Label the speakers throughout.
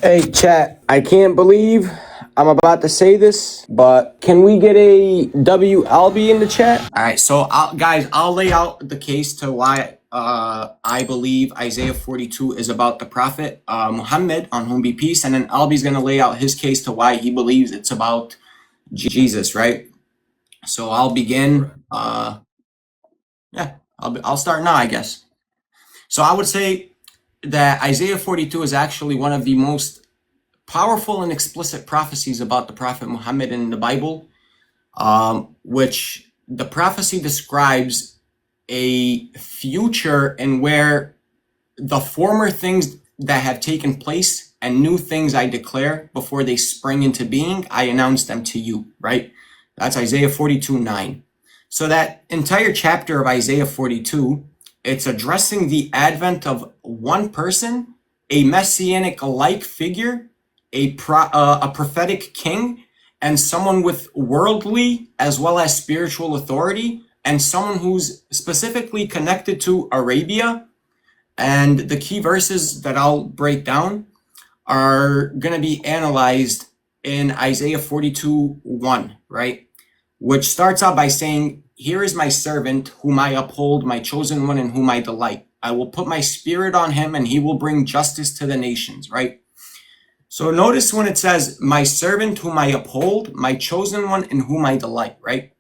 Speaker 1: Hey, chat, I can't believe I'm about to say this, but can we get a W Albee in the chat? All right, so I'll lay out the case to why I believe Isaiah 42 is about the prophet Muhammad, on whom be peace, and then Albee's going to lay out his case to why he believes it's about Jesus, right? So I'll begin. I'll start now, I guess. So I would say that Isaiah 42 is actually one of the most powerful and explicit prophecies about the Prophet Muhammad in the Bible, which the prophecy describes a future in where the former things that have taken place and new things I declare before they spring into being, I announce them to you, right? That's Isaiah 42:9. So that entire chapter of Isaiah 42, it's addressing the advent of one person, a messianic-like figure, a prophetic king, and someone with worldly as well as spiritual authority, and someone who's specifically connected to Arabia. And the key verses that I'll break down are going to be analyzed in Isaiah 42:1, right? Which starts out by saying, "Here is my servant whom I uphold, my chosen one in whom I delight. I will put my spirit on him and he will bring justice to the nations," right? So notice when it says, "my servant whom I uphold, my chosen one in whom I delight," right?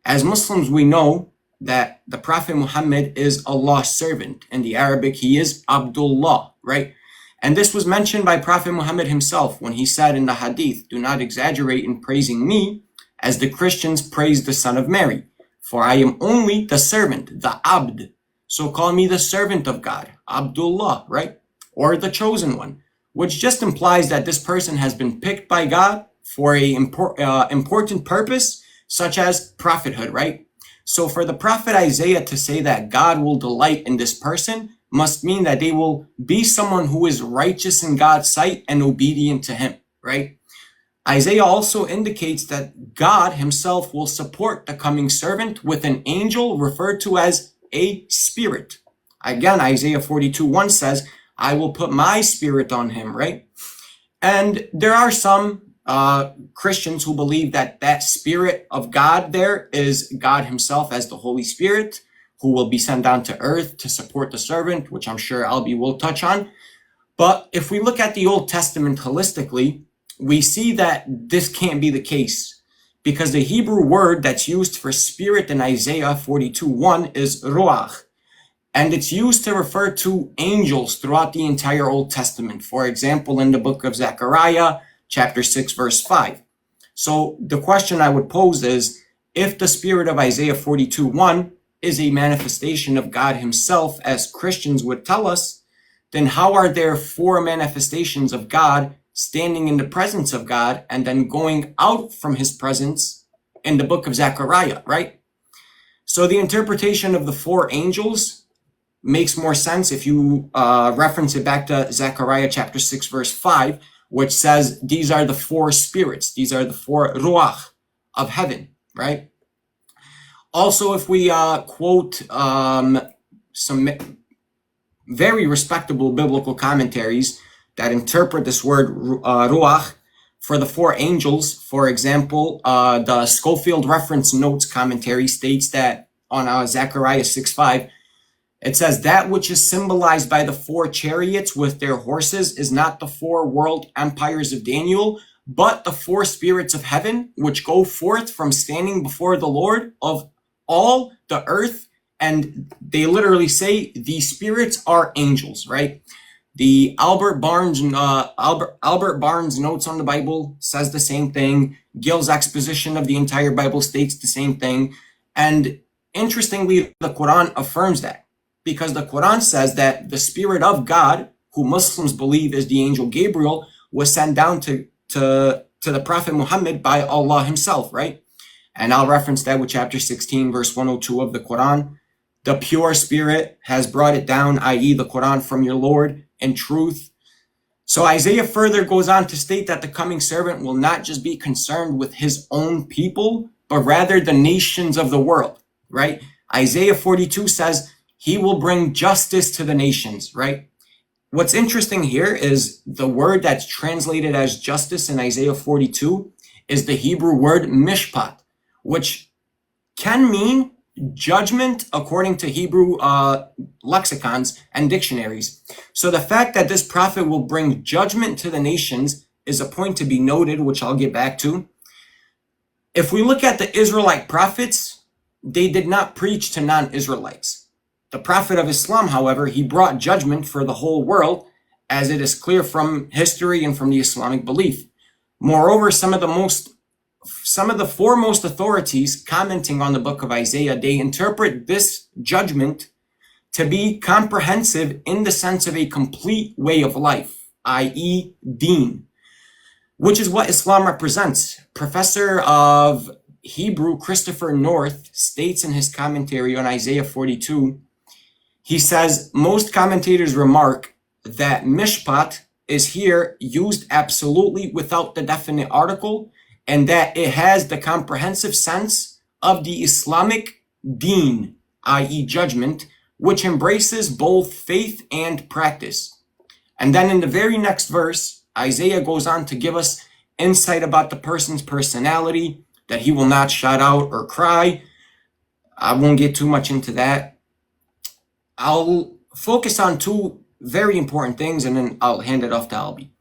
Speaker 1: As Muslims, we know that the Prophet Muhammad is Allah's servant. In the Arabic, he is Abdullah, right? And this was mentioned by Prophet Muhammad himself when he said in the hadith, "Do not exaggerate in praising me as the Christians praise the Son of Mary. For I am only the servant, the Abd. So call me the servant of God, Abdullah," right? Or the chosen one, which just implies that this person has been picked by God for a important purpose, such as prophethood, right? So for the prophet Isaiah to say that God will delight in this person must mean that they will be someone who is righteous in God's sight and obedient to him, right? Isaiah also indicates that God himself will support the coming servant with an angel referred to as a spirit. Again, Isaiah 42:1 says, "I will put my spirit on him," right? And there are some Christians who believe that that spirit of God there is God himself as the Holy Spirit, who will be sent down to earth to support the servant, which I'm sure Albee will touch on. But if we look at the Old Testament holistically, we see that this can't be the case, because the Hebrew word that's used for spirit in Isaiah 42:1 is ruach, and it's used to refer to angels throughout the entire Old Testament. For example, in the book of Zechariah, chapter 6, verse 5. So the question I would pose is, if the spirit of Isaiah 42:1 is a manifestation of God himself, as Christians would tell us, then how are there four manifestations of God standing in the presence of God and then going out from his presence in the book of Zechariah, right? So the interpretation of the four angels makes more sense if you reference it back to Zechariah chapter 6, verse 5, which says these are the four spirits, these are the four ruach of heaven, right? Also, if we quote some very respectable biblical commentaries that interpret this word ruach for the four angels, for example, the Schofield Reference Notes commentary states that on Zechariah 6:5, it says, "That which is symbolized by the four chariots with their horses is not the four world empires of Daniel, but the four spirits of heaven, which go forth from standing before the Lord of all the earth." And they literally say these spirits are angels, right? The Albert Barnes Notes on the Bible says the same thing. Gill's exposition of the entire Bible states the same thing. And interestingly, the Quran affirms that, because the Quran says that the spirit of God, who Muslims believe is the angel Gabriel, was sent down to the Prophet Muhammad by Allah himself, right? And I'll reference that with chapter 16, verse 102 of the Quran. "The pure spirit has brought it down," i.e. the Quran, "from your Lord in truth." So Isaiah further goes on to state that the coming servant will not just be concerned with his own people, but rather the nations of the world, right? Isaiah 42 says he will bring justice to the nations, right? What's interesting here is the word that's translated as justice in Isaiah 42 is the Hebrew word mishpat, which can mean judgment according to Hebrew lexicons and dictionaries. So the fact that this prophet will bring judgment to the nations is a point to be noted, which I'll get back to. If we look at the Israelite prophets, they did not preach to non-Israelites. The prophet of Islam, however, he brought judgment for the whole world, as it is clear from history and from the Islamic belief. Moreover, some of the foremost authorities commenting on the book of Isaiah, they interpret this judgment to be comprehensive in the sense of a complete way of life, i.e. deen, which is what Islam represents. Professor of Hebrew Christopher North states in his commentary on Isaiah 42, he says, most commentators remark that mishpat is here used absolutely without the definite article, and that it has the comprehensive sense of the Islamic deen, i.e. judgment, which embraces both faith and practice. And then in the very next verse, Isaiah goes on to give us insight about the person's personality, that he will not shout out or cry. I won't get too much into that. I'll focus on two very important things, and then I'll hand it off to Albee.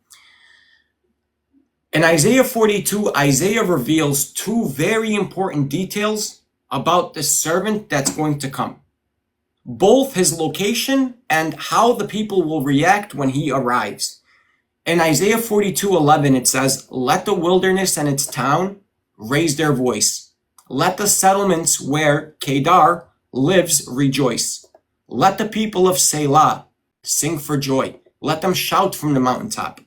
Speaker 1: In Isaiah 42, Isaiah reveals two very important details about the servant that's going to come. Both his location and how the people will react when he arrives. In Isaiah 42:11, it says, let the wilderness and its town raise their voice. Let the settlements where Kedar lives rejoice. Let the people of Selah sing for joy. Let them shout from the mountaintop.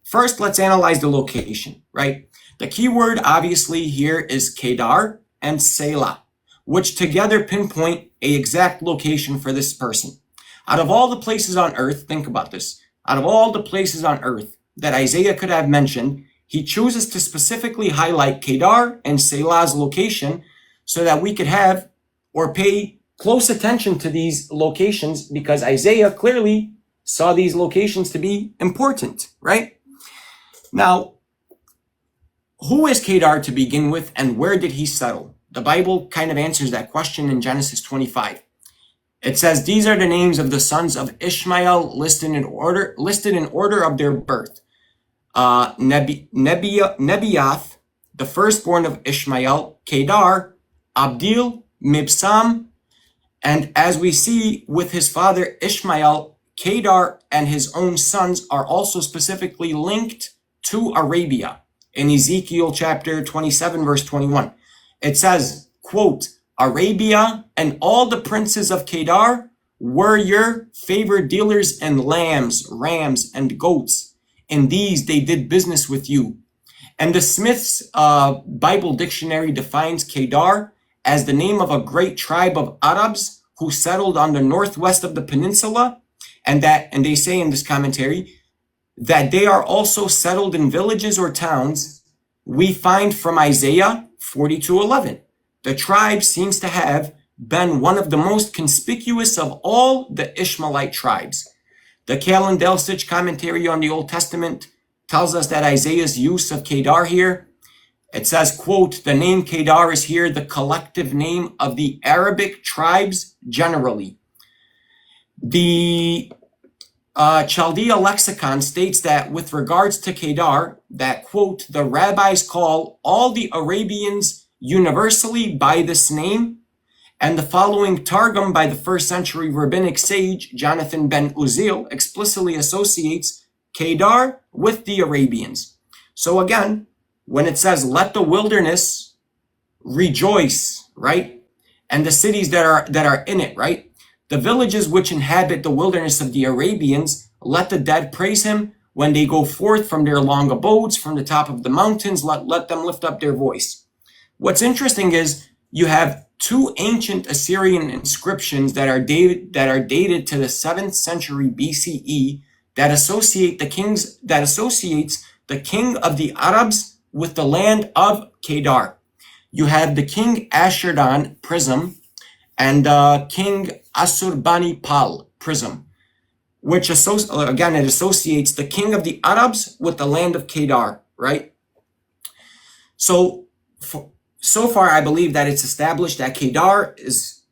Speaker 1: First, let's analyze the location, right? The key word obviously here is Kedar and Selah, which together pinpoint an exact location for this person. Out of all the places on earth, think about this. Out of all the places on earth that Isaiah could have mentioned, he chooses to specifically highlight Kedar and Selah's location so that we could have or pay close attention to these locations, because Isaiah clearly saw these locations to be important, right? Now, who is Kedar to begin with, and where did he settle? The Bible kind of answers that question in Genesis 25. It says, these are the names of the sons of Ishmael listed in order of their birth. Nebaioth, the firstborn of Ishmael, Kedar, Abdil, Mibsam, and as we see with his father Ishmael, Kedar and his own sons are also specifically linked to Arabia. In Ezekiel chapter 27, verse 21, it says, quote, Arabia and all the princes of Kedar were your favored dealers in lambs, rams, and goats. In these they did business with you. And the Smith's Bible dictionary defines Kedar as the name of a great tribe of Arabs who settled on the northwest of the peninsula, and they say in this commentary that they are also settled in villages or towns. We find from Isaiah 42:11. The tribe seems to have been one of the most conspicuous of all the Ishmaelite tribes. The Kalin Delsich commentary on the Old Testament tells us that Isaiah's use of Kedar here, it says, quote, the name Kedar is here the collective name of the Arabic tribes generally. The Chaldea lexicon states that with regards to Kedar, that, quote, the rabbis call all the Arabians universally by this name, and the following Targum by the first century rabbinic sage Jonathan ben Uziel explicitly associates Kedar with the Arabians. So again, when it says, let the wilderness rejoice, right? And the cities that are in it, right? The villages which inhabit the wilderness of the Arabians, let the dead praise him when they go forth from their long abodes, from the top of the mountains, let them lift up their voice. What's interesting is you have two ancient Assyrian inscriptions that are dated to the 7th century BCE that associates the king of the Arabs with the land of Kedar. You have the King Ashurdan prism and King Assurbanipal prism. which again, it associates the king of the Arabs with the land of Kedar, right? So far, I believe that it's established that Kedar is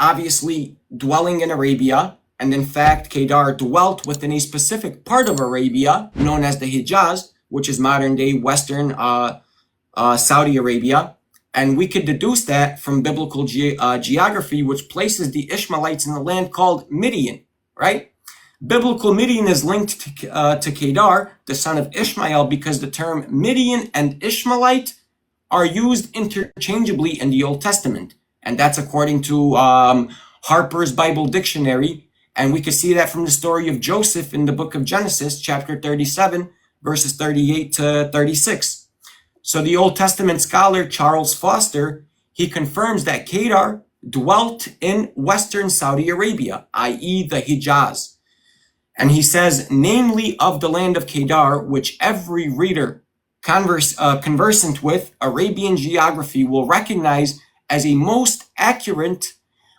Speaker 1: obviously dwelling in Arabia, and in fact, Kedar dwelt within a specific part of Arabia known as the Hijaz, which is modern-day Western Saudi Arabia. And we could deduce that from biblical geography, which places the Ishmaelites in the land called Midian, right? Biblical Midian is linked to Kedar, the son of Ishmael, because the term Midian and Ishmaelite are used interchangeably in the Old Testament. And that's according to Harper's Bible Dictionary. And we can see that from the story of Joseph in the book of Genesis, chapter 37, verses 38 to 36. So the Old Testament scholar Charles Foster, he confirms that Kedar dwelt in Western Saudi Arabia, i.e. the Hijaz. And he says, namely of the land of Kedar, which every reader conversant with Arabian geography will recognize as a most accurate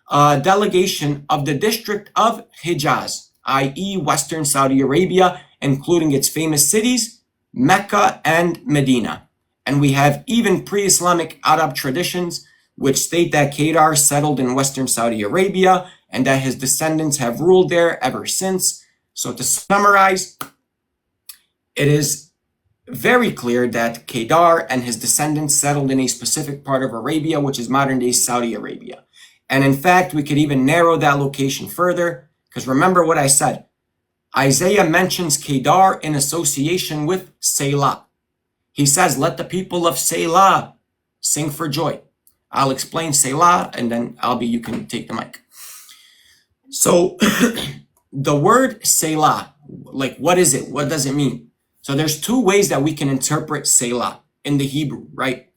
Speaker 1: delegation of the district of Hijaz, i.e. Western Saudi Arabia, including its famous cities, Mecca and Medina. And we have even pre-Islamic Arab traditions which state that Kedar settled in Western Saudi Arabia and that his descendants have ruled there ever since. So to summarize, it is very clear that Kedar and his descendants settled in a specific part of Arabia, which is modern-day Saudi Arabia. And in fact, we could even narrow that location further, because remember what I said. Isaiah mentions Kedar in association with Selah. He says, let the people of Selah sing for joy. I'll explain Selah, and then Albee, you can take the mic. So the word Selah, like what is it? What does it mean? So there's two ways that we can interpret Selah in the Hebrew, right?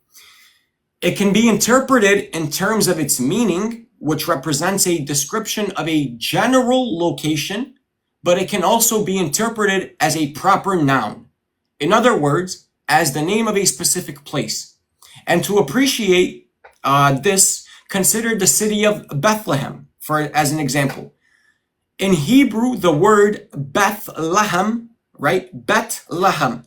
Speaker 1: It can be interpreted in terms of its meaning, which represents a description of a general location, but it can also be interpreted as a proper noun. In other words, as the name of a specific place. And to appreciate this, consider the city of Bethlehem as an example. In Hebrew, the word Bethlehem, right? Bethlehem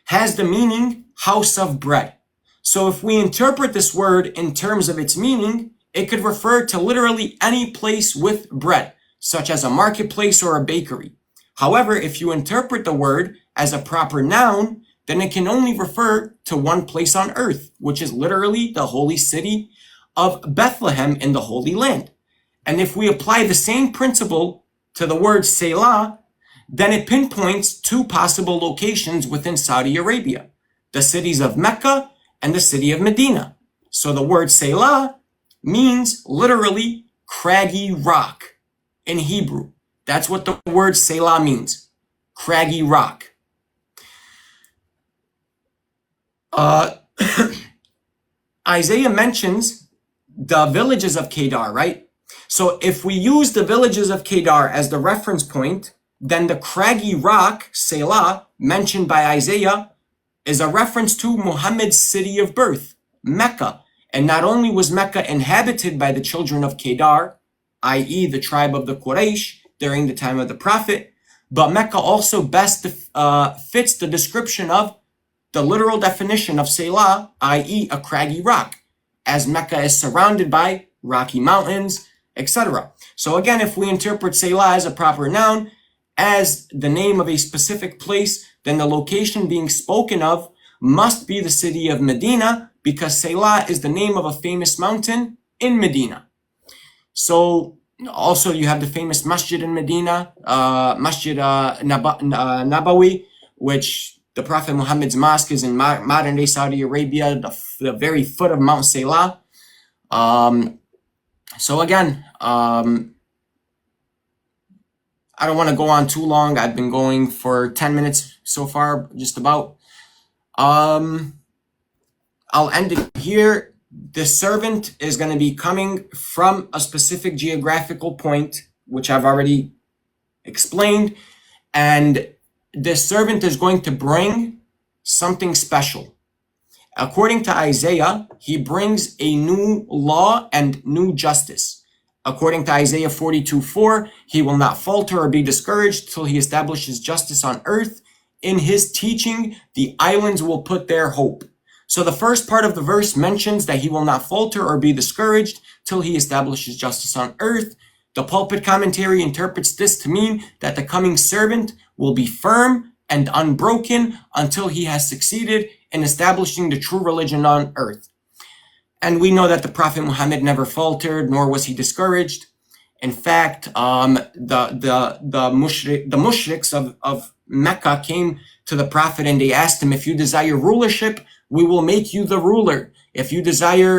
Speaker 1: has the meaning house of bread. So if we interpret this word in terms of its meaning, it could refer to literally any place with bread, such as a marketplace or a bakery. However, if you interpret the word as a proper noun, then it can only refer to one place on earth, which is literally the holy city of Bethlehem in the Holy Land. And if we apply the same principle to the word Selah, then it pinpoints two possible locations within Saudi Arabia, the cities of Mecca and the city of Medina. So the word Selah means literally craggy rock in Hebrew. That's what the word Selah means, craggy rock. Isaiah mentions the villages of Kedar, right? So if we use the villages of Kedar as the reference point, then the craggy rock, Selah, mentioned by Isaiah, is a reference to Muhammad's city of birth, Mecca. And not only was Mecca inhabited by the children of Kedar, i.e. the tribe of the Quraysh during the time of the Prophet, but Mecca also best fits the description of the literal definition of Selah, i.e. a craggy rock, as Mecca is surrounded by rocky mountains, etc. So again, if we interpret Selah as a proper noun, as the name of a specific place, then the location being spoken of must be the city of Medina, because Selah is the name of a famous mountain in Medina. So also you have the famous masjid in Medina, Masjid Nabawi, which the Prophet Muhammad's mosque is in modern-day Saudi Arabia, the very foot of Mount Selah. So again, I don't want to go on too long. I've been going for 10 minutes so far, just about. I'll end it here. The servant is going to be coming from a specific geographical point, which I've already explained, and this servant is going to bring something special. According to Isaiah, he brings a new law and new justice. According to Isaiah 42:4, he will not falter or be discouraged till he establishes justice on earth. In his teaching, the islands will put their hope. So the first part of the verse mentions that he will not falter or be discouraged till he establishes justice on earth. The pulpit commentary interprets this to mean that the coming servant will be firm and unbroken until he has succeeded in establishing the true religion on earth. And we know that the Prophet Muhammad never faltered, nor was he discouraged. In fact, the mushriks of Mecca came to the Prophet and they asked him, if you desire rulership, we will make you the ruler. If you desire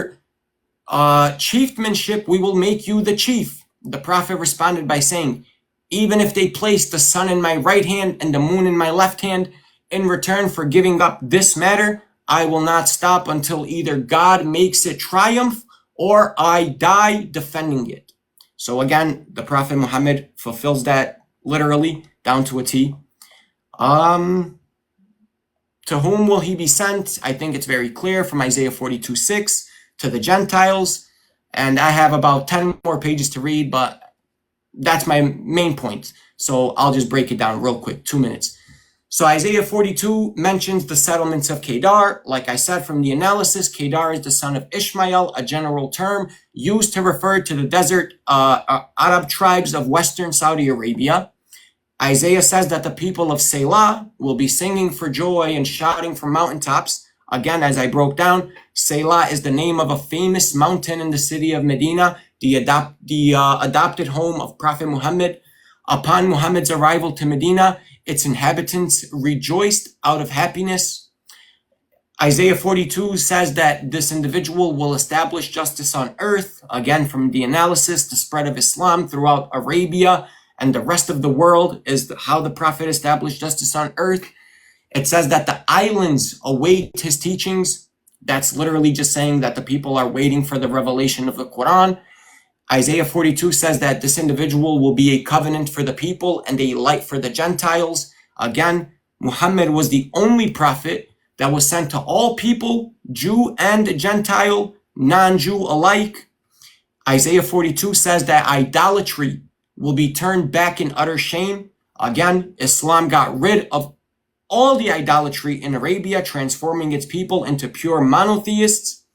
Speaker 1: chiefmanship, we will make you the chief. The Prophet responded by saying, even if they place the sun in my right hand and the moon in my left hand, in return for giving up this matter, I will not stop until either God makes it triumph or I die defending it. So again, the Prophet Muhammad fulfills that literally down to a T. To whom will he be sent? I think it's very clear from Isaiah 42:6 to the Gentiles. And I have about 10 more pages to read, but that's my main point. So I'll just break it down real quick, 2 minutes. So Isaiah 42 mentions the settlements of Kedar. Like I said from the analysis, Kedar is the son of Ishmael, a general term used to refer to the desert Arab tribes of western Saudi Arabia. Isaiah says that the people of Selah will be singing for joy and shouting from mountaintops. Again, as I broke down, Selah is the name of a famous mountain in the city of Medina, the adopted home of Prophet Muhammad. Upon Muhammad's arrival to Medina, its inhabitants rejoiced out of happiness. Isaiah 42 says that this individual will establish justice on earth. Again, from the analysis, the spread of Islam throughout Arabia and the rest of the world is how the Prophet established justice on earth. It says that the islands await his teachings. That's literally just saying that the people are waiting for the revelation of the Quran. Isaiah 42 says that this individual will be a covenant for the people and a light for the Gentiles. Again, Muhammad was the only prophet that was sent to all people, Jew and Gentile, non-Jew alike. Isaiah 42 says that idolatry will be turned back in utter shame. Again, Islam got rid of all the idolatry in Arabia, transforming its people into pure monotheists.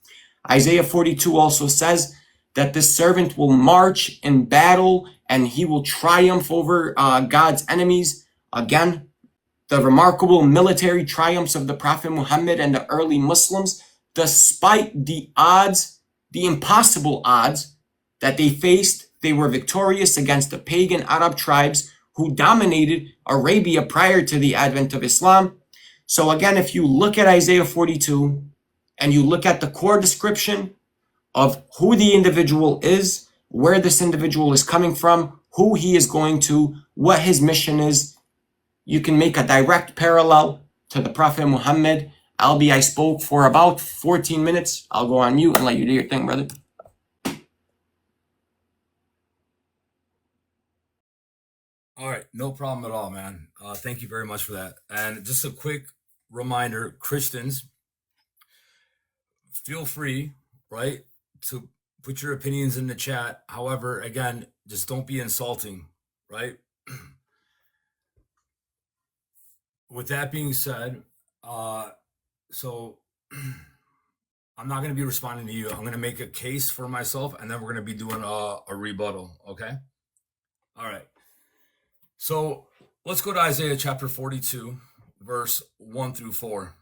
Speaker 1: Isaiah 42 also says that this servant will march in battle and he will triumph over God's enemies. Again, the remarkable military triumphs of the Prophet Muhammad and the early Muslims, despite the odds, the impossible odds that they faced, they were victorious against the pagan Arab tribes who dominated Arabia prior to the advent of Islam. So again, if you look at Isaiah 42 and you look at the core description of who the individual is, where this individual is coming from, who he is going to, what his mission is, you can make a direct parallel to the Prophet Muhammad. Albee, I spoke for about 14 minutes. I'll go on mute and let you do your thing, brother.
Speaker 2: All right, no problem at all, man. Thank you very much for that. And just a quick reminder, Christians, feel free, right, to put your opinions in the chat. However, again, just don't be insulting, right? With that being said, so I'm not going to be responding to you. I'm going to make a case for myself, and then we're going to be doing a rebuttal, okay? All right. So let's go to Isaiah chapter 42, verse 1 through 4.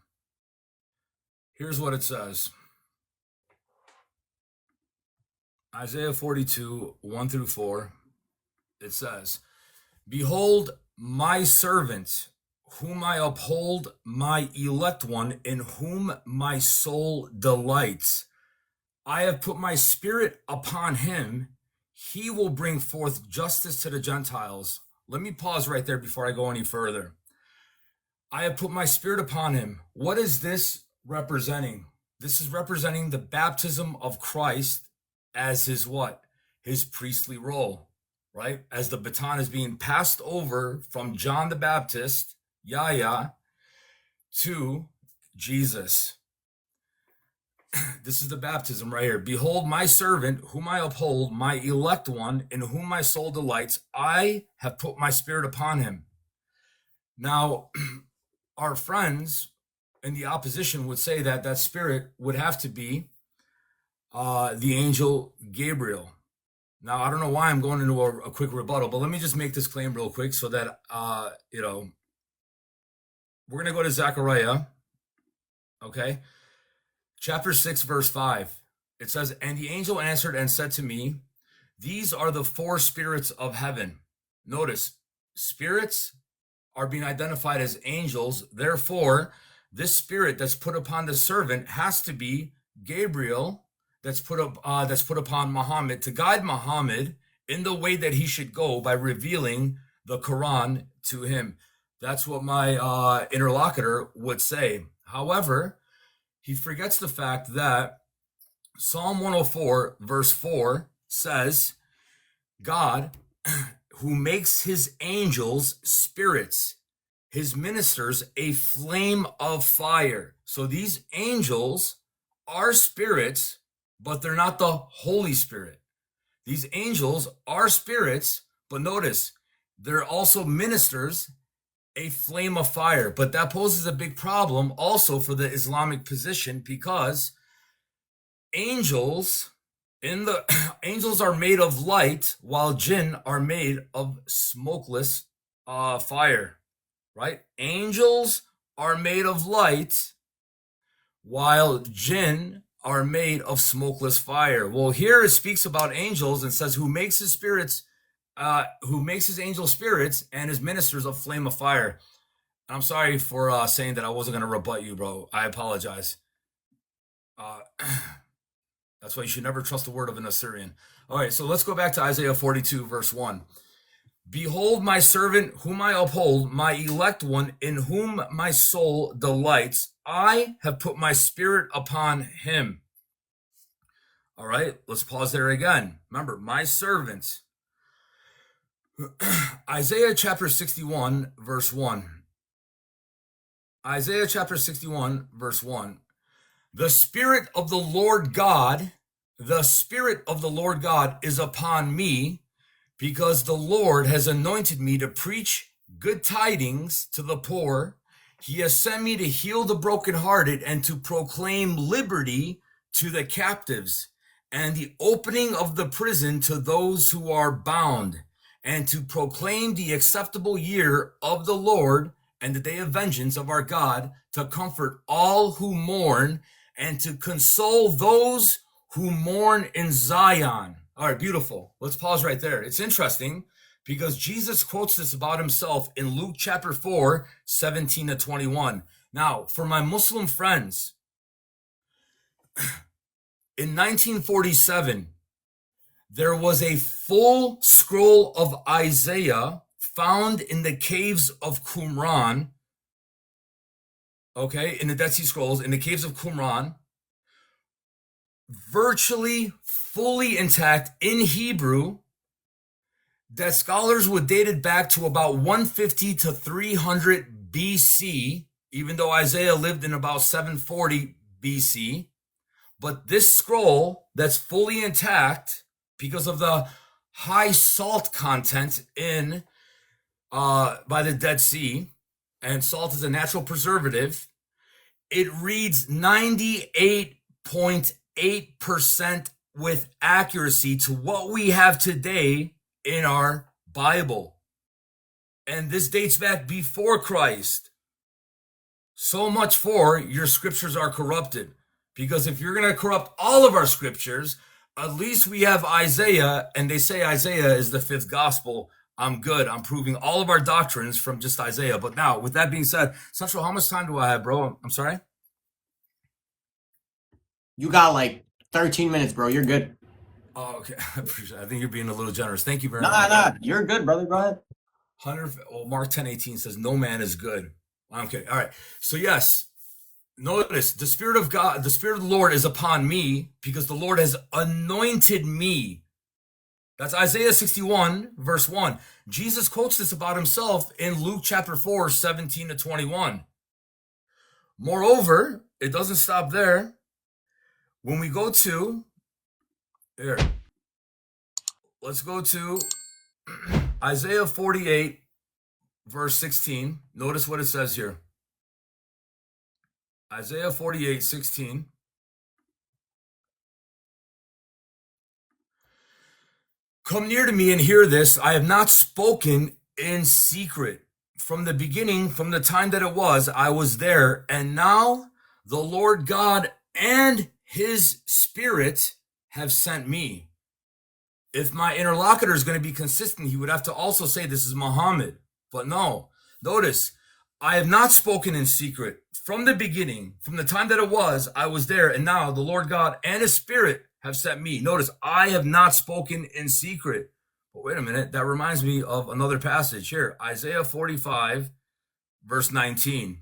Speaker 2: Here's what it says. Isaiah 42, 1 through 4. It says, "Behold, my servant, whom I uphold, my elect one, in whom my soul delights. I have put my spirit upon him. He will bring forth justice to the Gentiles." Let me pause right there before I go any further. I have put my spirit upon him. What is this representing? This is representing the baptism of Christ as his what? His priestly role, right? As the baton is being passed over from John the Baptist, Yahya, to Jesus. this is the baptism right here. Behold, my servant, whom I uphold, my elect one, in whom my soul delights. I have put my spirit upon him. Now, our friends in the opposition would say that that spirit would have to be the angel Gabriel. Now, I don't know why I'm going into a quick rebuttal, but let me just make this claim real quick so that, we're going to go to Zechariah, okay? Chapter 6, verse 5. It says, and the angel answered and said to me, these are the four spirits of heaven. Notice, spirits are being identified as angels. Therefore, this spirit that's put upon the servant has to be Gabriel, that's put upon Muhammad to guide Muhammad in the way that he should go by revealing the Quran to him. That's what my interlocutor would say. However, he forgets the fact that Psalm 104, verse 4 says, God, who makes his angels spirits, his ministers a flame of fire. So these angels are spirits, but they're not the Holy Spirit. These angels are spirits, but notice, they're also ministers, a flame of fire. But that poses a big problem also for the Islamic position, because angels are made of light, while jinn are made of smokeless fire, right? Angels are made of light, while jinn are made of smokeless fire. Well, here it speaks about angels and says, who makes his angel spirits and his ministers a flame of fire. I'm sorry for saying that I wasn't going to rebut you, bro. I apologize. That's why you should never trust the word of an Assyrian. All right, so let's go back to Isaiah 42, verse 1. Behold my servant whom I uphold, my elect one, in whom my soul delights. I have put my spirit upon him. All right, let's pause there again. Remember, my servant. Isaiah chapter 61, verse 1. Isaiah chapter 61, verse 1. The Spirit of the Lord God is upon me, because the Lord has anointed me to preach good tidings to the poor. He has sent me to heal the brokenhearted and to proclaim liberty to the captives and the opening of the prison to those who are bound, and to proclaim the acceptable year of the Lord and the day of vengeance of our God, to comfort all who mourn and to console those who mourn in Zion. All right, beautiful. Let's pause right there. It's interesting because Jesus quotes this about himself in Luke chapter 4, 17 to 21. Now, for my Muslim friends, in 1947, there was a full scroll of Isaiah found in the caves of Qumran, okay, in the Dead Sea Scrolls, in the caves of Qumran, virtually fully intact in Hebrew, that scholars would date it back to about 150 to 300 BC, even though Isaiah lived in about 740 BC. But this scroll that's fully intact, because of the high salt content in by the Dead Sea, and salt is a natural preservative, it reads 98.8% with accuracy to what we have today in our Bible. And this dates back before Christ. So much for your scriptures are corrupted. Because if you're going to corrupt all of our scriptures, at least we have Isaiah, and they say Isaiah is the fifth gospel. I'm good. I'm proving all of our doctrines from just Isaiah. But now, with that being said, Central, how much time do I have, bro? I'm sorry?
Speaker 1: You got like 13 minutes, bro. You're good.
Speaker 2: Oh, okay. I appreciate it. I think you're being a little generous. Thank you very much.
Speaker 1: Nah. You're good, brother. Go ahead.
Speaker 2: Mark 10:18 says, no man is good. Okay. All right. So, yes. Notice the Spirit of God, the Spirit of the Lord is upon me because the Lord has anointed me. That's Isaiah 61, verse 1. Jesus quotes this about himself in Luke chapter 4, 17 to 21. Moreover, it doesn't stop there. When we go to, here, let's go to Isaiah 48, verse 16. Notice what it says here. Isaiah 48, 16. Come near to me and hear this. I have not spoken in secret. From the beginning, from the time that it was, I was there. And now the Lord God and his Spirit have sent me. If my interlocutor is going to be consistent, he would have to also say this is Muhammad. But no. Notice, I have not spoken in secret. From the beginning, from the time that it was, I was there. And now the Lord God and his Spirit have sent me. Notice, I have not spoken in secret. But wait a minute, that reminds me of another passage here. Isaiah 45, verse 19.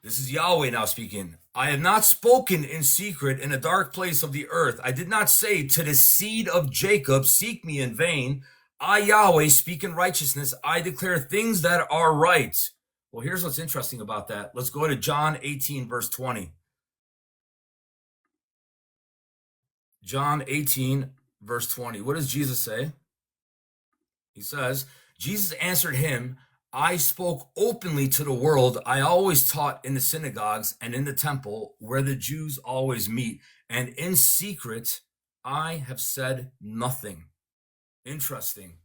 Speaker 2: This is Yahweh now speaking. I have not spoken in secret in a dark place of the earth. I did not say to the seed of Jacob, seek me in vain. I, Yahweh, speak in righteousness. I declare things that are right. Well, here's what's interesting about that. Let's go to John 18, verse 20. John 18, verse 20. What does Jesus say? He says, Jesus answered him, I spoke openly to the world. I always taught in the synagogues and in the temple where the Jews always meet. And in secret, I have said nothing. Interesting.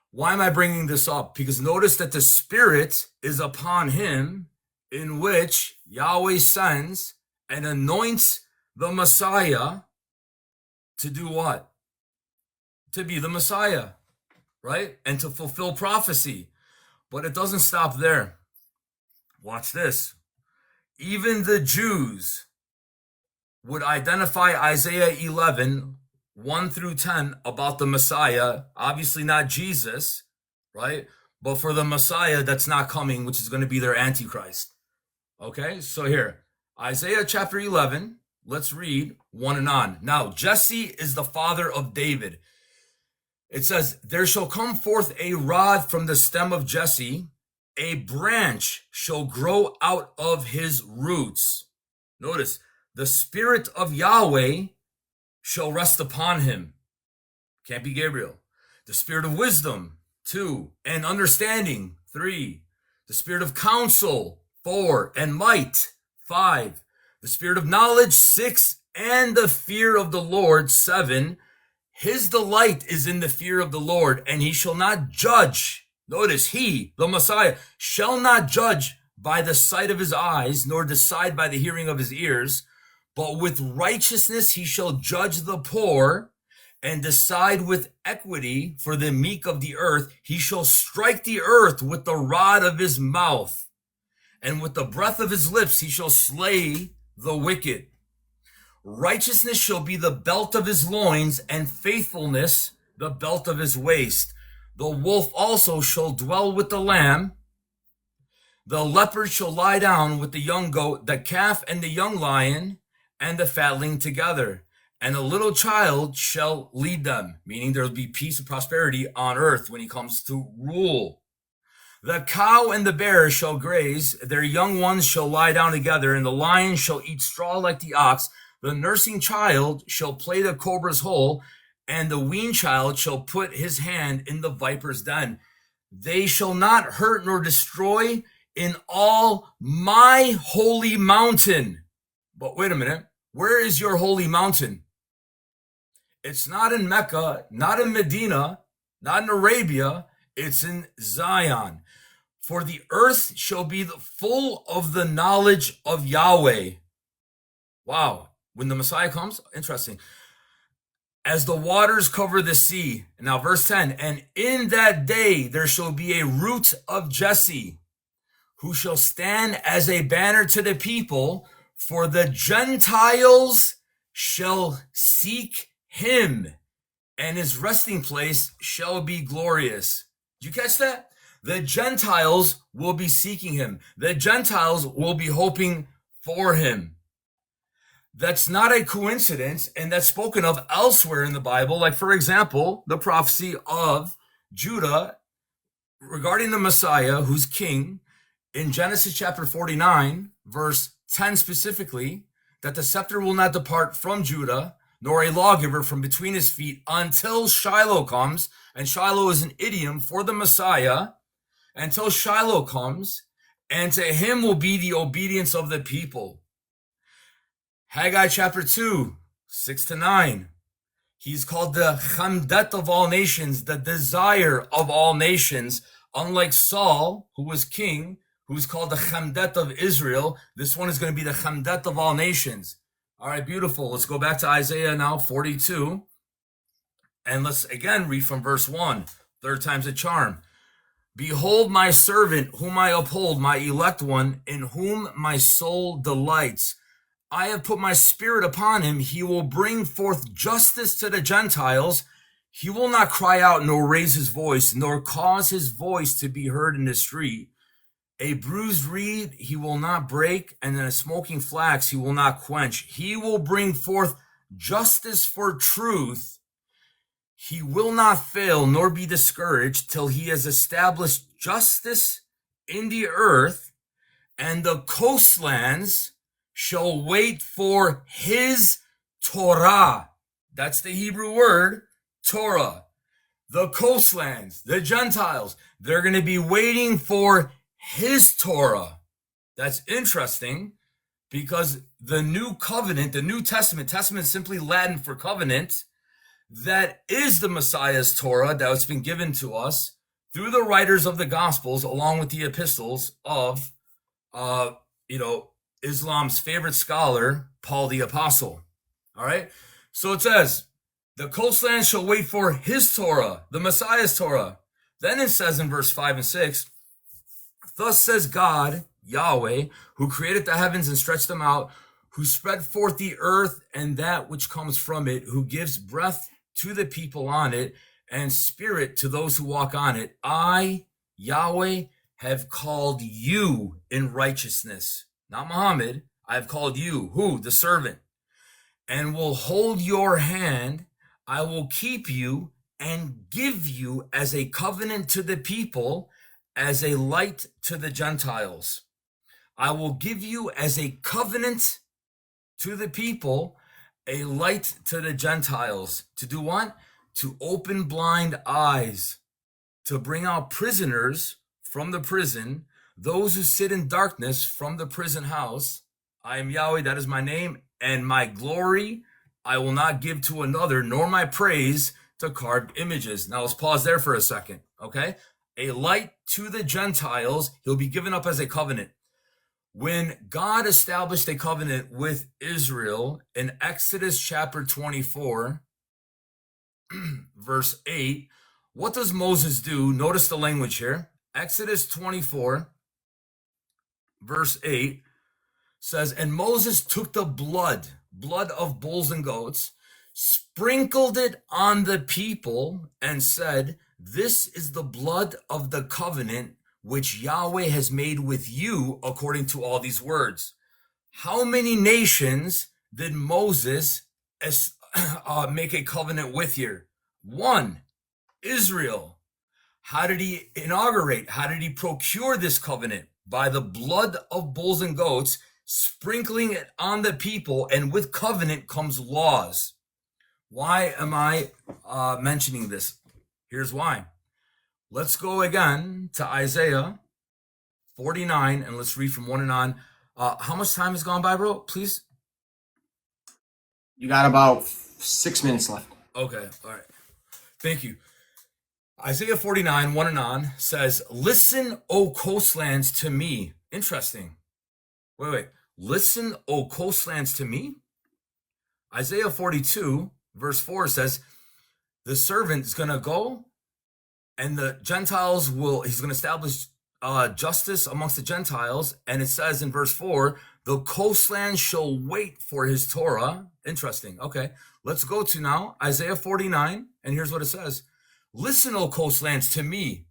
Speaker 2: Why am I bringing this up? Because notice that the Spirit is upon him, in which Yahweh sends and anoints the Messiah to do what? To be the Messiah, right? And to fulfill prophecy. But it doesn't stop there. Watch this. Even the Jews would identify Isaiah 11, 1 through 10 about the Messiah. Obviously not Jesus, right? But for the Messiah that's not coming, which is going to be their Antichrist. Okay, so here, Isaiah chapter 11, let's read 1 and on. Now, Jesse is the father of David. It says, there shall come forth a rod from the stem of Jesse, a branch shall grow out of his roots. Notice, the Spirit of Yahweh shall rest upon him. Can't be Gabriel. The Spirit of wisdom, 2, and understanding, 3. The Spirit of counsel, 4, and might, 5. The Spirit of knowledge, 6, and the fear of the Lord, 7. His delight is in the fear of the Lord, and he shall not judge. Notice, he, the Messiah, shall not judge by the sight of his eyes, nor decide by the hearing of his ears, but with righteousness he shall judge the poor, and decide with equity for the meek of the earth. He shall strike the earth with the rod of his mouth, and with the breath of his lips he shall slay the wicked. Righteousness shall be the belt of his loins, and faithfulness the belt of his waist. The wolf also shall dwell with the lamb. The leopard shall lie down with the young goat, the calf and the young lion, and the fatling together. And a little child shall lead them, meaning there will be peace and prosperity on earth when he comes to rule. The cow and the bear shall graze, their young ones shall lie down together, and the lion shall eat straw like the ox. The nursing child shall play the cobra's hole, and the weaned child shall put his hand in the viper's den. They shall not hurt nor destroy in all my holy mountain. But wait a minute, where is your holy mountain? It's not in Mecca, not in Medina, not in Arabia, it's in Zion. For the earth shall be full of the knowledge of Yahweh. Wow. When the Messiah comes, interesting. As the waters cover the sea. Now, verse 10, and in that day there shall be a root of Jesse, who shall stand as a banner to the people, for the Gentiles shall seek him, and his resting place shall be glorious. Did you catch that? The Gentiles will be seeking him. The Gentiles will be hoping for him. That's not a coincidence, and that's spoken of elsewhere in the Bible. Like, for example, the prophecy of Judah regarding the Messiah, who's king, in Genesis chapter 49, verse 10 specifically. that the scepter will not depart from Judah, nor a lawgiver from between his feet until Shiloh comes. And Shiloh is an idiom for the Messiah. Until Shiloh comes, and to him will be the obedience of the people. Haggai chapter 2, 6-9. He's called the Chamdet of all nations, the desire of all nations. Unlike Saul, who was king, who's called the Chamdet of Israel, this one is going to be the Chamdet of all nations. All right, beautiful. Let's go back to Isaiah now, 42. And let's again read from verse 1. Third time's a charm. Behold my servant, whom I uphold, my elect one, in whom my soul delights. I have put my spirit upon him. He will bring forth justice to the Gentiles. He will not cry out, nor raise his voice, nor cause his voice to be heard in the street. A bruised reed he will not break, and a smoking flax he will not quench. He will bring forth justice for truth. He will not fail nor be discouraged till he has established justice in the earth, and the coastlands shall wait for his Torah. That's the Hebrew word, Torah. The coastlands, the Gentiles, they're going to be waiting for his Torah. That's interesting because the new covenant, the New Testament is simply Latin for covenant. That is the Messiah's Torah that's been given to us through the writers of the Gospels, along with the epistles of, Islam's favorite scholar, Paul the Apostle. All right. So it says, the coastlands shall wait for his Torah, the Messiah's Torah. Then it says in verse 5 and 6, thus says God, Yahweh, who created the heavens and stretched them out, who spread forth the earth and that which comes from it, who gives breath to the people on it, and spirit to those who walk on it. I, Yahweh, have called you in righteousness. Not Muhammad. I have called you, who? The servant. And will hold your hand. I will keep you and give you as a covenant to the people, as a light to the Gentiles. I will give you as a covenant to the people, a light to the Gentiles. To do what? To open blind eyes, to bring out prisoners from the prison, those who sit in darkness from the prison house. I am Yahweh, that is my name, and my glory I will not give to another, nor my praise to carved images. Now let's pause there for a second, okay? A light to the Gentiles, he'll be given up as a covenant. When God established a covenant with Israel in Exodus chapter 24, verse 8, what does Moses do? Notice the language here. Exodus 24, verse 8 says, and Moses took the blood of bulls and goats, sprinkled it on the people, and said, this is the blood of the covenant which Yahweh has made with you according to all these words. How many nations did Moses make a covenant with here? One, Israel. How did he inaugurate? How did he procure this covenant? By the blood of bulls and goats, sprinkling it on the people, and with covenant comes laws. Why am I mentioning this? Here's why. Let's go again to Isaiah 49, and let's read from 1 and on. How much time has gone by, bro? Please.
Speaker 1: You got about 6 minutes left.
Speaker 2: Okay, all right. Thank you. Isaiah 49, 1 and on says, listen, O coastlands, to me. Interesting. Wait. Listen, O coastlands, to me. Isaiah 42, verse 4 says, the servant is going to go, and the Gentiles he's going to establish justice amongst the Gentiles. And it says in verse 4, the coastlands shall wait for his Torah. Interesting. Okay, let's go to now Isaiah 49. And here's what it says. Listen, O coastlands, to me.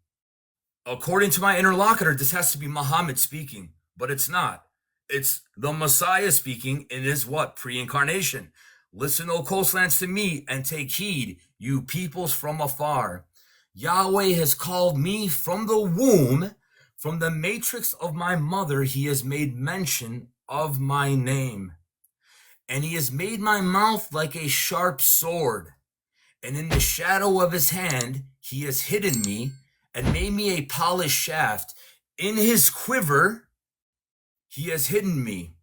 Speaker 2: According to my interlocutor, this has to be Muhammad speaking, but it's not. It's the Messiah speaking. It is what? Pre-incarnation. Listen, O coastlands, to me, and take heed, you peoples from afar. Yahweh has called me from the womb, from the matrix of my mother. He has made mention of my name. And he has made my mouth like a sharp sword. And in the shadow of his hand he has hidden me and made me a polished shaft. In his quiver he has hidden me.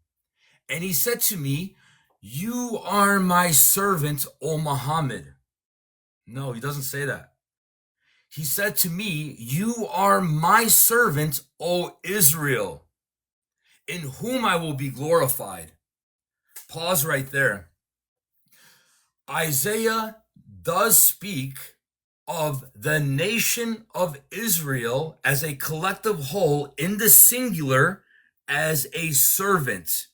Speaker 2: And he said to me, you are my servant, O Muhammad. No, he doesn't say that. He said to me, you are my servant, O Israel, in whom I will be glorified. Pause right there. Isaiah does speak of the nation of Israel as a collective whole in the singular as a servant.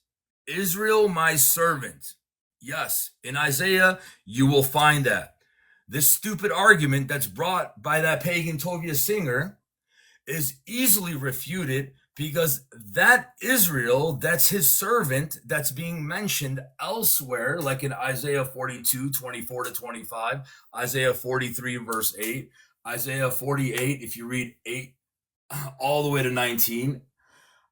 Speaker 2: Israel, my servant. Yes, in Isaiah, you will find that. This stupid argument that's brought by that pagan Tovia singer is easily refuted because that Israel, that's his servant, that's being mentioned elsewhere, like in Isaiah 42, 24 to 25, Isaiah 43, verse 8, Isaiah 48, if you read 8 all the way to 19,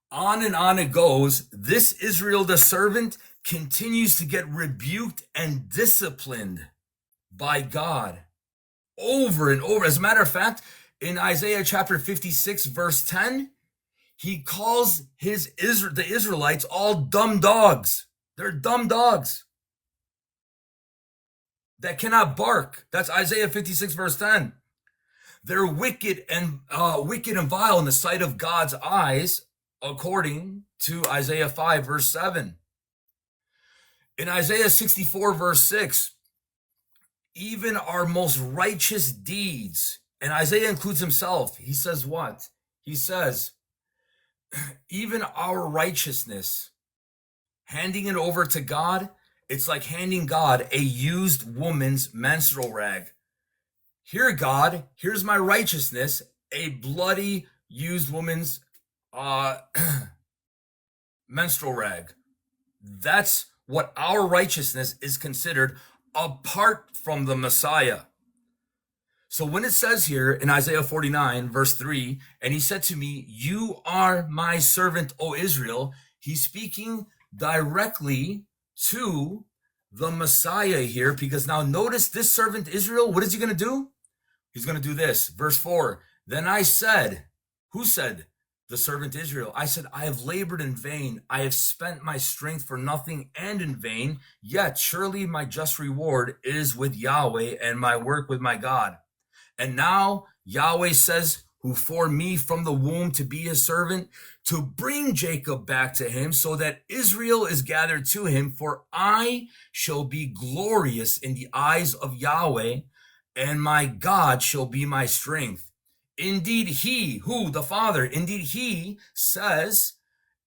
Speaker 2: on and on it goes. This Israel, the servant, continues to get rebuked and disciplined by God over and over. As a matter of fact, in Isaiah chapter 56, verse 10, he calls the Israelites all dumb dogs. They're dumb dogs that cannot bark. That's Isaiah 56, verse 10. They're wicked and vile in the sight of God's eyes, according to Isaiah 5, verse 7. In Isaiah 64, verse 6, even our most righteous deeds, and Isaiah includes himself, he says what? He says, even our righteousness, handing it over to God, it's like handing God a used woman's menstrual rag. Here, God, here's my righteousness, a bloody used woman's menstrual rag. That's what our righteousness is considered apart from the Messiah. So when it says here in Isaiah 49, verse 3, and he said to me, you are my servant, O Israel, he's speaking directly to the Messiah here, because now notice this servant Israel, what is he going to do? He's going to do this. Verse 4, then I said, who said? The servant Israel. I said, I have labored in vain. I have spent my strength for nothing and in vain. Yet surely my just reward is with Yahweh and my work with my God. And now Yahweh says, who formed me from the womb to be his servant, to bring Jacob back to him, so that Israel is gathered to him. For I shall be glorious in the eyes of Yahweh, and my God shall be my strength. Indeed, he, who, the Father, indeed he says,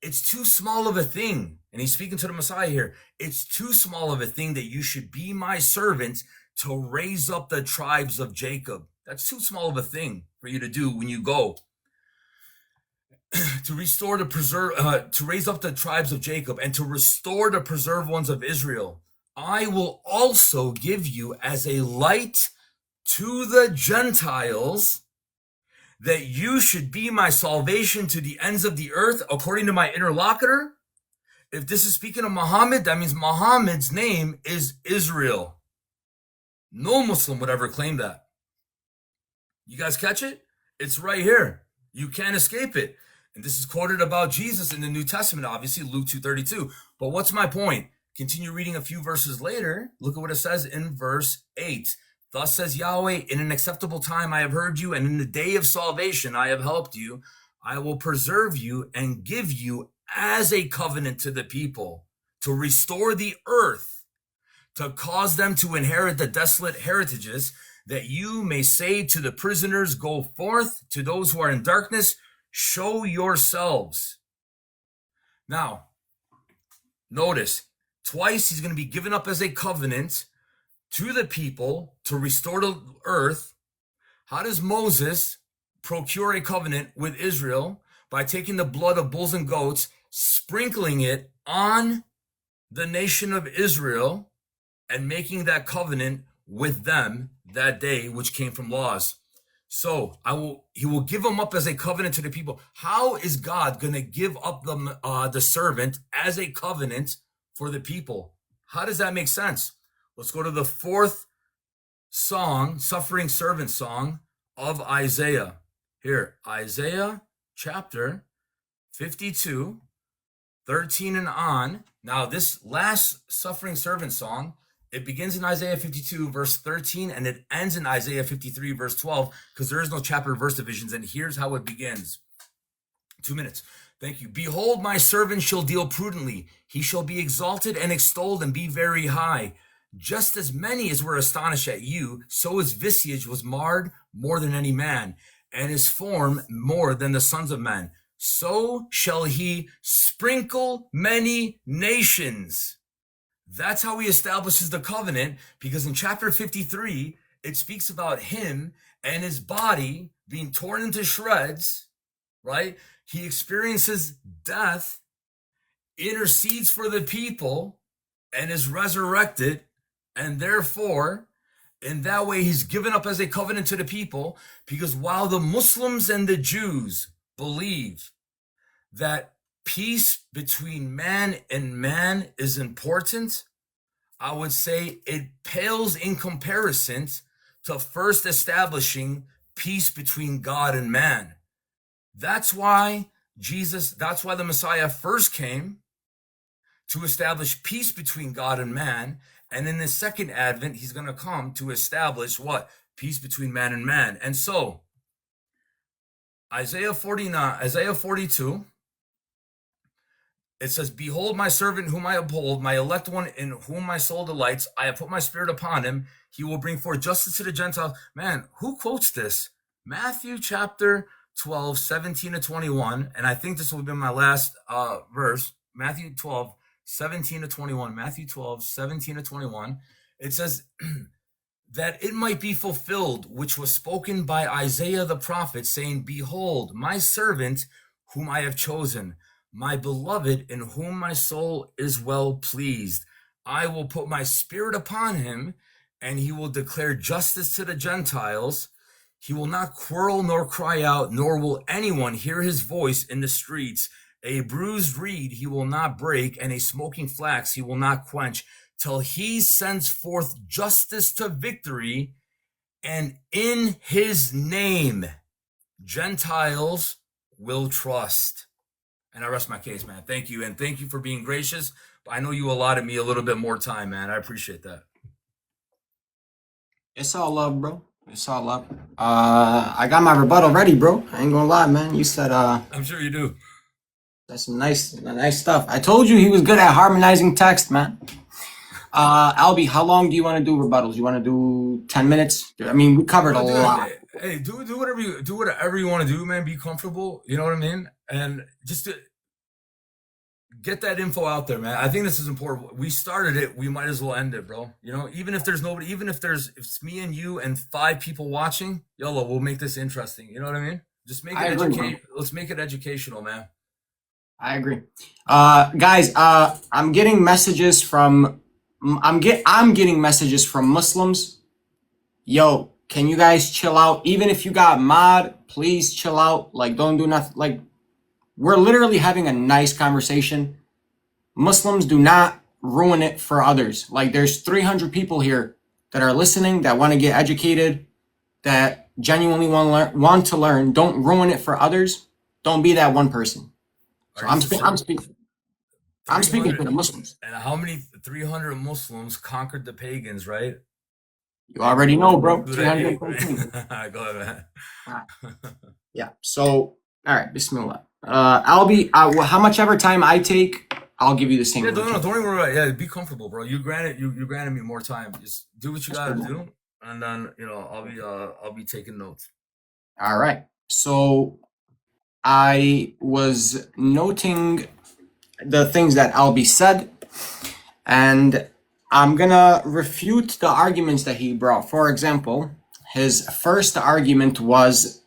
Speaker 2: it's too small of a thing. And he's speaking to the Messiah here. It's too small of a thing that you should be my servant to raise up the tribes of Jacob. That's too small of a thing for you to do when you go. To restore the to raise up the tribes of Jacob and to restore the preserved ones of Israel. I will also give you as a light to the Gentiles, that you should be my salvation to the ends of the earth, according to my interlocutor. If this is speaking of Muhammad, that means Muhammad's name is Israel. No Muslim would ever claim that. You guys catch it? It's right here. You can't escape it. And this is quoted about Jesus in the New Testament, obviously, Luke 2:32. But what's my point? Continue reading a few verses later. Look at what it says in verse 8. Thus says Yahweh, in an acceptable time I have heard you, and in the day of salvation I have helped you. I will preserve you and give you as a covenant to the people, to restore the earth, to cause them to inherit the desolate heritages, that you may say to the prisoners, go forth, to those who are in darkness, show yourselves. Now, notice, twice he's going to be given up as a covenant to the people to restore the earth. How does Moses procure a covenant with Israel? By taking the blood of bulls and goats, sprinkling it on the nation of Israel, and making that covenant with them that day, which came from laws. So he will give them up as a covenant to the people. How is God going to give up the servant as a covenant for the people? How does that make sense? Let's go to the fourth song, suffering servant song of Isaiah. Here, Isaiah chapter 52, 13 and on. Now, this last suffering servant song, it begins in Isaiah 52, verse 13, and it ends in Isaiah 53, verse 12, because there is no chapter verse divisions. And here's how it begins. 2 minutes. Thank you. Behold, my servant shall deal prudently. He shall be exalted and extolled and be very high. Just as many as were astonished at you, so his visage was marred more than any man, and his form more than the sons of men. So shall he sprinkle many nations. That's how he establishes the covenant, because in chapter 53, it speaks about him and his body being torn into shreds, right? He experiences death, intercedes for the people, and is resurrected. And therefore, in that way, he's given up as a covenant to the people, because while the Muslims and the Jews believe that peace between man and man is important, I would say it pales in comparison to first establishing peace between God and man. That's why the Messiah first came, to establish peace between God and man. And in the second advent, he's going to come to establish what? Peace between man and man. And so, Isaiah 42, it says, behold my servant whom I uphold, my elect one in whom my soul delights. I have put my spirit upon him. He will bring forth justice to the Gentiles. Man, who quotes this? Matthew chapter 12, 17 to 21. And I think this will be my last verse. Matthew 12, 17 to 21. Matthew 12, 17 to 21. It says, that it might be fulfilled, which was spoken by Isaiah the prophet, saying, behold, my servant whom I have chosen, my beloved, in whom my soul is well pleased. I will put my spirit upon him, and he will declare justice to the Gentiles. He will not quarrel nor cry out, nor will anyone hear his voice in the streets. A bruised reed he will not break, and a smoking flax he will not quench, till he sends forth justice to victory, and in his name Gentiles will trust. And I rest my case, man. Thank you. And thank you for being gracious. I know you allotted me a little bit more time, man. I appreciate that.
Speaker 1: It's all love, bro. It's all love. I got my rebuttal ready, bro. I ain't gonna lie, man. You said
Speaker 2: I'm sure you do.
Speaker 1: that's some nice stuff. I told you he was good at harmonizing text, man. Albee, how long do you want to do rebuttals? You want to do 10 minutes? I mean, we covered a lot.
Speaker 2: Hey, do whatever you want to do, man. Be comfortable. You know what I mean? And just to get that info out there, man. I think this is important. We started it. We might as well end it, bro. You know, even if there's nobody, if it's me and you and 5 people watching, YOLO, we'll make this interesting. You know what I mean? Just make it let's make it educational, man.
Speaker 1: I agree. Guys, I'm getting messages from Muslims. Yo, can you guys chill out? Even if you got mod, please chill out. Like, don't do nothing. Like, we're literally having a nice conversation. Muslims, do not ruin it for others. Like, there's 300 people here that are listening, that want to get educated, that genuinely want to learn. Don't ruin it for others. Don't be that one person. So I'm speaking to the Muslims.
Speaker 2: And how many 300 Muslims conquered the pagans, right?
Speaker 1: You already know, bro.
Speaker 2: 300. Go ahead, man.
Speaker 1: Yeah. So, all right. Bismillah. Albee, how much ever time I take, I'll give you the same.
Speaker 2: Yeah, don't worry about it. Yeah, be comfortable, bro. You granted me more time. Just do what you gotta do, and then I'll be taking notes.
Speaker 1: All right. So I was noting the things that Albee said, and I'm gonna refute the arguments that he brought. For example, his first argument was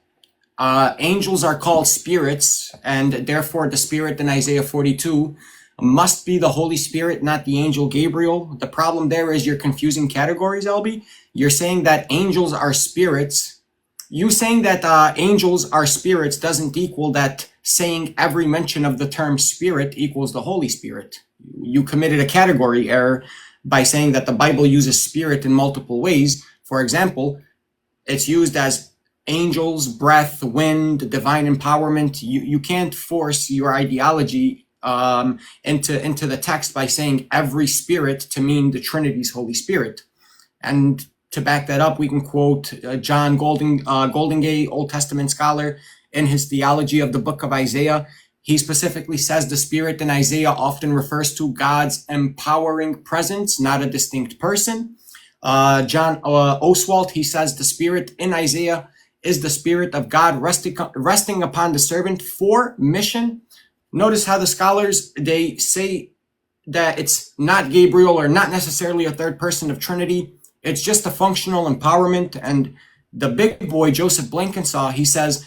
Speaker 1: angels are called spirits, and therefore the spirit in Isaiah 42 must be the Holy Spirit, not the angel Gabriel. The problem there is you're confusing categories, Albee. You're saying that angels are spirits. You saying that angels are spirits doesn't equal that saying every mention of the term spirit equals the Holy Spirit. You committed a category error by saying that the Bible uses spirit in multiple ways. For example, it's used as angels, breath, wind, divine empowerment. You can't force your ideology into the text by saying every spirit to mean the Trinity's Holy Spirit. And to back that up, we can quote John Goldingay, Old Testament scholar, in his theology of the book of Isaiah. He specifically says the spirit in Isaiah often refers to God's empowering presence, not a distinct person. John Oswalt, he says the spirit in Isaiah is the spirit of God resting upon the servant for mission. Notice how the scholars, they say that it's not Gabriel or not necessarily a third person of Trinity. It's just a functional empowerment. And the big boy, Joseph Blenkinshaw, he says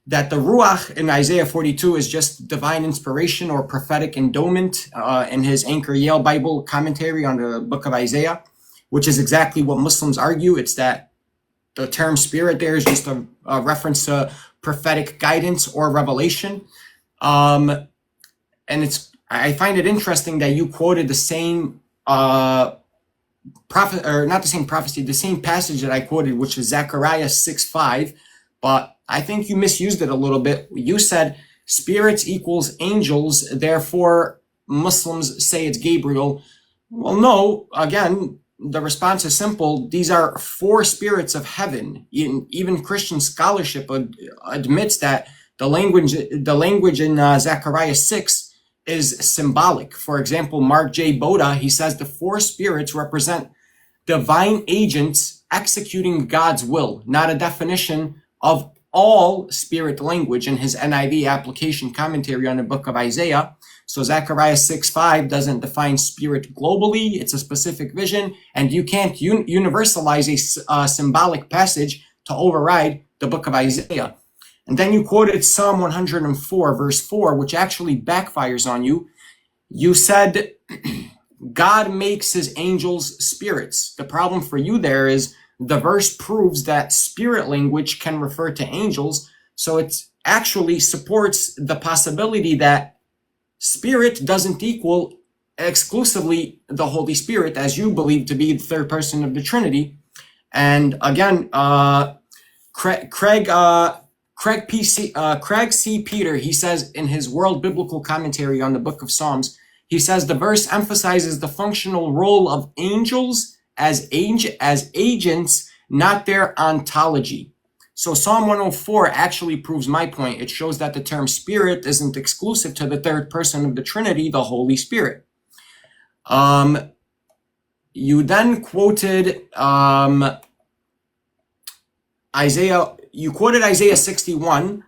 Speaker 1: that the Ruach in Isaiah 42 is just divine inspiration or prophetic endowment in his Anchor Yale Bible commentary on the book of Isaiah, which is exactly what Muslims argue. It's that the term spirit there is just a reference to prophetic guidance or revelation. And I find it interesting that you quoted the same prophet, or not the same prophecy, the same passage that I quoted, which is Zechariah 6:5, but I think you misused it a little bit. You said spirits equals angels, therefore Muslims say it's Gabriel. Well, no, again, the response is simple. These are four spirits of heaven. Even Christian scholarship admits that the language in Zechariah 6 is symbolic. For example, Mark J. Boda, he says the four spirits represent divine agents executing God's will, not a definition of all spirit language in his NIV application commentary on the book of Isaiah. So Zechariah 6:5 doesn't define spirit globally. It's a specific vision, and you can't universalize a symbolic passage to override the book of Isaiah. And then you quoted Psalm 104, verse 4, which actually backfires on you. You said, God makes his angels spirits. The problem for you there is the verse proves that spirit language can refer to angels, so it actually supports the possibility that spirit doesn't equal exclusively the Holy Spirit, as you believe to be the third person of the Trinity. And again, Craig C. Peter, he says in his World Biblical Commentary on the Book of Psalms, he says the verse emphasizes the functional role of angels as agents, not their ontology. So Psalm 104 actually proves my point. It shows that the term spirit isn't exclusive to the third person of the Trinity, the Holy Spirit. You then quoted you quoted Isaiah 61,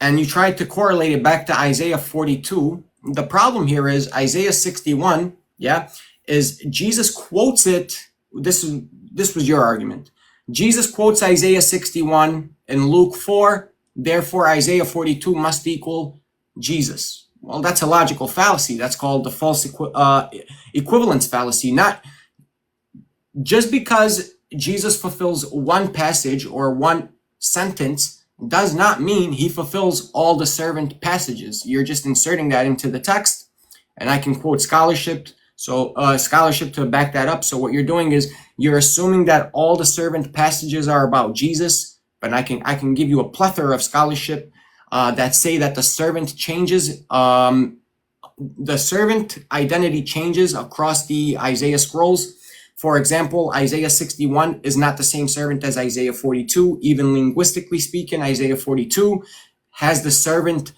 Speaker 1: and you tried to correlate it back to Isaiah 42. The problem here is Isaiah 61, is Jesus quotes it. This was your argument. Jesus quotes Isaiah 61 in Luke 4, therefore Isaiah 42 must equal Jesus. Well, that's a logical fallacy. That's called the false equivalence fallacy. Not just because Jesus fulfills one passage or one sentence does not mean he fulfills all the servant passages. You're just inserting that into the text, and I can quote scholarship. So scholarship to back that up. So what you're doing is you're assuming that all the servant passages are about Jesus, but I can give you a plethora of scholarship that say that the servant changes. The servant identity changes across the Isaiah scrolls. For example, Isaiah 61 is not the same servant as Isaiah 42. Even linguistically speaking, Isaiah 42 has the servant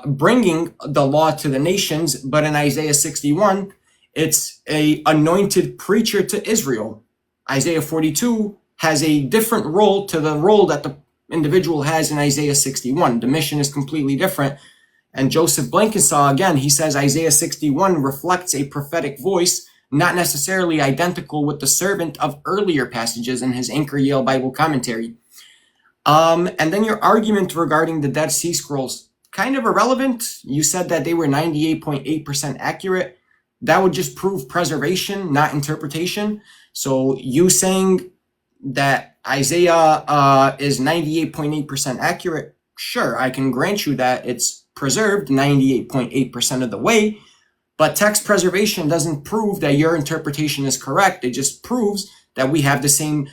Speaker 1: bringing the law to the nations, but in Isaiah 61, it's a anointed preacher to Israel. Isaiah 42 has a different role to the role that the individual has in Isaiah 61. The mission is completely different. And Joseph Blenkinshaw, again, he says Isaiah 61 reflects a prophetic voice, not necessarily identical with the servant of earlier passages in his Anchor Yale Bible commentary. And then your argument regarding the Dead Sea Scrolls, kind of irrelevant. You said that they were 98.8% accurate. That would just prove preservation, not interpretation. So you saying that Isaiah is 98.8% accurate, sure, I can grant you that it's preserved 98.8% of the way. But text preservation doesn't prove that your interpretation is correct. It just proves that we have the same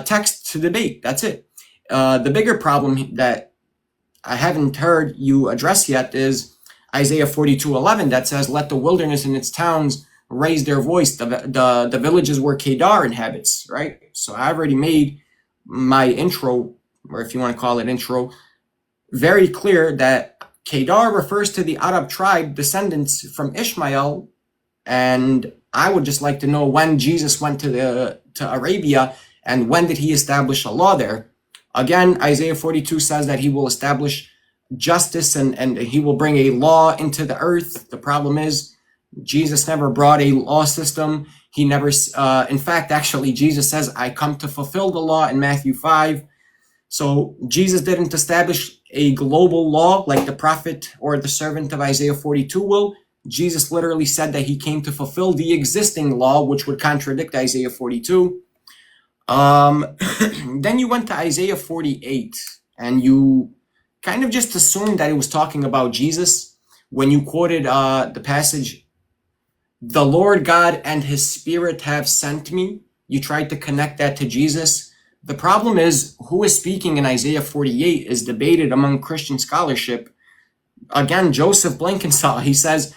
Speaker 1: text to debate. That's it. The bigger problem that I haven't heard you address yet is Isaiah 42:11 that says, "Let the wilderness and its towns raise their voice." The villages where Kedar inhabits, right? So I already made my intro, or if you want to call it intro, very clear that Kedar refers to the Arab tribe descendants from Ishmael, and I would just like to know when Jesus went to Arabia and when did he establish a law there. Again, Isaiah 42 says that he will establish justice and he will bring a law into the earth. The problem is Jesus never brought a law system. He never, in fact, actually, Jesus says, "I come to fulfill the law" in Matthew 5. So Jesus didn't establish a global law like the prophet or the servant of Isaiah 42 will. Jesus literally said that he came to fulfill the existing law, which would contradict Isaiah 42. Then you went to Isaiah 48, and you kind of just assumed that it was talking about Jesus when you quoted the passage, "The Lord God and his Spirit have sent me." You tried to connect that to Jesus. The problem is, who is speaking in Isaiah 48 is debated among Christian scholarship. Again, Joseph Blenkinsop, he says,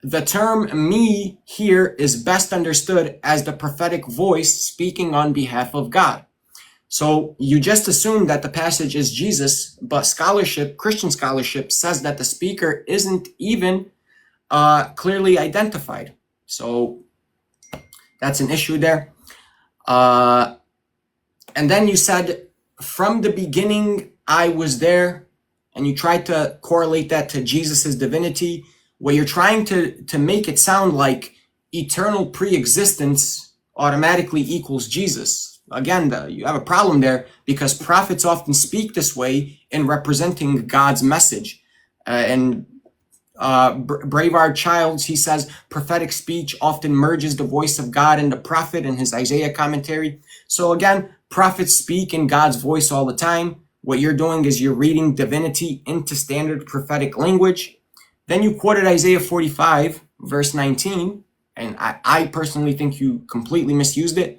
Speaker 1: "The term me here is best understood as the prophetic voice speaking on behalf of God." So you just assume that the passage is Jesus, but scholarship, Christian scholarship, says that the speaker isn't even clearly identified. So that's an issue there. And then you said, "From the beginning, I was there," and you tried to correlate that to Jesus's divinity. What you're trying to make it sound like eternal pre-existence automatically equals Jesus. Again, you have a problem there because prophets often speak this way in representing God's message. Braveheart Childs, he says, prophetic speech often merges the voice of God and the prophet in his Isaiah commentary. So again, prophets speak in God's voice all the time. What you're doing is you're reading divinity into standard prophetic language. Then you quoted Isaiah 45, verse 19, and I personally think you completely misused it.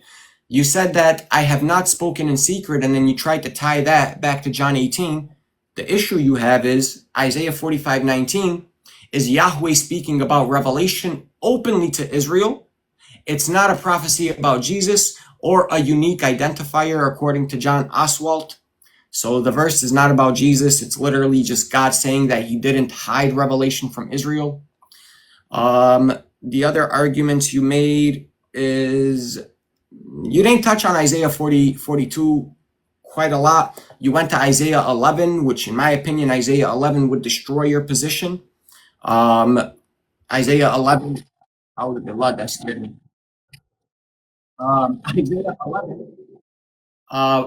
Speaker 1: You said that "I have not spoken in secret," and then you tried to tie that back to John 18. The issue you have is Isaiah 45:19 is Yahweh speaking about revelation openly to Israel. It's not a prophecy about Jesus or a unique identifier according to John Oswalt. So the verse is not about Jesus. It's literally just God saying that he didn't hide revelation from Israel. The other arguments you made is you didn't touch on Isaiah 42 quite a lot. You went to Isaiah 11, which in my opinion, Isaiah 11 would destroy your position. Isaiah 11, out of the blood, that scared me. Isaiah 11,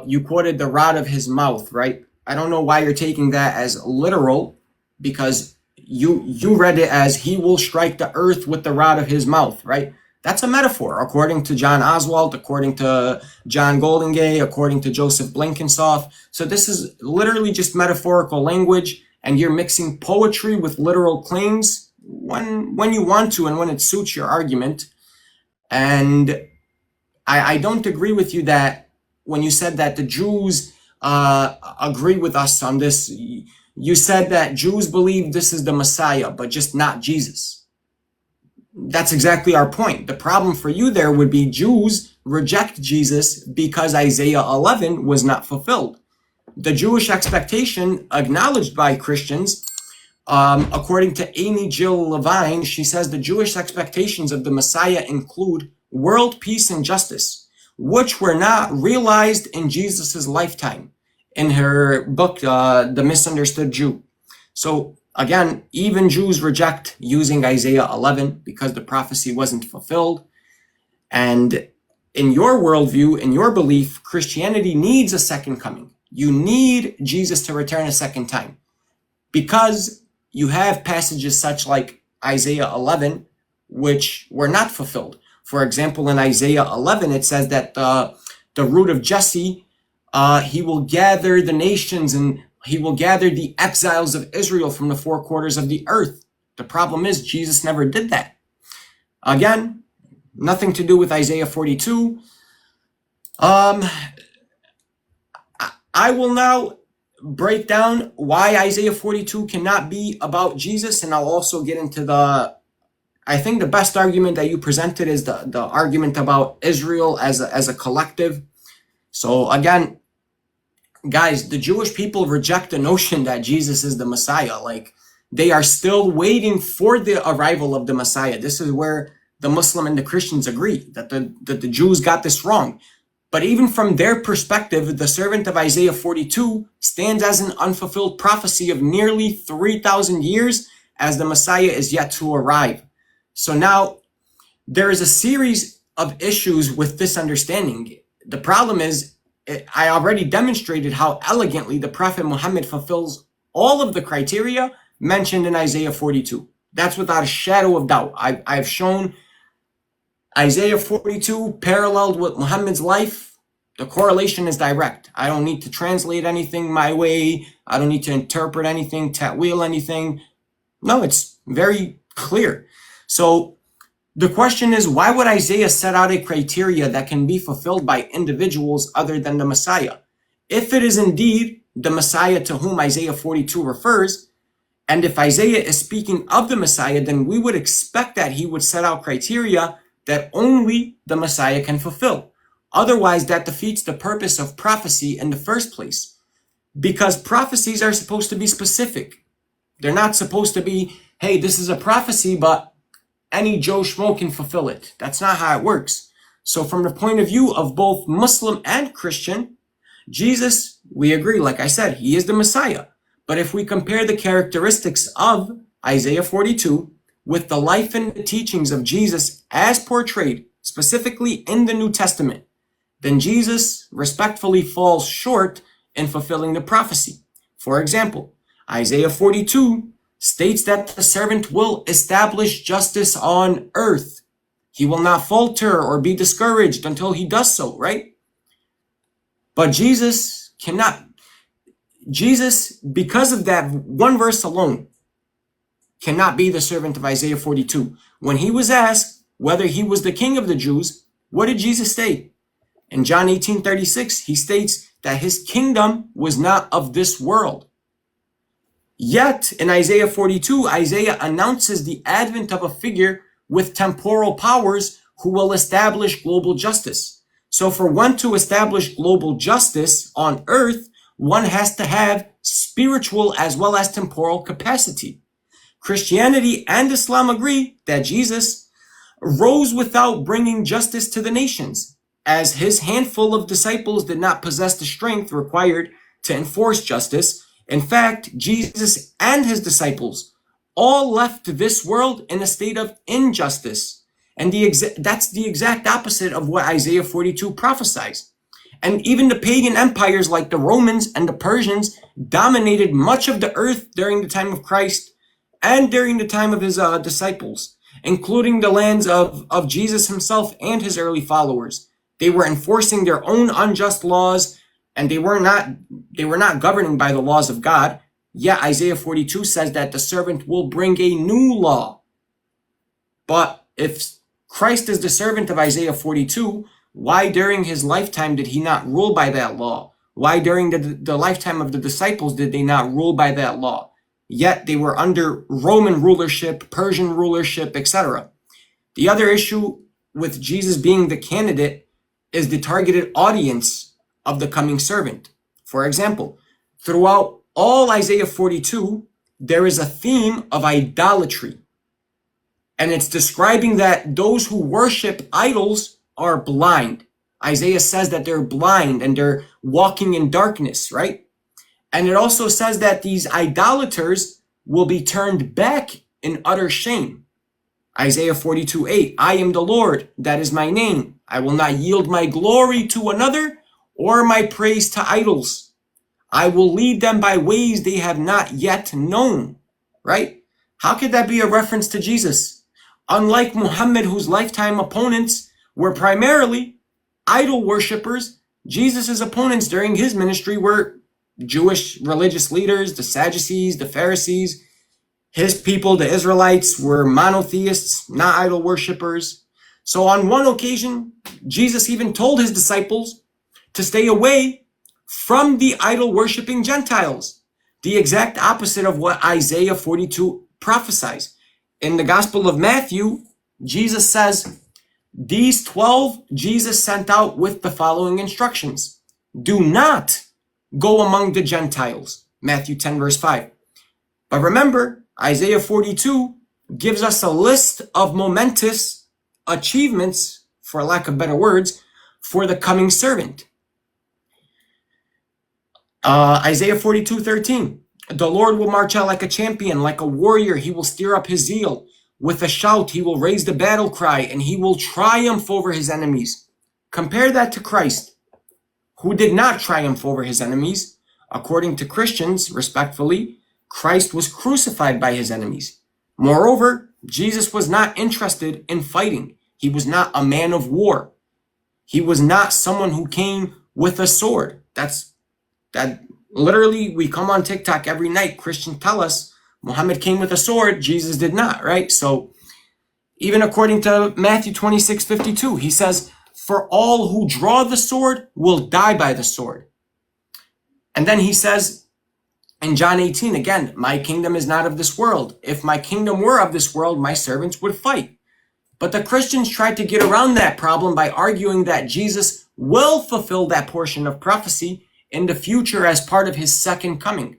Speaker 1: you quoted the rod of his mouth, right? I don't know why you're taking that as literal, because you read it as "he will strike the earth with the rod of his mouth," right? That's a metaphor, according to John Oswalt, according to John Goldingay, according to Joseph Blenkinsop. So this is literally just metaphorical language, and you're mixing poetry with literal claims when you want to and when it suits your argument. And I don't agree with you that when you said that the Jews agree with us on this, you said that Jews believe this is the Messiah, but just not Jesus. That's exactly our point. The problem for you there would be Jews reject Jesus because Isaiah 11 was not fulfilled. The Jewish expectation acknowledged by Christians, according to Amy Jill Levine, she says the Jewish expectations of the Messiah include world peace and justice, which were not realized in Jesus's lifetime, in her book, The Misunderstood Jew. So again, even Jews reject using Isaiah 11 because the prophecy wasn't fulfilled. And in your worldview, in your belief, Christianity needs a second coming. You need Jesus to return a second time because you have passages such like Isaiah 11, which were not fulfilled. For example, in Isaiah 11, it says that the root of Jesse, he will gather the nations and he will gather the exiles of Israel from the four quarters of the earth. The problem is Jesus never did that. Again, nothing to do with Isaiah 42. I will now break down why Isaiah 42 cannot be about Jesus, and I'll also get into I think the best argument that you presented is the argument about Israel as a collective. So again, guys, the Jewish people reject the notion that Jesus is the Messiah. Like, they are still waiting for the arrival of the Messiah. This is where the Muslim and the Christians agree that the Jews got this wrong. But even from their perspective, the servant of Isaiah 42 stands as an unfulfilled prophecy of nearly 3,000 years as the Messiah is yet to arrive. So now there is a series of issues with this understanding. The problem is, I already demonstrated how elegantly the Prophet Muhammad fulfills all of the criteria mentioned in Isaiah 42. That's without a shadow of doubt. I've shown Isaiah 42 paralleled with Muhammad's life. The correlation is direct. I don't need to translate anything my way. I don't need to interpret anything, ta'wil anything. No, it's very clear. So the question is, why would Isaiah set out a criteria that can be fulfilled by individuals other than the Messiah? If it is indeed the Messiah to whom Isaiah 42 refers, and if Isaiah is speaking of the Messiah, then we would expect that he would set out criteria that only the Messiah can fulfill. Otherwise, that defeats the purpose of prophecy in the first place. Because prophecies are supposed to be specific. They're not supposed to be, hey, this is a prophecy, but any Joe Schmo can fulfill it. That's not how it works. So from the point of view of both Muslim and Christian, Jesus, we agree, like I said, he is the Messiah. But if we compare the characteristics of Isaiah 42 with the life and the teachings of Jesus as portrayed specifically in the New Testament, then Jesus respectfully falls short in fulfilling the prophecy. For example, Isaiah 42 states that the servant will establish justice on earth. He will not falter or be discouraged until he does so, right? But Jesus cannot. Jesus, because of that one verse alone, cannot be the servant of Isaiah 42. When he was asked whether he was the king of the Jews, what did Jesus say? In John 18:36, he states that his kingdom was not of this world. Yet, in Isaiah 42, Isaiah announces the advent of a figure with temporal powers who will establish global justice. So for one to establish global justice on earth, one has to have spiritual as well as temporal capacity. Christianity and Islam agree that Jesus rose without bringing justice to the nations, as his handful of disciples did not possess the strength required to enforce justice. In fact, Jesus and his disciples all left this world in a state of injustice. And that's the exact opposite of what Isaiah 42 prophesies. And even the pagan empires like the Romans and the Persians dominated much of the earth during the time of Christ and during the time of his disciples, including the lands of Jesus himself and his early followers. They were enforcing their own unjust laws, and they were not governing by the laws of God. Yet Isaiah 42 says that the servant will bring a new law. But if Christ is the servant of Isaiah 42, why during his lifetime did he not rule by that law? Why during the lifetime of the disciples did they not rule by that law? Yet they were under Roman rulership, Persian rulership, etc. The other issue with Jesus being the candidate is the targeted audience of the coming servant. For example, throughout all Isaiah 42, there is a theme of idolatry. And it's describing that those who worship idols are blind. Isaiah says that they're blind and they're walking in darkness, right? And it also says that these idolaters will be turned back in utter shame. Isaiah 42:8, I am the Lord, that is my name. I will not yield my glory to another or my praise to idols. I will lead them by ways they have not yet known, right? How could that be a reference to Jesus? Unlike Muhammad, whose lifetime opponents were primarily idol worshippers, Jesus' opponents during his ministry were Jewish religious leaders, the Sadducees, the Pharisees. His people, the Israelites, were monotheists, not idol worshippers. So on one occasion, Jesus even told his disciples to stay away from the idol worshipping Gentiles, the exact opposite of what Isaiah 42 prophesies. In the Gospel of Matthew, Jesus says, these 12 Jesus sent out with the following instructions. Do not go among the Gentiles. Matthew 10 verse 5. But remember, Isaiah 42 gives us a list of momentous achievements, for lack of better words, for the coming servant. Isaiah 42:13. The Lord will march out like a champion, like a warrior. He will stir up his zeal. With a shout, he will raise the battle cry, and he will triumph over his enemies. Compare that to Christ, who did not triumph over his enemies. According to Christians, respectfully, Christ was crucified by his enemies. Moreover, Jesus was not interested in fighting. He was not a man of war. He was not someone who came with a sword. That literally, we come on TikTok every night, Christians tell us Muhammad came with a sword, Jesus did not, right? So even according to Matthew 26:52, he says, for all who draw the sword will die by the sword. And then he says in John 18, again, my kingdom is not of this world. If my kingdom were of this world, my servants would fight. But the Christians tried to get around that problem by arguing that Jesus will fulfill that portion of prophecy in the future as part of his second coming.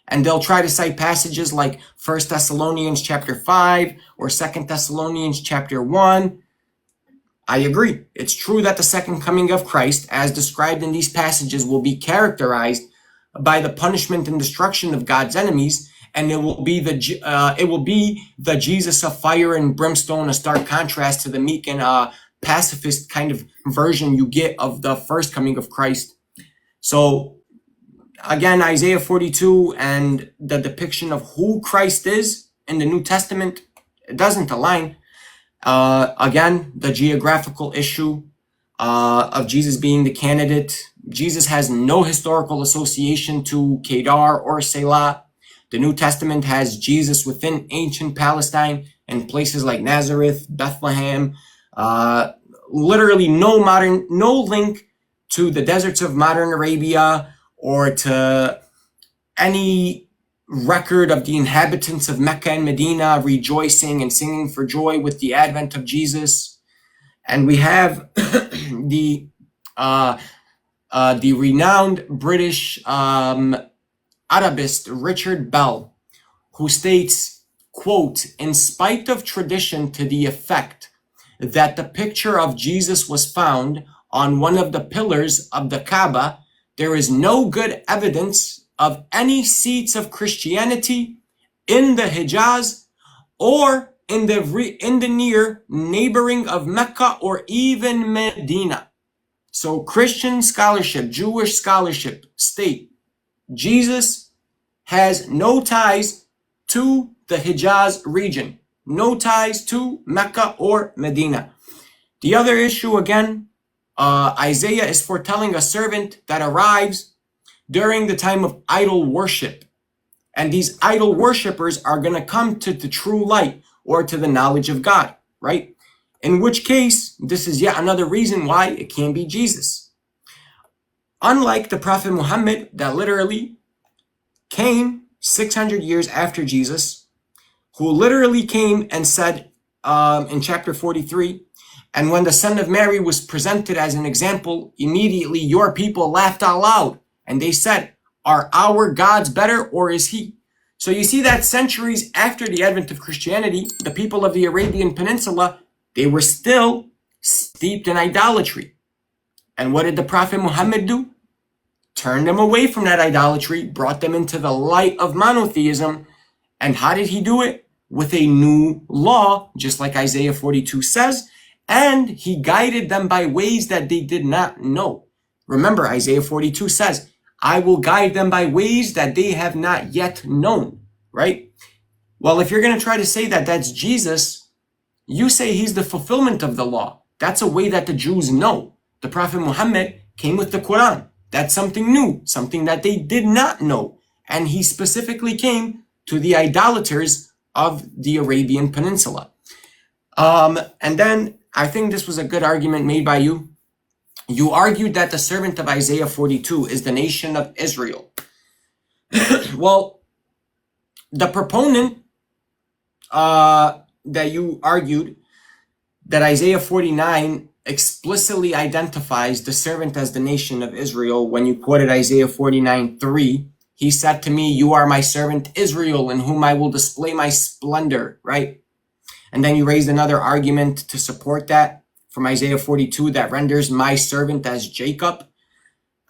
Speaker 1: And they'll try to cite passages like 1 Thessalonians chapter 5 or 2 Thessalonians chapter 1. I agree. It's true that the second coming of Christ, as described in these passages, will be characterized by the punishment and destruction of God's enemies, and it will be the Jesus of fire and brimstone, a stark contrast to the meek and pacifist kind of version you get of the first coming of Christ. So again, Isaiah 42 and the depiction of who Christ is in the New Testament, it doesn't align. Again, the geographical issue of Jesus being the candidate. Jesus has no historical association to Kedar or Selah. The New Testament has Jesus within ancient Palestine and places like Nazareth, Bethlehem. Literally no link to the deserts of modern Arabia or to any record of the inhabitants of Mecca and Medina rejoicing and singing for joy with the advent of Jesus. And we have the renowned British Arabist Richard Bell, who states, quote, in spite of tradition to the effect that the picture of Jesus was found on one of the pillars of the Kaaba, there is no good evidence of any seats of Christianity in the Hijaz or in the near neighboring of Mecca or even Medina. So Christian scholarship, Jewish scholarship state Jesus has no ties to the Hijaz region, no ties to Mecca or Medina. The other issue, again, Isaiah is foretelling a servant that arrives during the time of idol worship. And these idol worshipers are going to come to the true light or to the knowledge of God, right? In which case, this is yet another reason why it can't be Jesus. Unlike the Prophet Muhammad that literally came 600 years after Jesus, who literally came and said in chapter 43, and when the son of Mary was presented as an example, immediately your people laughed out loud. And they said, are our gods better or is he? So you see that centuries after the advent of Christianity, the people of the Arabian Peninsula, they were still steeped in idolatry. And what did the Prophet Muhammad do? Turned them away from that idolatry, brought them into the light of monotheism. And how did he do it? With a new law, just like Isaiah 42 says, and he guided them by ways that they did not know. Remember, Isaiah 42 says, I will guide them by ways that they have not yet known, right? Well, if you're going to try to say that that's Jesus, you say he's the fulfillment of the law. That's a way that the Jews know. The Prophet Muhammad came with the Quran. That's something new, something that they did not know. And he specifically came to the idolaters of the Arabian Peninsula. And then I think this was a good argument made by you. You argued that the servant of Isaiah 42 is the nation of Israel. Well, the proponent that you argued that Isaiah 49 explicitly identifies the servant as the nation of Israel. When you quoted Isaiah 49:3, he said to me, "You are my servant Israel, in whom I will display my splendor," right? And then you raised another argument to support that from Isaiah 42 that renders my servant as Jacob,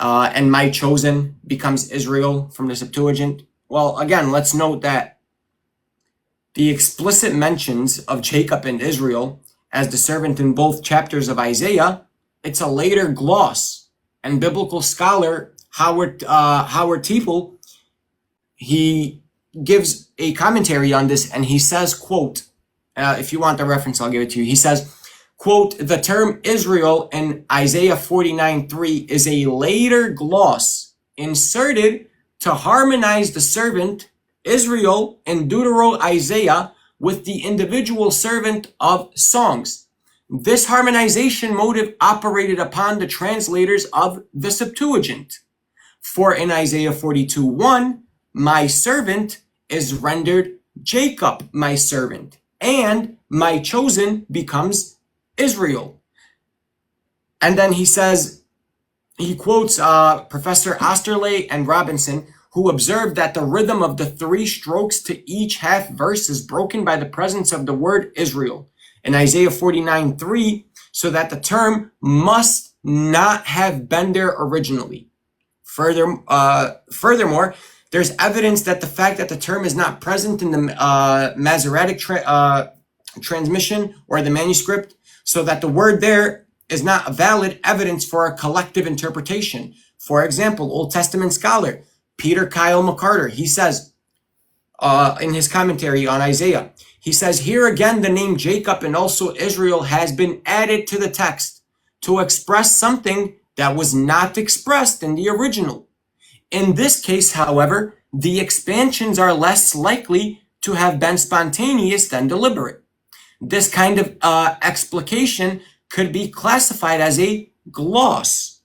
Speaker 1: and my chosen becomes Israel from the Septuagint. Well, again, let's note that the explicit mentions of Jacob and Israel as the servant in both chapters of Isaiah, it's a later gloss. And biblical scholar Howard Teeple, he gives a commentary on this, and he says, quote, if you want the reference, I'll give it to you. He says, quote, "The term Israel in Isaiah 49:3 is a later gloss inserted to harmonize the servant Israel in Deutero-Isaiah with the individual servant of songs. This harmonization motive operated upon the translators of the Septuagint. For in Isaiah 42:1, my servant is rendered Jacob, my servant, and my chosen becomes Israel." And then he says, he quotes Professor Osterley and Robinson, who observed that the rhythm of the three strokes to each half verse is broken by the presence of the word Israel in Isaiah 49:3, so that the term must not have been there originally. Furthermore, there's evidence that the fact that the term is not present in the Masoretic transmission or the manuscript, so that the word there is not valid evidence for a collective interpretation. For example, Old Testament scholar Peter Kyle McCarter, he says in his commentary on Isaiah, he says, "Here again the name Jacob and also Israel has been added to the text to express something that was not expressed in the original. In this case, however, the expansions are less likely to have been spontaneous than deliberate. This kind of explication could be classified as a gloss."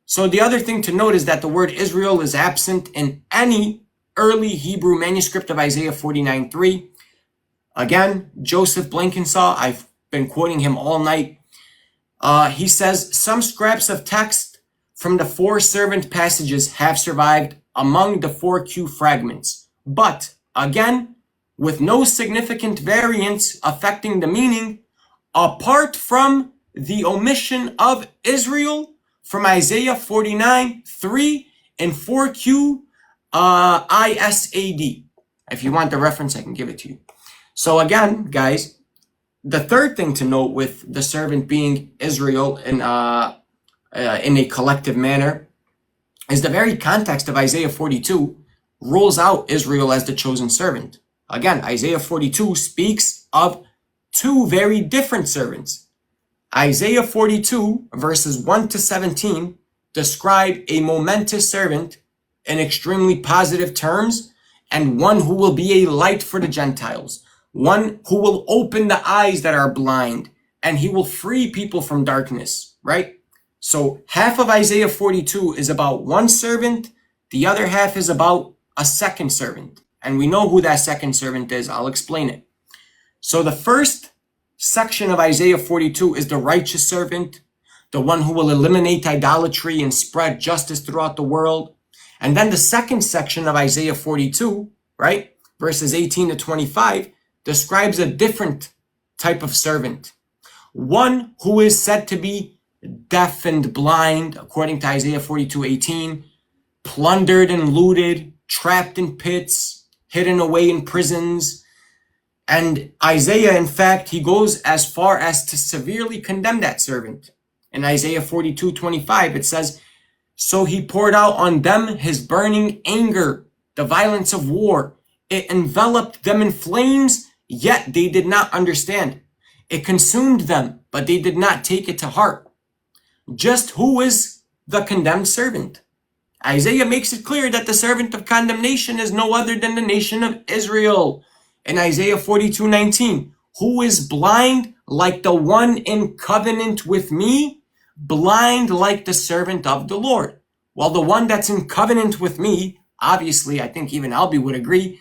Speaker 1: So the other thing to note is that the word Israel is absent in any early Hebrew manuscript of Isaiah 49:3. Again, Joseph Blankensaw, I've been quoting him all night. He says, "Some scraps of text from the four servant passages have survived among the 4Q fragments, but again, with no significant variance affecting the meaning, apart from the omission of Israel from Isaiah 49:3 and 4Q ISAD. If you want the reference, I can give it to you. So again, guys, the third thing to note with the servant being Israel in a collective manner is the very context of Isaiah 42 rules out Israel as the chosen servant. Again, Isaiah 42 speaks of two very different servants. Isaiah 42 verses 1 to 17 describe a momentous servant in extremely positive terms, and one who will be a light for the Gentiles, one who will open the eyes that are blind, and he will free people from darkness, right? So half of Isaiah 42 is about one servant, the other half is about a second servant. And we know who that second servant is. I'll explain it. So the first section of Isaiah 42 is the righteous servant, the one who will eliminate idolatry and spread justice throughout the world. And then the second section of Isaiah 42, right, verses 18 to 25, describes a different type of servant. One who is said to be deaf and blind, according to Isaiah 42:18, plundered and looted, trapped in pits, hidden away in prisons. And Isaiah, in fact, he goes as far as to severely condemn that servant. In Isaiah 42:25, it says, "So he poured out on them his burning anger, the violence of war. It enveloped them in flames, yet they did not understand. It consumed them, but they did not take it to heart." Just who is the condemned servant? Isaiah makes it clear that the servant of condemnation is no other than the nation of Israel. in Isaiah 42:19, who is blind like the one in covenant with me, blind like the servant of the Lord. Well, the one that's in covenant with me, obviously, I think even Albee would agree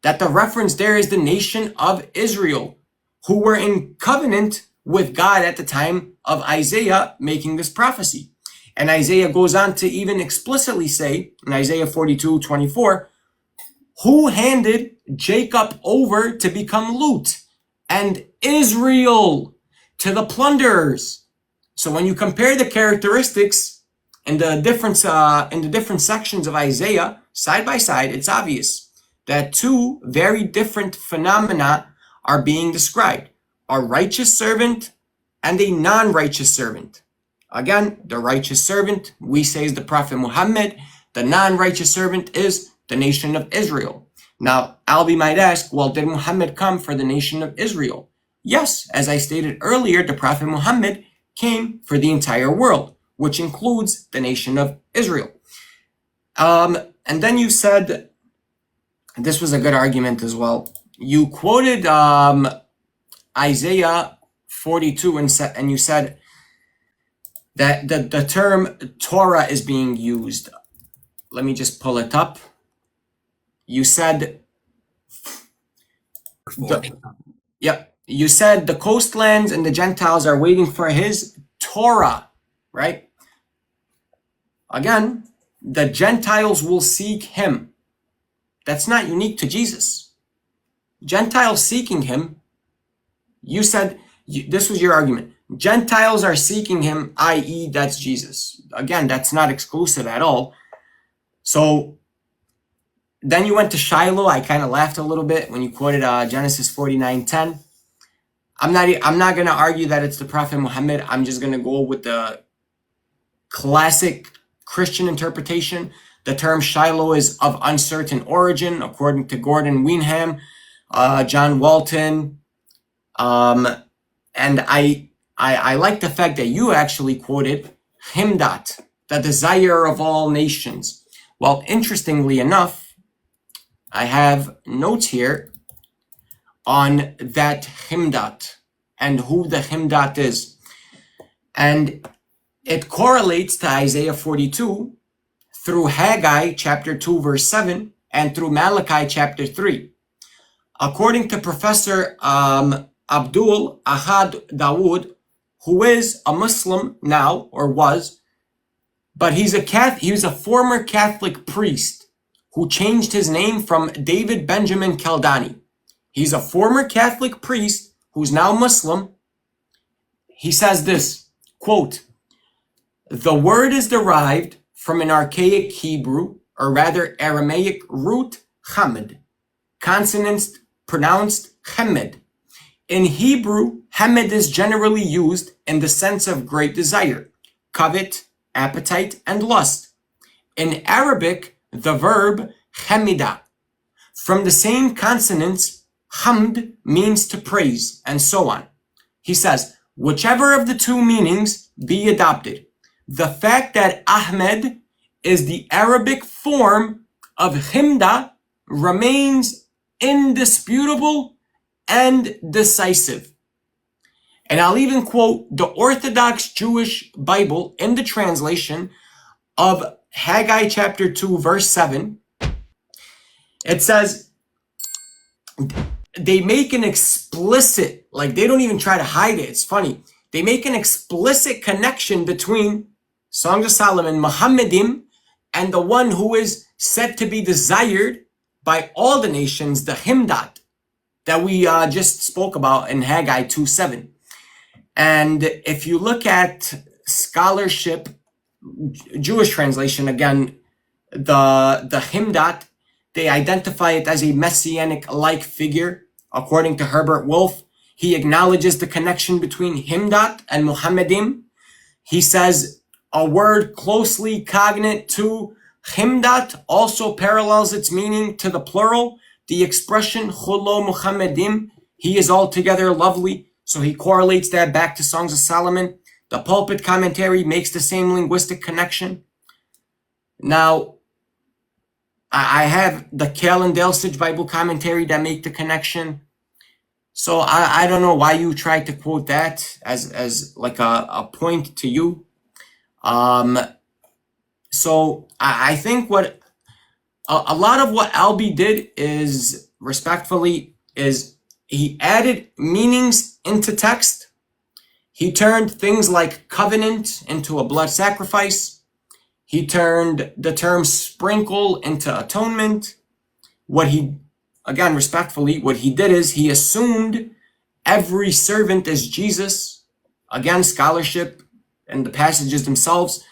Speaker 1: that the reference there is the nation of Israel, who were in covenant with God at the time of Isaiah making this prophecy. And Isaiah goes on to even explicitly say in Isaiah 42:24, who handed Jacob over to become loot and Israel to the plunderers. So when you compare the characteristics in the different sections of Isaiah side by side, it's obvious that two very different phenomena are being described: a righteous servant and a non-righteous servant. Again, the righteous servant, we say, is the Prophet Muhammad. The non-righteous servant is the nation of Israel. Now, Albee might ask, well, did Muhammad come for the nation of Israel? Yes, as I stated earlier, the Prophet Muhammad came for the entire world, which includes the nation of Israel. And then you said, this was a good argument as well. You quoted Isaiah 42 and you said that the term Torah is being used. Let me just pull it up. You said, you said the coastlands and the Gentiles are waiting for his Torah, right? Again, the Gentiles will seek him. That's not unique to Jesus. Gentiles seeking him, you said, this was your argument. Gentiles are seeking him, i.e. that's Jesus. Again, that's not exclusive at all. So then you went to Shiloh. I kind of laughed a little bit when you quoted Genesis 49:10. I'm not going to argue that it's the Prophet Muhammad. I'm just going to go with the classic Christian interpretation. The term Shiloh is of uncertain origin, according to Gordon Weinham, John Walton, and I like the fact that you actually quoted Himdat, the desire of all nations. Well, interestingly enough, I have notes here on that Himdat and who the Himdat is. And it correlates to Isaiah 42 through Haggai chapter 2 verse 7 and through Malachi chapter 3. According to Professor Abdul Ahad Dawood, who is a Muslim now, or was, but he was a former Catholic priest who changed his name from David Benjamin Kaldani. He's a former Catholic priest who's now Muslim. He says this, quote, "The word is derived from an archaic Hebrew, or rather Aramaic root, Hamed, consonants pronounced Hamed. In Hebrew, Hamed is generally used in the sense of great desire, covet, appetite, and lust. In Arabic, the verb hamida, from the same consonants, hamd means to praise, and so on. He says, whichever of the two meanings be adopted, the fact that Ahmed is the Arabic form of Himda remains indisputable and decisive." And I'll even quote the Orthodox Jewish Bible in the translation of Haggai chapter 2 verse 7. It says, they make an explicit, like they don't even try to hide it. It's funny. They make an explicit connection between Songs of Solomon, Muhammadim, and the one who is said to be desired by all the nations, the Himdat, that we just spoke about in Haggai 2:7. And if you look at scholarship, Jewish translation, again, the Himdat, they identify it as a messianic-like figure. According to Herbert Wolf, he acknowledges the connection between Himdat and Muhammadim. He says a word closely cognate to Himdat also parallels its meaning to the plural, the expression Khullo Muhammadim, he is altogether lovely. So he correlates that back to Songs of Solomon. The pulpit commentary makes the same linguistic connection. Now, I have the Cal and Delsage Bible commentary that make the connection. So I don't know why you tried to quote that as like a point to you. So I think what a lot of what Albee did is respectfully is he added meanings into text. He turned things like covenant into a blood sacrifice. He turned the term sprinkle into atonement. Again, respectfully, what he did is he assumed every servant is Jesus. Again, scholarship and the passages themselves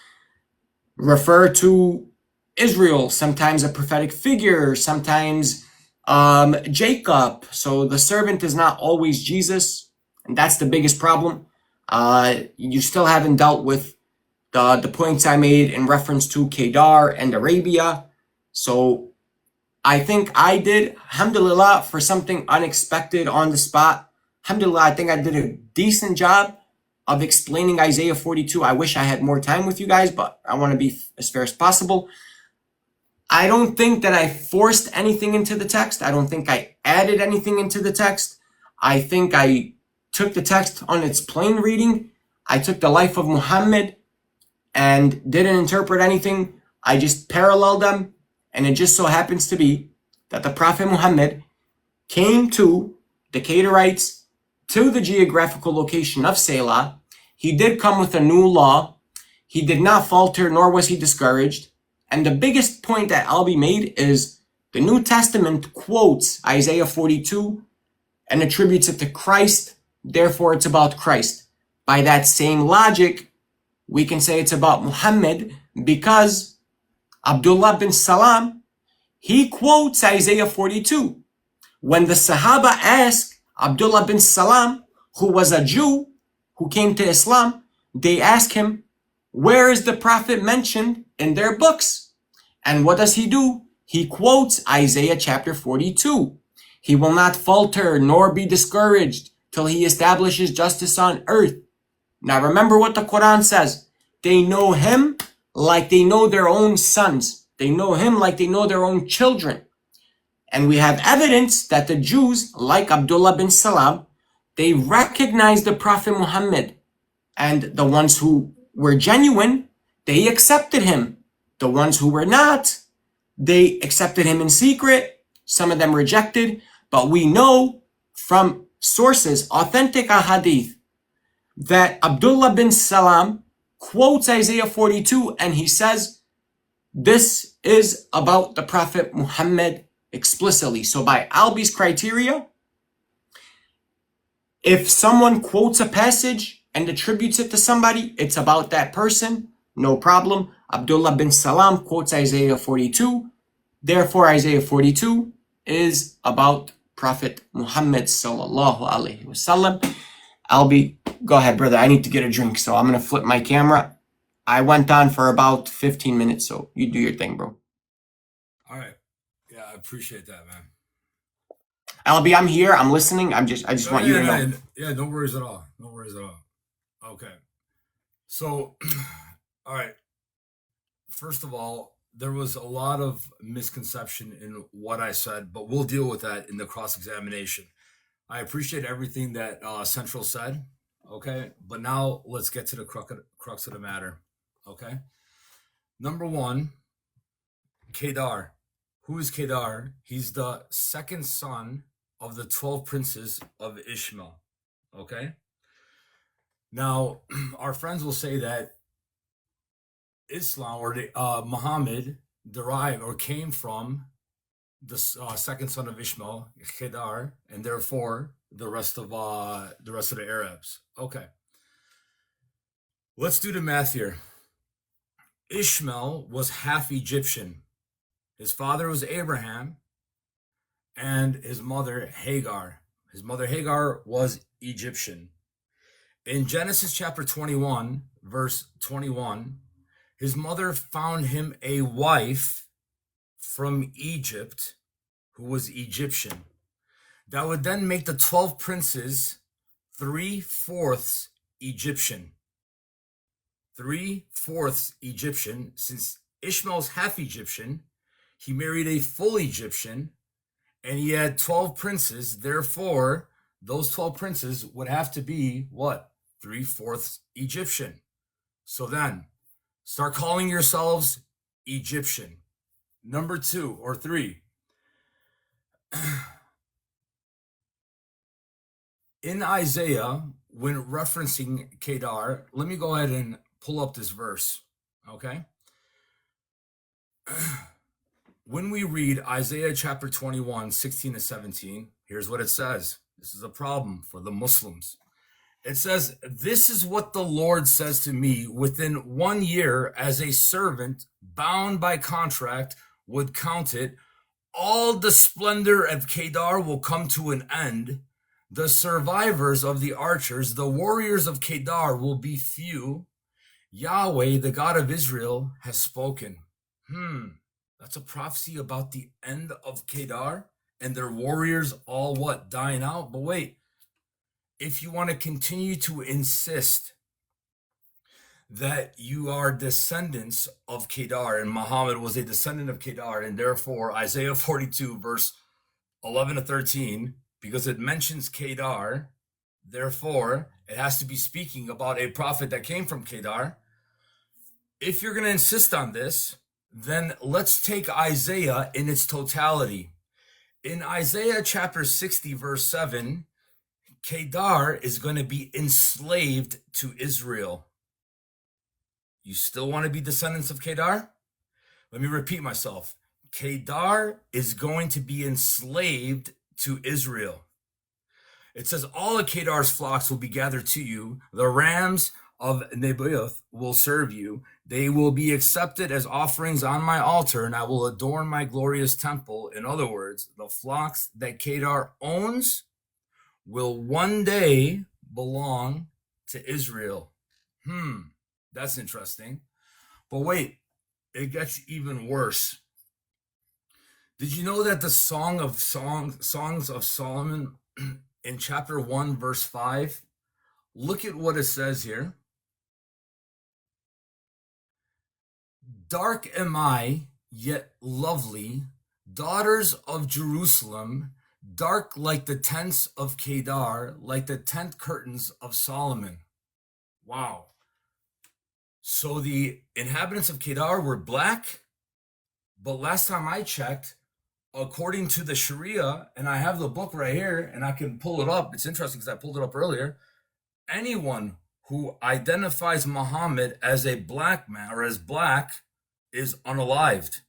Speaker 1: refer to Israel, sometimes a prophetic figure, sometimes Jacob. So the servant is not always Jesus, and that's the biggest problem. You still haven't dealt with the points I made in reference to Kedar and Arabia. So I think I did, alhamdulillah, for something unexpected on the spot. Alhamdulillah, I think I did a decent job of explaining Isaiah 42. I wish I had more time with you guys, but I want to be as fair as possible. I don't think that I forced anything into the text. I don't think I added anything into the text. I think I took the text on its plain reading. I took the life of Muhammad and didn't interpret anything. I just paralleled them. And it just so happens to be that the Prophet Muhammad came to the Kedarites, to the geographical location of Selah. He did come with a new law. He did not falter, nor was he discouraged. And the biggest point that Albee made is the New Testament quotes Isaiah 42 and attributes it to Christ. Therefore, it's about Christ. By that same logic, we can say it's about Muhammad because Abdullah bin Salam, he quotes Isaiah 42. When the Sahaba ask Abdullah bin Salam, who was a Jew who came to Islam, they ask him, where is the Prophet mentioned in their books? And what does he do? He quotes Isaiah chapter 42. He will not falter nor be discouraged till he establishes justice on earth. Now remember what the Quran says. They know him like they know their own sons. They know him like they know their own children. And we have evidence that the Jews, like Abdullah bin Salam, they recognized the Prophet Muhammad. And the ones who were genuine, they accepted him. The ones who were not, they accepted him in secret. Some of them rejected. But we know from sources, authentic ahadith, that Abdullah bin Salam quotes Isaiah 42 and he says, this is about the Prophet Muhammad explicitly. So by Albee's criteria, if someone quotes a passage and attributes it to somebody, it's about that person, no problem. Abdullah bin Salam quotes Isaiah 42. Therefore, Isaiah 42 is about Prophet Muhammad sallallahu alaihi wasallam. Albee, go ahead, brother. I need to get a drink, so I'm going to flip my camera. I went on for about 15 minutes, so you do your thing, bro.
Speaker 2: All right. Yeah, I appreciate that, man.
Speaker 1: Albee, I'm here. I'm listening. I just want you to know.
Speaker 2: Yeah, no worries at all. No worries at all. Okay. So, all right. First of all, there was a lot of misconception in what I said, but we'll deal with that in the cross-examination. I appreciate everything that Central said, okay? But now let's get to the crux of the matter, okay? Number one, Kedar. Who is Kedar? He's the second son of the 12 princes of Ishmael, okay? Now, our friends will say that Islam or Muhammad derived or came from the second son of Ishmael, Kedar, and therefore the rest of the Arabs. Okay, let's do the math here. Ishmael was half Egyptian. His father was Abraham, and his mother Hagar. His mother Hagar was Egyptian. In Genesis chapter 21, verse 21, his mother found him a wife from Egypt who was Egyptian. That would then make the 12 princes 3/4 Egyptian. 3/4 Egyptian. Since Ishmael's half Egyptian, He married a full Egyptian, and he had 12 princes. Therefore, those 12 princes would have to be what? 3/4 Egyptian. So then, start calling yourselves Egyptian. Number 2 or 3. In Isaiah, when referencing Kedar, let me go ahead and pull up this verse, okay? When we read Isaiah chapter 21, 16 to 17, here's what it says. This is a problem for the Muslims. It says, "This is what the Lord says to me within 1 year, as a servant bound by contract would count it. All the splendor of Kedar will come to an end. The survivors of the archers, the warriors of Kedar, will be few. Yahweh, the God of Israel, has spoken." That's a prophecy about the end of Kedar and their warriors all what? Dying out. But wait, if you want to continue to insist that you are descendants of Kedar and Muhammad was a descendant of Kedar, and therefore Isaiah 42 verse 11 to 13, because it mentions Kedar, therefore it has to be speaking about a prophet that came from Kedar. If you're going to insist on this, then let's take Isaiah in its totality. In Isaiah chapter 60 verse 7, Kedar is going to be enslaved to Israel. You still want to be descendants of Kedar? Let me repeat myself. Kedar is going to be enslaved to Israel. It says, "All of Kedar's flocks will be gathered to you. The rams of Nebaioth will serve you. They will be accepted as offerings on my altar, and I will adorn my glorious temple." In other words, the flocks that Kedar owns will one day belong to Israel. That's interesting. But wait, it gets even worse. Did you know that the Songs of Solomon in chapter 1 verse 5, look at what it says here. "Dark am I, yet lovely, daughters of Jerusalem, dark like the tents of Kedar, like the tent curtains of Solomon." Wow. So the inhabitants of Kedar were black, but last time I checked, according to the Sharia, and I have the book right here, and I can pull it up. It's interesting because I pulled it up earlier. Anyone who identifies Muhammad as a black man or as black is unalived.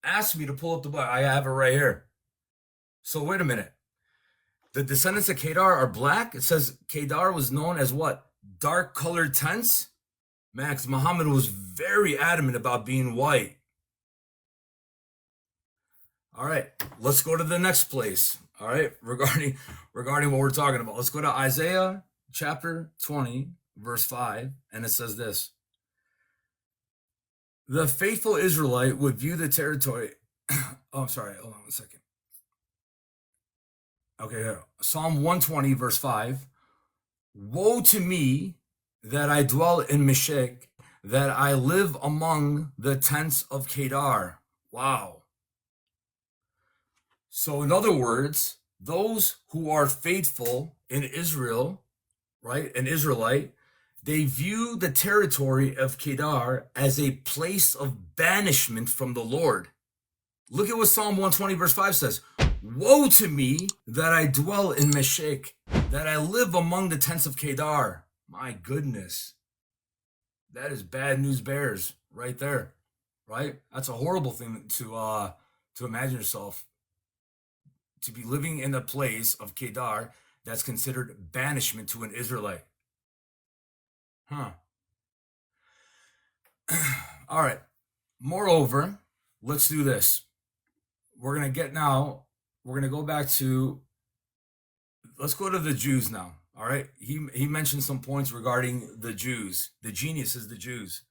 Speaker 2: Ask me to pull up the book. I have it right here. So wait a minute. The descendants of Kedar are black? It says Kedar was known as what? Dark colored tents? Max, Muhammad was very adamant about being white. All right, let's go to the next place. All right, regarding what we're talking about. Let's go to Isaiah chapter 20, verse 5, and it says this. "The faithful Israelite would view the territory." Oh, I'm sorry. Hold on one second. Okay, here. Psalm 120, verse 5. "Woe to me that I dwell in Meshech, that I live among the tents of Kedar." Wow. So in other words, those who are faithful in Israel, right, an Israelite, they view the territory of Kedar as a place of banishment from the Lord. Look at what Psalm 120 verse 5 says. "Woe to me that I dwell in Meshech, that I live among the tents of Kedar." My goodness. That is bad news bears right there, right? That's a horrible thing to imagine yourself, to be living in a place of Kedar that's considered banishment to an Israelite. All right. Moreover, let's do this. We're going to go back to, let's go to the Jews now. All right. He mentioned some points regarding the Jews. The genius is the Jews.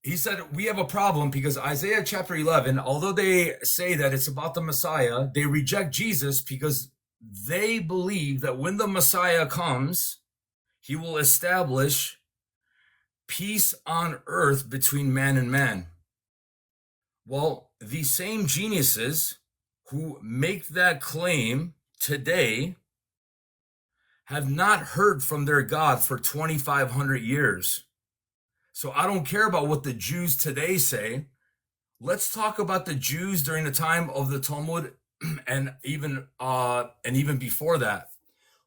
Speaker 2: He said, we have a problem because Isaiah chapter 11, although they say that it's about the Messiah, they reject Jesus because they believe that when the Messiah comes, he will establish peace on earth between man and man. Well, these same geniuses who make that claim today have not heard from their God for 2,500 years. So I don't care about what the Jews today say. Let's talk about the Jews during the time of the Talmud and even before that.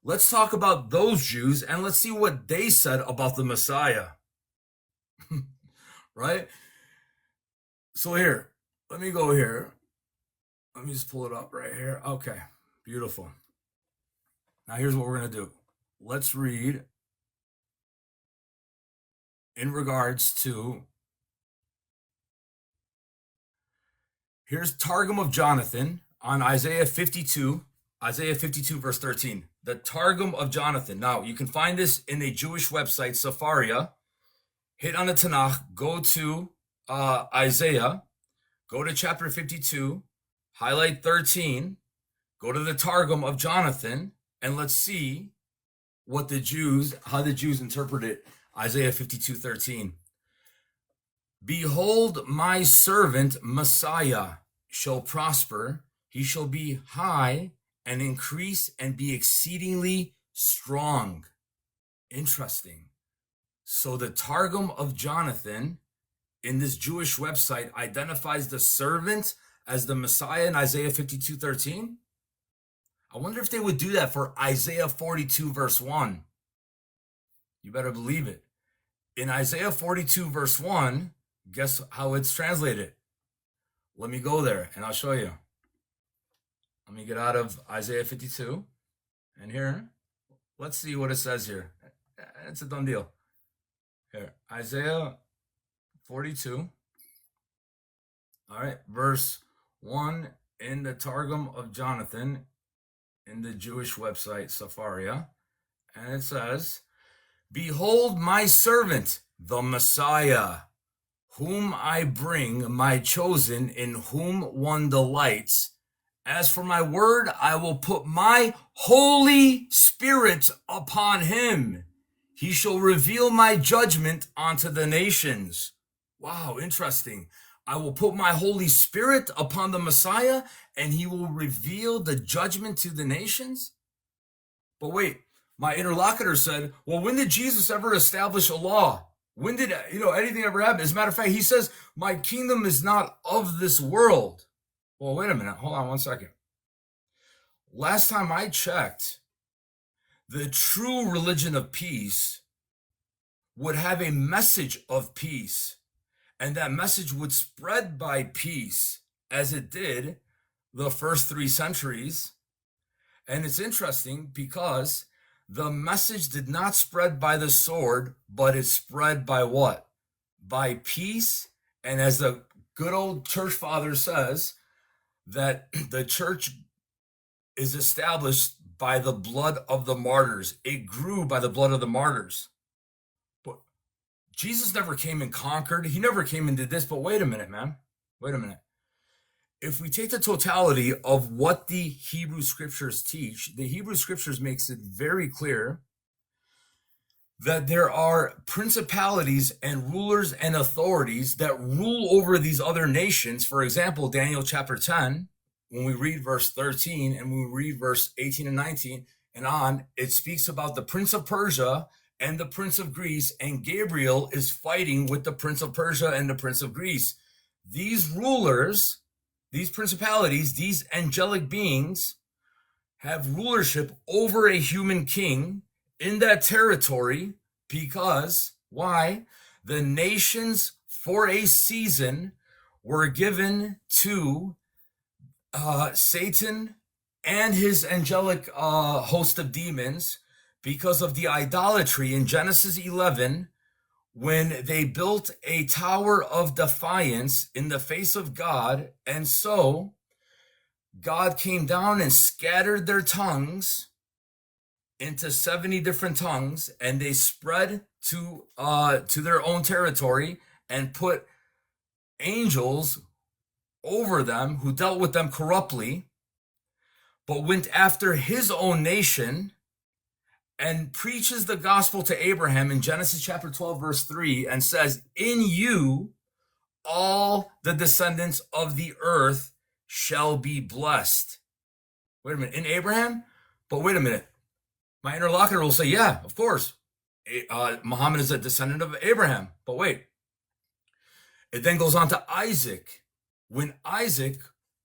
Speaker 2: Let's talk about those Jews and let's see what they said about the Messiah. Right? So here, let me go here. Let me just pull it up right here. Okay, beautiful. Now here's what we're going to do. Let's read in regards to, here's Targum of Jonathan on Isaiah 52 verse 13. The Targum of Jonathan. Now, you can find this in a Jewish website, Safaria. Hit on the Tanakh, go to Isaiah, go to chapter 52, highlight 13, go to the Targum of Jonathan, and let's see how the Jews interpret it. Isaiah 52:13. Behold, my servant Messiah shall prosper. He shall be high and increase and be exceedingly strong. Interesting. So the Targum of Jonathan in this Jewish website identifies the servant as the Messiah in Isaiah 52:13. I wonder if they would do that for Isaiah 42 verse 1. You better believe it. In Isaiah 42 verse 1, guess how it's translated? Let me go there and I'll show you. Let me get out of Isaiah 52 and here, let's see what it says here. It's a done deal. Here, Isaiah 42. All right, verse 1 in the Targum of Jonathan in the Jewish website Safaria. And it says, behold my servant, the Messiah, whom I bring, my chosen, in whom one delights. As for my word, I will put my Holy Spirit upon him. He shall reveal my judgment unto the nations. Wow, interesting. I will put my Holy Spirit upon the Messiah, and he will reveal the judgment to the nations? But wait, my interlocutor said, well, when did Jesus ever establish a law? When did anything ever happen? As a matter of fact, he says, my kingdom is not of this world. Well, wait a minute. Hold on one second. Last time I checked, the true religion of peace would have a message of peace, and that message would spread by peace as it did the first 3 centuries. And it's interesting because the message did not spread by the sword, but it spread by what? By peace. And as the good old church father says, that the church is established by the blood of the martyrs. It grew by the blood of the martyrs. But Jesus never came and conquered. He never came and did this. But wait a minute, man. Wait a minute. If we take the totality of what the Hebrew scriptures teach, the Hebrew scriptures makes it very clear that there are principalities and rulers and authorities that rule over these other nations. For example, Daniel chapter 10, when we read verse 13 and when we read verse 18 and 19 and on, it speaks about the prince of Persia and the prince of Greece, and Gabriel is fighting with the prince of Persia and the prince of Greece. These rulers, these principalities, these angelic beings have rulership over a human king in that territory because, why? The nations for a season were given to Satan and his angelic host of demons because of the idolatry in Genesis 11 when they built a tower of defiance in the face of God. And so God came down and scattered their tongues into 70 different tongues, and they spread to their own territory and put angels over them who dealt with them corruptly, but went after his own nation and preaches the gospel to Abraham in Genesis chapter 12 verse 3 and says, in you all the descendants of the earth shall be blessed. Wait a minute, in Abraham? But wait a minute. My interlocutor will say, yeah, of course. Muhammad is a descendant of Abraham. But wait. It then goes on to Isaac. When Isaac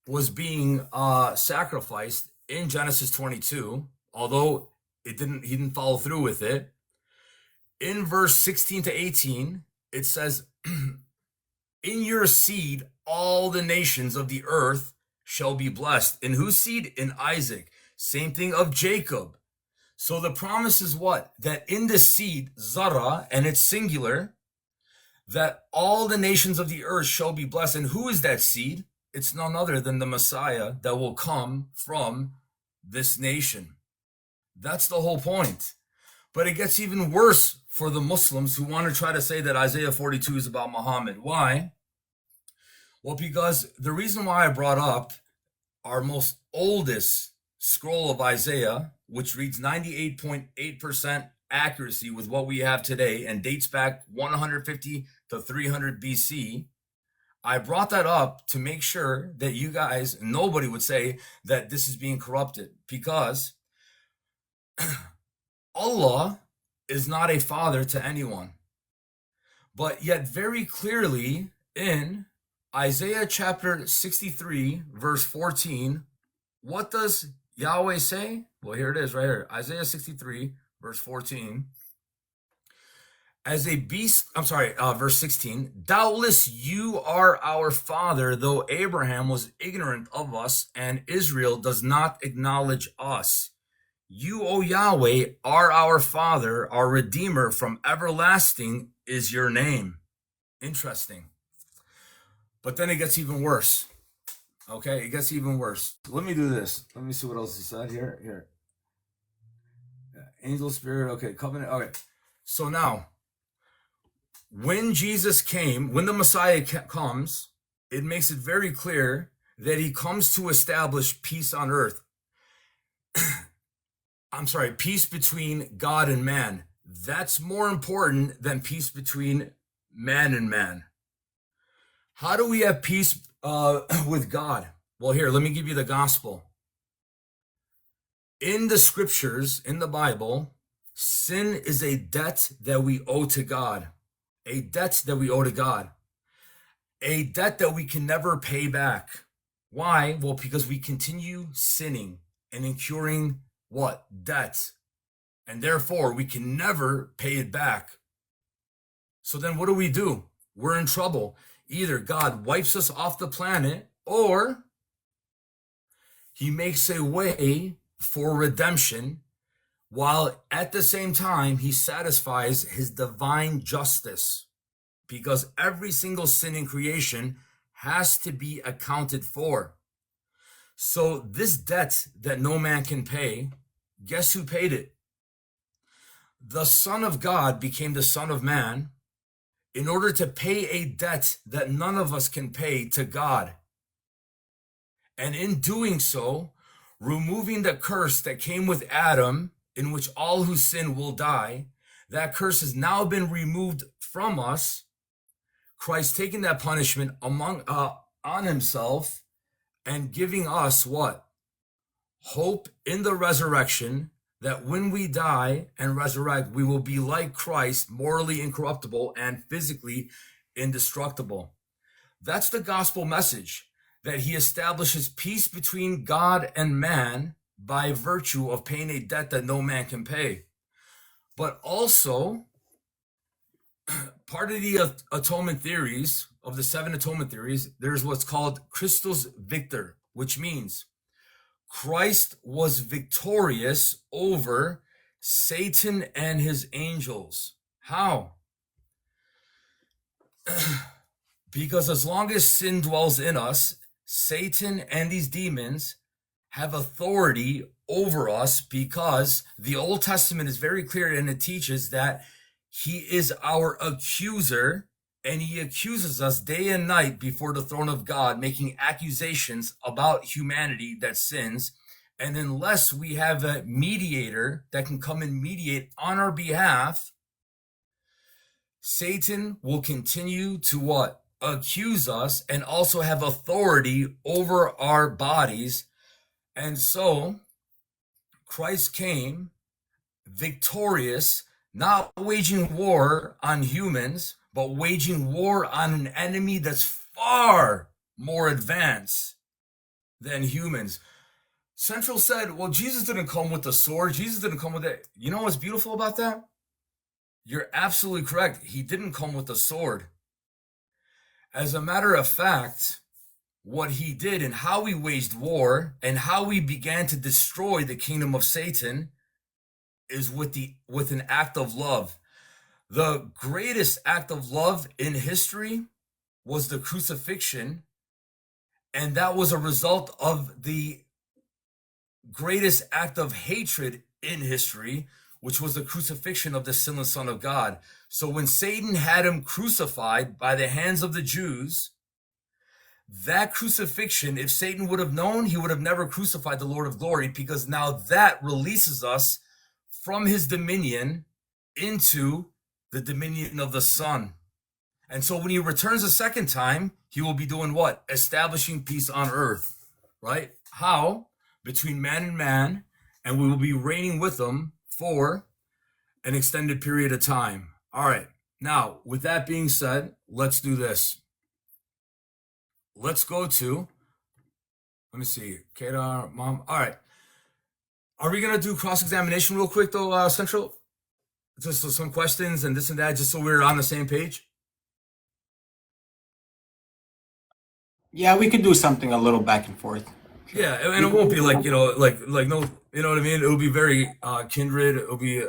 Speaker 2: was being sacrificed in Genesis 22, although he didn't follow through with it, in verse 16 to 18, it says, in your seed, all the nations of the earth shall be blessed. In whose seed? In Isaac. Same thing of Jacob. So the promise is what? That in the seed, Zara, and it's singular, that all the nations of the earth shall be blessed. And who is that seed? It's none other than the Messiah that will come from this nation. That's the whole point. But it gets even worse for the Muslims who want to try to say that Isaiah 42 is about Muhammad. Why? Well, because the reason why I brought up our most oldest scroll of Isaiah, which reads 98.8% accuracy with what we have today and dates back 150 to 300 BC, I brought that up to make sure that you guys, nobody would say that this is being corrupted, because Allah is not a father to anyone. But yet very clearly in Isaiah chapter 63, verse 14, what does Yahweh say? Well, here it is right here. Isaiah 63, verse 14. As a beast, verse 16, doubtless you are our father, though Abraham was ignorant of us and Israel does not acknowledge us. You, O Yahweh, are our father, our redeemer from everlasting is your name. Interesting. But then it gets even worse. Okay, it gets even worse. Let me do this. Let me see what else is said here. Here. Angel spirit, okay, covenant, okay. So now, when Jesus came, when the Messiah comes, it makes it very clear that he comes to establish peace on earth. Peace between God and man. That's more important than peace between man and man. How do we have peace with God? Well, here, let me give you the gospel. In the scriptures, in the Bible, sin is a debt that we owe to God. A debt that we owe to God. A debt that we can never pay back. Why? Well, because we continue sinning and incurring what? Debt. And therefore, we can never pay it back. So then what do? We're in trouble. Either God wipes us off the planet, or he makes a way for redemption, while at the same time he satisfies his divine justice, because every single sin in creation has to be accounted for. So this debt that no man can pay, guess who paid it? The Son of God became the Son of Man in order to pay a debt that none of us can pay to God. And in doing so, removing the curse that came with Adam, in which all who sin will die, that curse has now been removed from us. Christ taking that punishment on himself and giving us what? Hope in the resurrection, that when we die and resurrect, we will be like Christ, morally incorruptible and physically indestructible. That's the gospel message, that he establishes peace between God and man by virtue of paying a debt that no man can pay. But also, part of the atonement theories, of the 7 atonement theories, there's what's called Christus Victor, which means Christ was victorious over Satan and his angels. How? Because as long as sin dwells in us, Satan and these demons have authority over us, because the Old Testament is very clear and it teaches that he is our accuser, and he accuses us day and night before the throne of God, making accusations about humanity that sins. And unless we have a mediator that can come and mediate on our behalf, Satan will continue to what? accuse us and also have authority over our bodies. And so Christ came victorious, not waging war on humans, but waging war on an enemy that's far more advanced than humans. Central said, well, Jesus didn't come with a sword. Jesus didn't come with it. You know what's beautiful about that? You're absolutely correct. He didn't come with a sword. As a matter of fact, what he did and how he waged war and how he began to destroy the kingdom of Satan is with an act of love. The greatest act of love in history was the crucifixion, and that was a result of the greatest act of hatred in history, which was the crucifixion of the sinless Son of God. So when Satan had him crucified by the hands of the Jews, that crucifixion, if Satan would have known, he would have never crucified the Lord of glory, because now that releases us from his dominion into the dominion of the Son. And so when he returns a second time, he will be doing what? Establishing peace on earth, right? How? Between man and man, and we will be reigning with them for an extended period of time. All right. Now, with that being said, let's do this. Let's go to, let me see, Kedar, Mom. All right. Are we going to do cross-examination real quick, though, Central? Just some questions and this and that, just so we're on the same page?
Speaker 1: Yeah, we could do something a little back and forth. Sure.
Speaker 2: Yeah, and it won't be like, like no, you know what I mean? It'll be very kindred. It'll be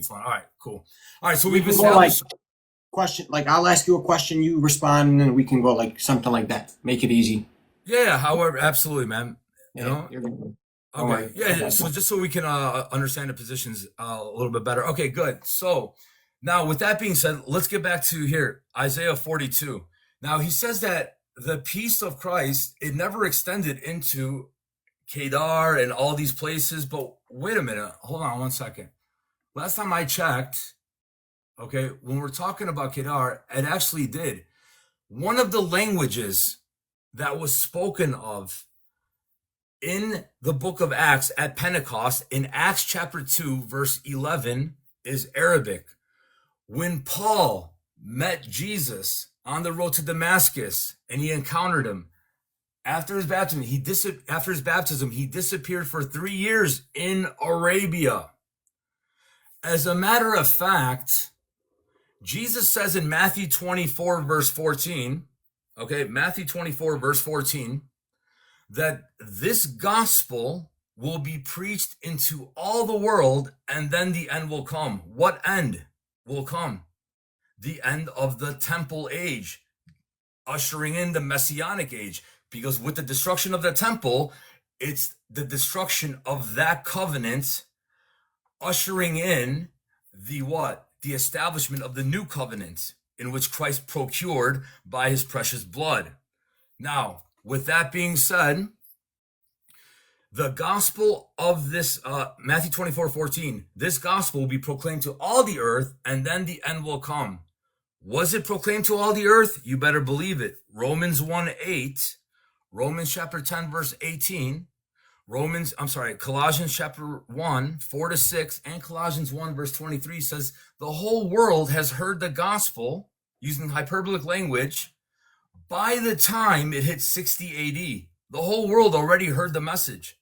Speaker 2: fun. All right, cool. All right, so
Speaker 1: We
Speaker 2: we've
Speaker 1: can go like
Speaker 2: established.
Speaker 1: question, like I'll ask you a question, you respond, and then we can go like something like that. Make it easy.
Speaker 2: Yeah, however, absolutely, man. You
Speaker 1: Yeah,
Speaker 2: know,
Speaker 1: you're good. Don't
Speaker 2: okay,
Speaker 1: worry.
Speaker 2: yeah. So just so we can understand the positions a little bit better. Okay, good. So now, with that being said, let's get back to here, Isaiah 42. Now he says that the peace of Christ, it never extended into Kedar and all these places. But wait a minute, hold on one second. Last time I checked, okay, when we're talking about Kedar, it actually did. One of the languages that was spoken of in the book of Acts at Pentecost, in Acts chapter 2, verse 11, is Arabic. When Paul met Jesus on the road to Damascus and he encountered him, after his baptism, he disappeared for 3 years in Arabia. As a matter of fact, Jesus says in Matthew 24, verse 14, okay, Matthew 24, verse 14, that this gospel will be preached into all the world and then the end will come. What end will come? The end of the temple age, ushering in the messianic age. Because with the destruction of the temple, it's the destruction of that covenant, ushering in the what? The establishment of the new covenant in which Christ procured by his precious blood. Now, with that being said, the gospel of this, Matthew 24:14, this gospel will be proclaimed to all the earth and then the end will come. Was it proclaimed to all the earth? You better believe it. Romans 1:8, Romans chapter 10, verse 18, Colossians chapter 1, 4-6, and Colossians 1, verse 23 says the whole world has heard the gospel, using hyperbolic language, by the time it hit 60 AD. The whole world already heard the message.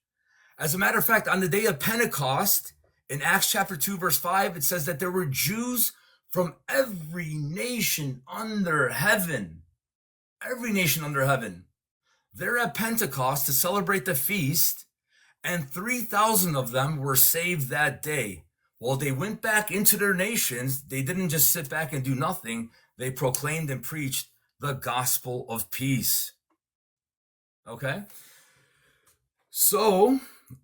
Speaker 2: As a matter of fact, on the day of Pentecost, in Acts chapter 2, verse 5, it says that there were Jews from every nation under heaven. Every nation under heaven. They're at Pentecost to celebrate the feast, and 3,000 of them were saved that day. While they went back into their nations, they didn't just sit back and do nothing. They proclaimed and preached the gospel of peace. Okay? So,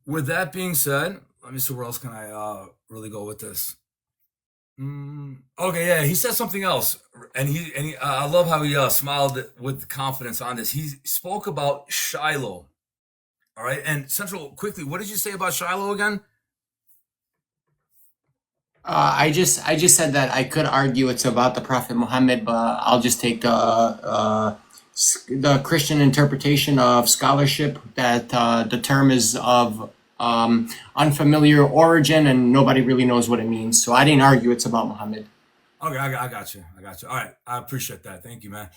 Speaker 2: with that being said, let me see where else can I really go with this. Okay, yeah, he said something else, and I love how he smiled with confidence on this. He spoke about Shiloh. All right, and Central, quickly, what did you say about Shiloh again?
Speaker 1: I just said that I could argue it's about the Prophet Muhammad, but I'll just take the Christian interpretation of scholarship that the term is of unfamiliar origin and nobody really knows what it means. So I didn't argue it's about Muhammad.
Speaker 2: Okay, I got you. I got you. All right, I appreciate that. Thank you, man.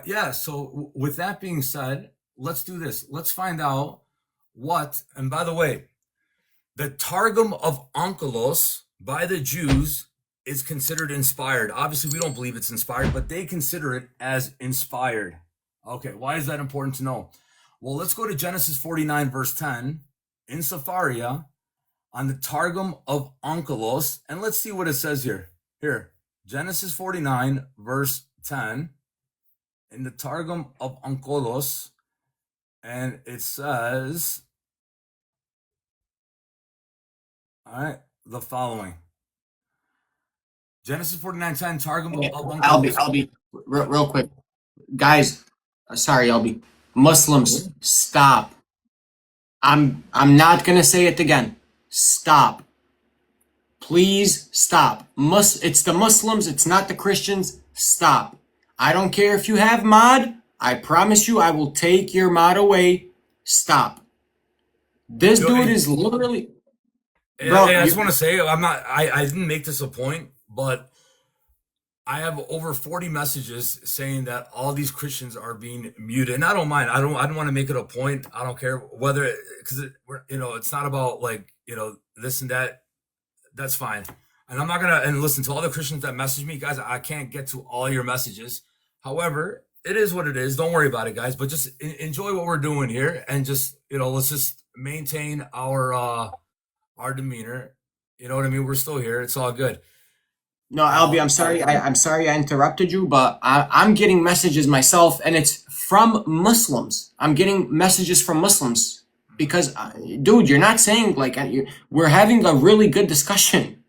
Speaker 2: Yeah. So with that being said, let's do this. Let's find out what. And by the way, the Targum of Onkelos by the Jews is considered inspired. Obviously, we don't believe it's inspired, but they consider it as inspired. Okay, why is that important to know? Well, let's go to Genesis 49, verse 10 in Sepharia on the Targum of Onkelos, and let's see what it says here. Here, Genesis 49, verse 10 in the Targum of Onkelos, and it says, all right, the following. Genesis 49:10, Targum
Speaker 1: Okay,
Speaker 2: of Onkelos.
Speaker 1: Albie, real quick, guys. Sorry, Albie. Muslims, stop. I'm not gonna say it again. Stop. Please stop. It's the Muslims, it's not the Christians. Stop. I don't care if you have mod. I promise you I will take your mod away. Stop. This dude is literally bro.
Speaker 2: I just want to say, I didn't make this a point, but I have over 40 messages saying that all these Christians are being muted, and I don't mind. I don't want to make it a point. I don't care whether, because it's not about like this and that. That's fine, and I'm not gonna. And listen to all the Christians that message me, guys. I can't get to all your messages. However, it is what it is. Don't worry about it, guys. But just enjoy what we're doing here, and just let's just maintain our demeanor. You know what I mean? We're still here. It's all good.
Speaker 1: No, Albie, I'm sorry. I'm sorry I interrupted you, but I'm getting messages myself, and it's from Muslims. I'm getting messages from Muslims because, dude, you're not saying like we're having a really good discussion.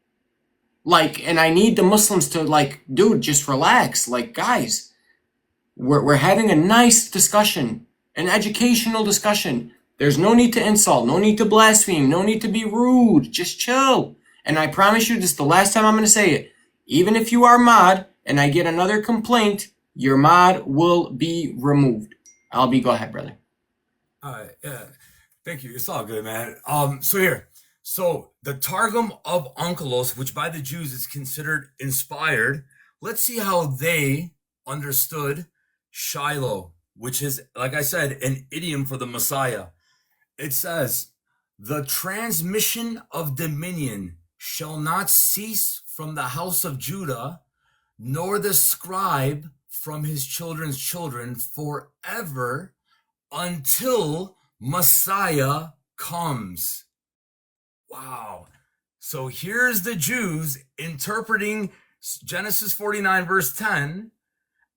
Speaker 1: Like, and I need the Muslims to like, dude, just relax. Like, guys, we're having a nice discussion, an educational discussion. There's no need to insult, no need to blaspheme, no need to be rude. Just chill. And I promise you, this is the last time I'm going to say it. Even if you are mod and I get another complaint, your mod will be removed. Albie, go ahead, brother.
Speaker 2: All right, yeah. Thank you. It's all good, man. So the Targum of Onkelos, which by the Jews is considered inspired, let's see how they understood Shiloh, which is, like I said, an idiom for the Messiah. It says, the transmission of dominion shall not cease from the house of Judah, nor the scribe from his children's children forever until Messiah comes. Wow. So here's the Jews interpreting Genesis 49 verse 10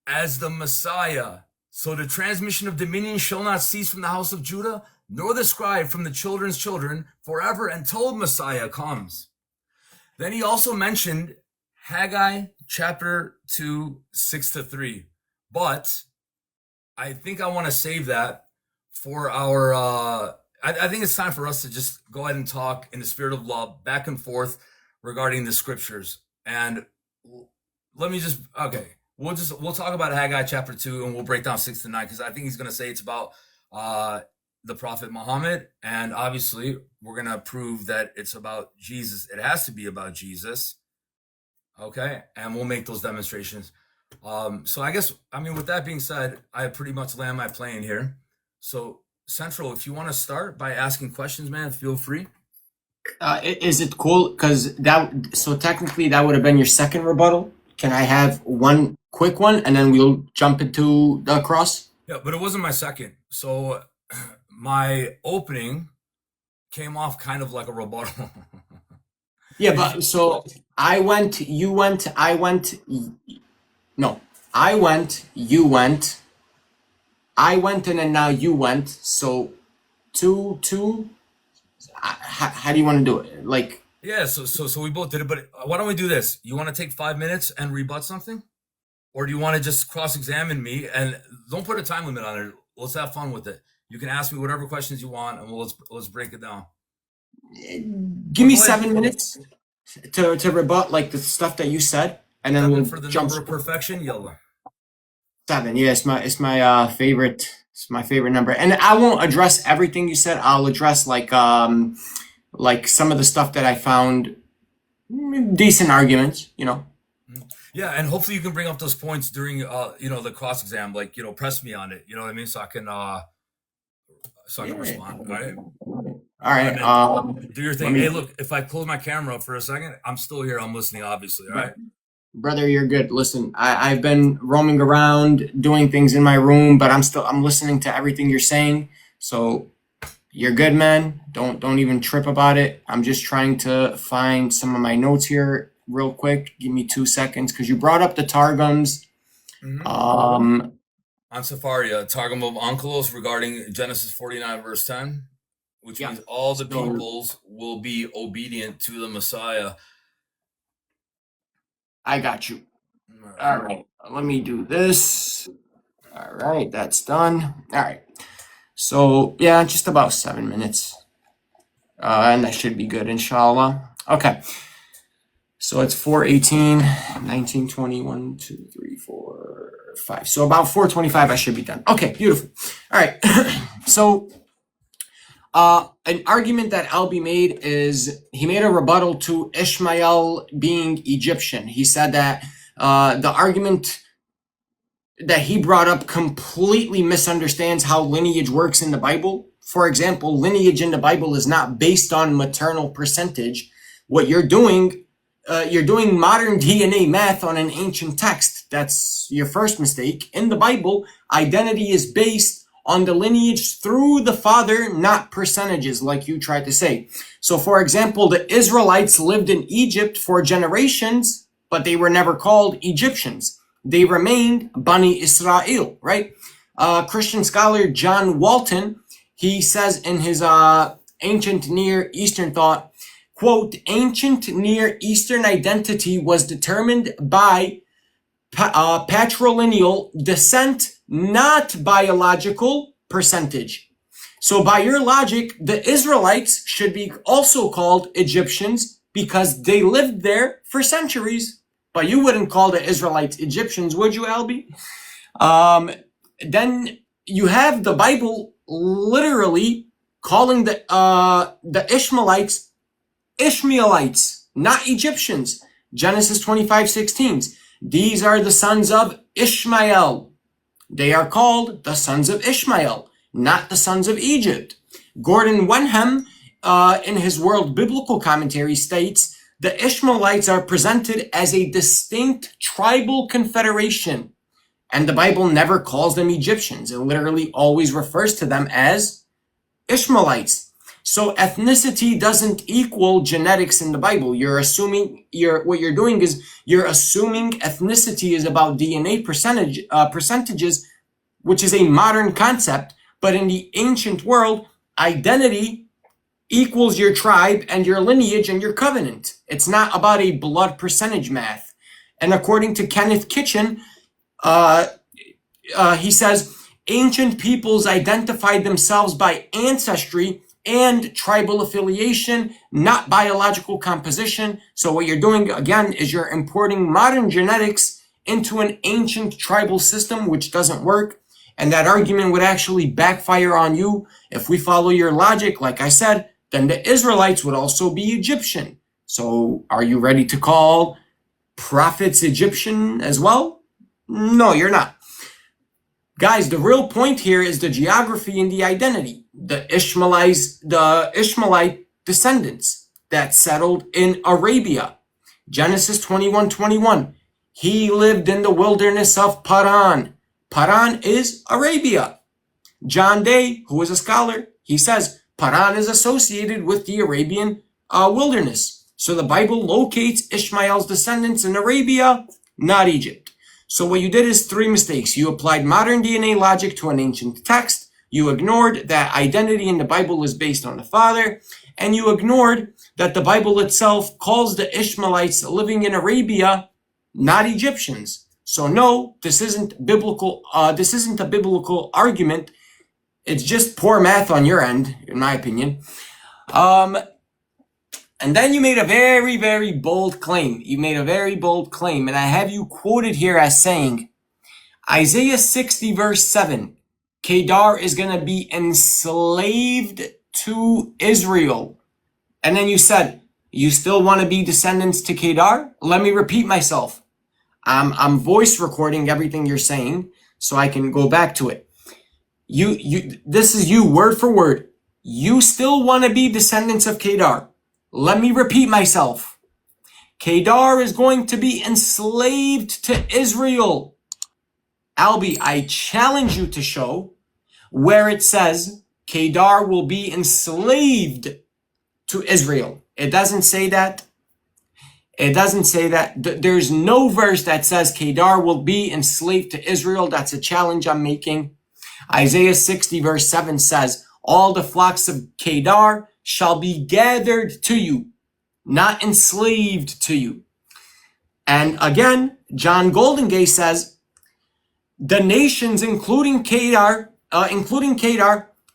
Speaker 2: as the Messiah. So the transmission of dominion shall not cease from the house of Judah, nor the scribe from the children's children forever until Messiah comes. Then he also mentioned Haggai chapter 2, 6-3. But I think I want to save that for our, I think it's time for us to just go ahead and talk in the spirit of love back and forth regarding the scriptures. And let me just, okay, we'll talk about Haggai chapter 2 and we'll break down 6-9 because I think he's going to say it's about the Prophet Muhammad. And obviously, we're going to prove that it's about Jesus. It has to be about Jesus. Okay. And we'll make those demonstrations. So I guess, with that being said, I pretty much land my plane here. So Central, if you want to start by asking questions, man, feel free.
Speaker 1: Is it cool? Because so technically that would have been your second rebuttal. Can I have one quick one and then we'll jump into the cross?
Speaker 2: Yeah, but it wasn't my second. So my opening came off kind of like a rebuttal.
Speaker 1: Yeah, but so I went, you went, I went. No, I went, you went. I went and then now you went. So two. How do you want to do it? Like,
Speaker 2: yeah, so we both did it, but why don't we do this? You want to take 5 minutes and rebut something? Or do you want to just cross-examine me and don't put a time limit on it? Let's have fun with it. You can ask me whatever questions you want and let's break it down.
Speaker 1: Give me 7 minutes. to rebut like the stuff that you said, and then
Speaker 2: 7
Speaker 1: we'll
Speaker 2: for the
Speaker 1: jump
Speaker 2: number of perfection. Yalla.
Speaker 1: 7. Yeah, it's my favorite. It's my favorite number, and I won't address everything you said. I'll address like some of the stuff that I found decent arguments.
Speaker 2: Yeah, and hopefully you can bring up those points during the cross exam. Like, press me on it. You know what I mean? So I can respond. All right.
Speaker 1: All right.
Speaker 2: Man. Do your thing. Hey, look, if I close my camera up for a second, I'm still here. I'm listening, obviously. All right.
Speaker 1: Brother, you're good. Listen, I've been roaming around doing things in my room, but I'm listening to everything you're saying. So you're good, man. Don't even trip about it. I'm just trying to find some of my notes here real quick. Give me 2 seconds, because you brought up the Targums.
Speaker 2: On Safaria, Targum of Onkelos regarding Genesis 49 verse 10, which means all the peoples will be obedient to the Messiah.
Speaker 1: I got you. All right. Let me do this. All right. That's done. All right. So, yeah, just about 7 minutes. And that should be good, inshallah. Okay. So it's 4:18, 19, 20, 1, 2, 3, 4, 5. So about 4:25, I should be done. Okay, beautiful. All right. So, an argument that Albee made is he made a rebuttal to Ishmael being Egyptian. He said that the argument that he brought up completely misunderstands how lineage works in the Bible. For example, lineage in the Bible is not based on maternal percentage. What you're doing modern DNA math on an ancient text. That's your first mistake. In the Bible, identity is based on the lineage through the father, not percentages like you tried to say. So, for example, the Israelites lived in Egypt for generations, but they were never called Egyptians. They remained Bani Israel, right? Christian scholar John Walton, he says in his Ancient Near Eastern Thought, quote, ancient Near Eastern identity was determined by patrilineal descent, not biological percentage. So by your logic, the Israelites should be also called Egyptians because they lived there for centuries. But you wouldn't call the Israelites Egyptians, would you, Albee? Then you have the Bible literally calling the Ishmaelites, not Egyptians. Genesis 25:16. These are the sons of Ishmael. They are called the sons of Ishmael, not the sons of Egypt. Gordon Wenham, in his World Biblical Commentary, states, the Ishmaelites are presented as a distinct tribal confederation, and the Bible never calls them Egyptians. It literally always refers to them as Ishmaelites. So ethnicity doesn't equal genetics in the Bible. What you're doing is you're assuming ethnicity is about DNA percentages, which is a modern concept. But in the ancient world, identity equals your tribe and your lineage and your covenant. It's not about a blood percentage math. And according to Kenneth Kitchen, he says, ancient peoples identified themselves by ancestry and tribal affiliation, not biological composition. So what you're doing, again, is you're importing modern genetics into an ancient tribal system, which doesn't work. And that argument would actually backfire on you. If we follow your logic, like I said, then the Israelites would also be Egyptian. So are you ready to call prophets Egyptian as well? No, you're not. Guys, the real point here is the geography and the identity. The Ishmaelite descendants that settled in Arabia. Genesis 21:21. He lived in the wilderness of Paran. Paran is Arabia. John Day, who is a scholar, he says Paran is associated with the Arabian wilderness. So the Bible locates Ishmael's descendants in Arabia, not Egypt. So what you did is 3 mistakes. You applied modern DNA logic to an ancient text. You ignored that identity in the Bible is based on the father. And you ignored that the Bible itself calls the Ishmaelites living in Arabia not Egyptians. So no, this isn't biblical. This isn't a biblical argument. It's just poor math on your end, in my opinion. And then you made a very, very bold claim. You made a very bold claim, and I have you quoted here as saying, Isaiah 60 verse 7, Kedar is going to be enslaved to Israel. And then you said, you still want to be descendants to Kedar? Let me repeat myself. I'm voice recording everything you're saying so I can go back to it. This is you word for word. You still want to be descendants of Kedar. Let me repeat myself. Kedar is going to be enslaved to Israel. Albee, I challenge you to show where it says Kedar will be enslaved to Israel. It doesn't say that. It doesn't say that. There's no verse that says Kedar will be enslaved to Israel. That's a challenge I'm making. Isaiah 60 verse 7 says, all the flocks of Kedar shall be gathered to you, not enslaved to you. And again, John Goldengay says, the nations, including Kedar,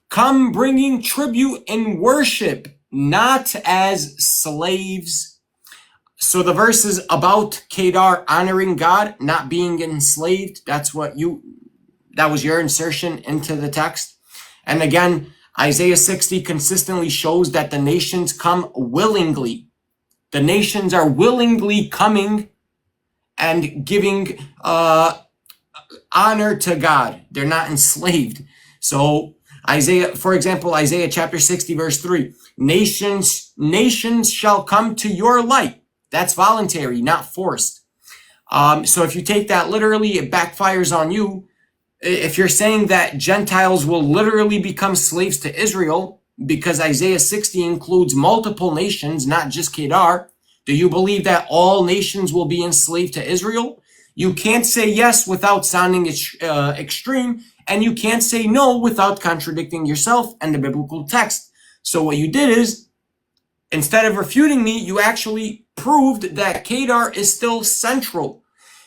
Speaker 1: come bringing tribute in worship, not as slaves. So the verse is about Kedar honoring God, not being enslaved. That was your insertion into the text. And again, Isaiah 60 consistently shows that the nations come willingly. The nations are willingly coming and giving honor to God. They're not enslaved. So Isaiah, for example, Isaiah chapter 60 verse 3, nations shall come to your light. That's voluntary, not forced. So if you take that literally, it backfires on you. If you're saying that Gentiles will literally become slaves to Israel, because Isaiah 60 includes multiple nations, not just Kedar, do you believe that all nations will be enslaved to Israel? You can't say yes without sounding extreme, and you can't say no without contradicting yourself and the biblical text. So what you did is, instead of refuting me, you actually proved that Kedar is still central,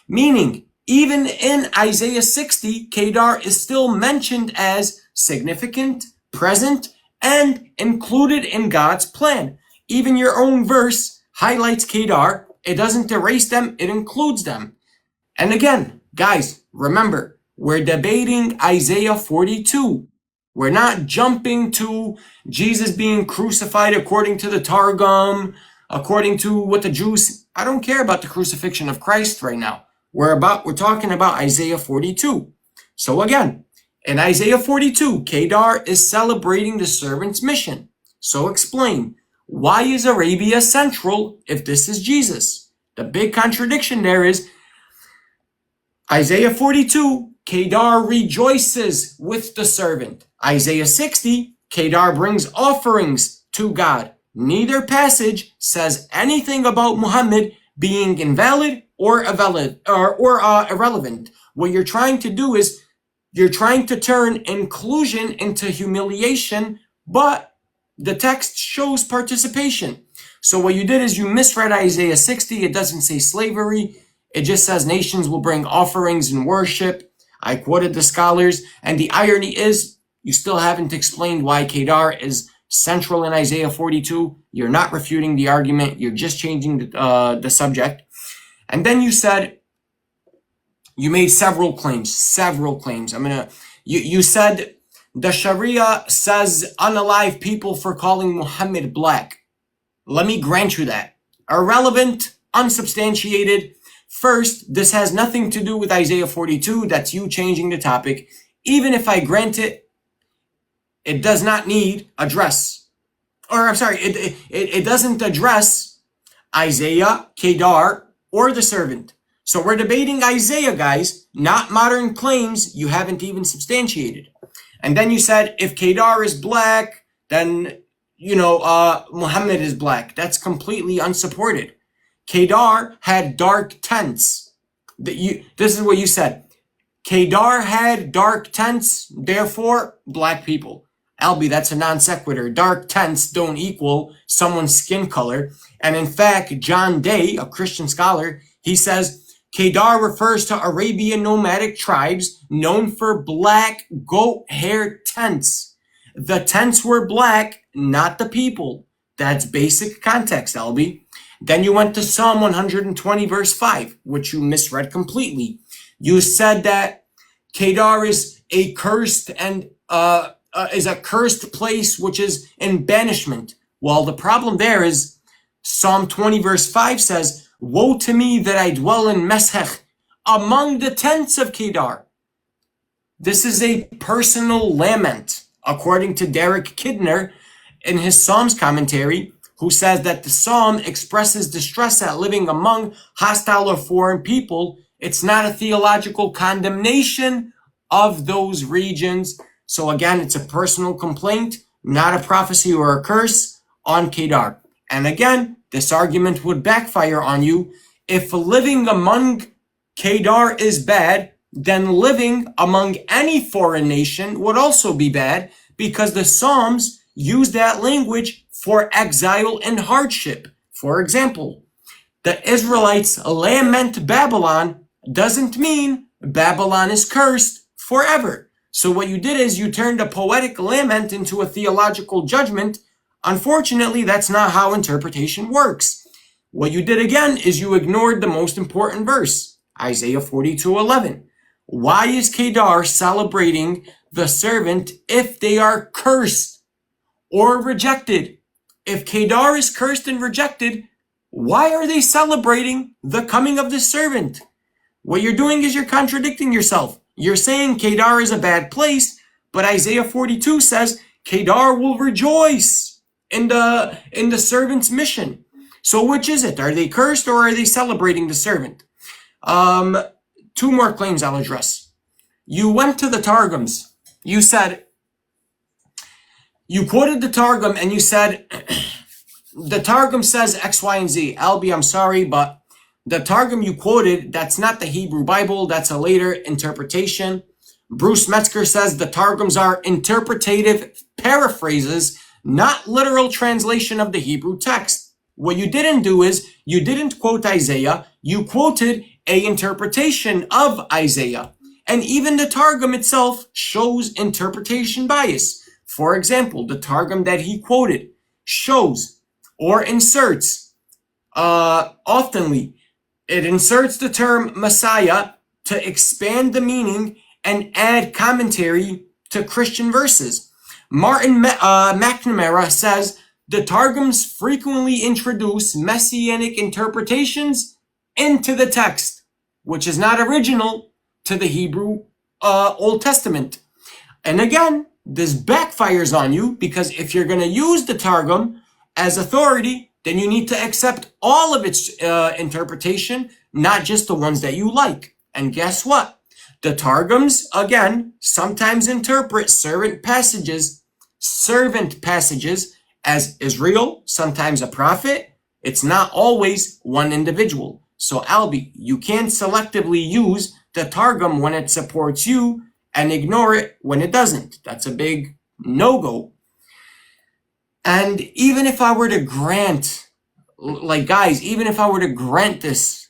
Speaker 1: meaning even in Isaiah 60, Kedar is still mentioned as significant, present, and included in God's plan. Even your own verse highlights Kedar. It doesn't erase them, it includes them. And again, guys, remember, we're debating Isaiah 42. We're not jumping to Jesus being crucified according to the Targum, according to what the Jews... I don't care about the crucifixion of Christ right now. We're talking about Isaiah 42. So again, in Isaiah 42, Kedar is celebrating the servant's mission. So explain, why is Arabia central if this is Jesus? The big contradiction there is Isaiah 42, Kedar rejoices with the servant. Isaiah 60, Kedar brings offerings to God. Neither passage says anything about Muhammad being invalid or irrelevant. What you're trying to do is you're trying to turn inclusion into humiliation, but the text shows participation. So what you did is you misread Isaiah 60. It doesn't say slavery. It just says nations will bring offerings and worship. I quoted the scholars, and the irony is you still haven't explained why Kedar is central in Isaiah 42. You're not refuting the argument. You're just changing the subject. And then you said, you made several claims. You said the Sharia says unalive people for calling Muhammad black. Let me grant you that. Irrelevant, unsubstantiated. First, this has nothing to do with Isaiah 42. That's you changing the topic. Even if I grant it, it does not need address. Or I'm sorry, it doesn't address Isaiah, Kedar, or the servant. So we're debating Isaiah, guys, not modern claims you haven't even substantiated. And then you said if Kedar is black, then, Muhammad is black. That's completely unsupported. Kedar had dark tents. This is what you said. Kedar had dark tents, therefore black people. Albee, that's a non sequitur. Dark tents don't equal someone's skin color. And in fact, John Day, a Christian scholar, he says, Kedar refers to Arabian nomadic tribes known for black goat hair tents. The tents were black, not the people. That's basic context, Albee. Then you went to Psalm 120 verse 5, which you misread completely. You said that Kedar is a cursed and is a cursed place which is in banishment. Well, the problem there is Psalm 20 verse 5 says, "Woe to me that I dwell in Meshech, among the tents of Kedar." This is a personal lament, according to Derek Kidner in his Psalms commentary, who says that the psalm expresses distress at living among hostile or foreign people. It's not a theological condemnation of those regions. So again, it's a personal complaint, not a prophecy or a curse on Kedar. And again, this argument would backfire on you. If living among Kedar is bad, then living among any foreign nation would also be bad, because the Psalms use that language for exile and hardship. For example, the Israelites lament Babylon doesn't mean Babylon is cursed forever. So what you did is you turned a poetic lament into a theological judgment. Unfortunately, that's not how interpretation works. What you did again is you ignored the most important verse, Isaiah 42:11. Why is Kedar celebrating the servant if they are cursed or rejected? If Kedar is cursed and rejected, why are they celebrating the coming of the servant? What you're doing is you're contradicting yourself. You're saying Kedar is a bad place, but Isaiah 42 says Kedar will rejoice in the servant's mission. So which is it? Are they cursed or are they celebrating the servant? Two more claims I'll address. You went to the Targums. You said, you quoted the Targum and you said, the Targum says X, Y, and Z. Albee, I'm sorry, but the Targum you quoted, that's not the Hebrew Bible. That's a later interpretation. Bruce Metzger says the Targums are interpretative paraphrases, not literal translation of the Hebrew text. What you didn't do is you didn't quote Isaiah. You quoted a interpretation of Isaiah. And even the Targum itself shows interpretation bias. For example, the Targum that he quoted shows or inserts, oftenly, it inserts the term Messiah to expand the meaning and add commentary to Christian verses. Martin McNamara says the Targums frequently introduce messianic interpretations into the text, which is not original to the Hebrew Old Testament. And again, this backfires on you, because if you're going to use the Targum as authority, then you need to accept all of its interpretation, not just the ones that you like. And guess what? The Targums, again, sometimes interpret servant passages as Israel, sometimes a prophet. It's not always one individual. So Albee, you can't selectively use the Targum when it supports you and ignore it when it doesn't. That's a big no-go. And even if I were to grant, even if I were to grant this,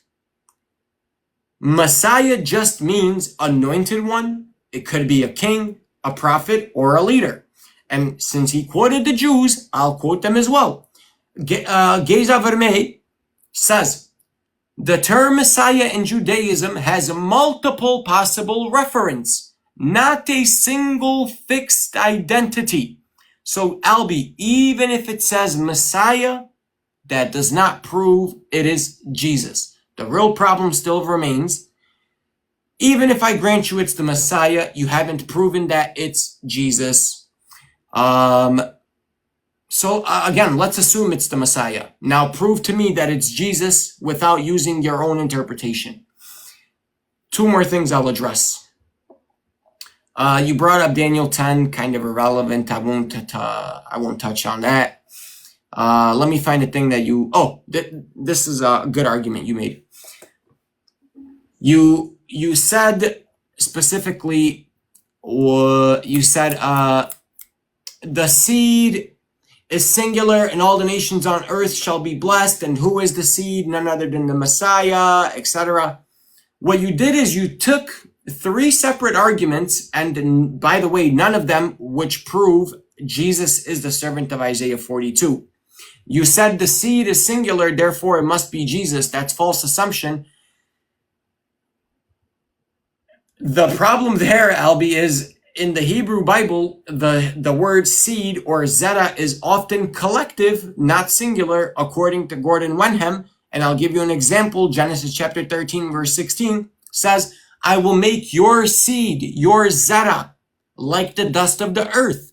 Speaker 1: Messiah just means anointed one. It could be a king, a prophet, or a leader. And since he quoted the Jews, I'll quote them as well. Geza Vermey says, the term Messiah in Judaism has multiple possible reference, not a single fixed identity. So Albee, even if it says Messiah, that does not prove it is Jesus. The real problem still remains. Even if I grant you it's the Messiah, you haven't proven that it's Jesus. So again, let's assume it's the Messiah. Now prove to me that it's Jesus without using your own interpretation. Two more things I'll address. You brought up Daniel 10, kind of irrelevant. I won't touch on that. Let me find a thing that this is a good argument you made. You said specifically, you said the seed is singular and all the nations on earth shall be blessed. And who is the seed? None other than the Messiah, etc. What you did is you took three separate arguments, and by the way, none of them which prove Jesus is the servant of Isaiah 42. You said the seed is singular, therefore it must be Jesus. That's false assumption. The problem there, Albee, is in the Hebrew Bible, the word seed or zera is often collective, not singular, according to Gordon Wenham. And I'll give you an example. Genesis chapter 13, verse 16 says, I will make your seed, your zera, like the dust of the earth.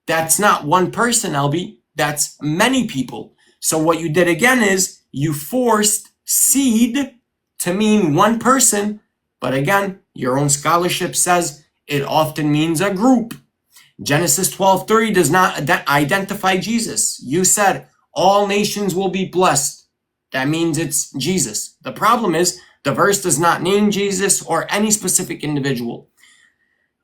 Speaker 1: That's not one person, Albee. That's many people. So what you did again is you forced seed to mean one person. But again, your own scholarship says it often means a group. Genesis 12:3 does not identify Jesus. You said all nations will be blessed. That means it's Jesus. The problem is the verse does not name Jesus or any specific individual.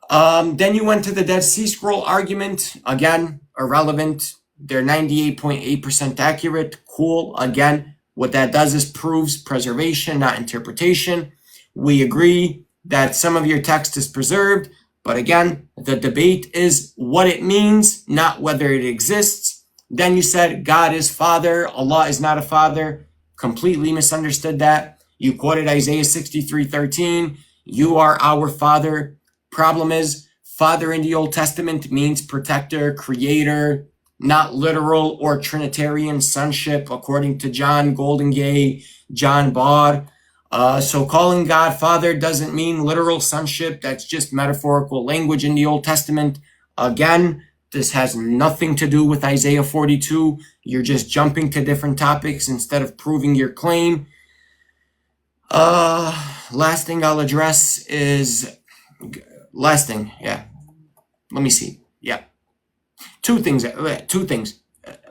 Speaker 1: Then you went to the Dead Sea Scroll argument. Again, irrelevant. They're 98.8% accurate. Cool. Again, what that does is proves preservation, not interpretation. We agree that some of your text is preserved, but again, the debate is what it means, not whether it exists. Then you said God is Father, Allah is not a father. Completely misunderstood that. You quoted Isaiah 63:13. You are our Father. Problem is, Father in the Old Testament means protector, creator, not literal or Trinitarian sonship, according to John Goldingay, John Baud. So calling God Father doesn't mean literal sonship. That's just metaphorical language in the Old Testament. Again, this has nothing to do with Isaiah 42. You're just jumping to different topics instead of proving your claim. Last thing I'll address is... Last thing, yeah. Let me see. Yeah. Two things.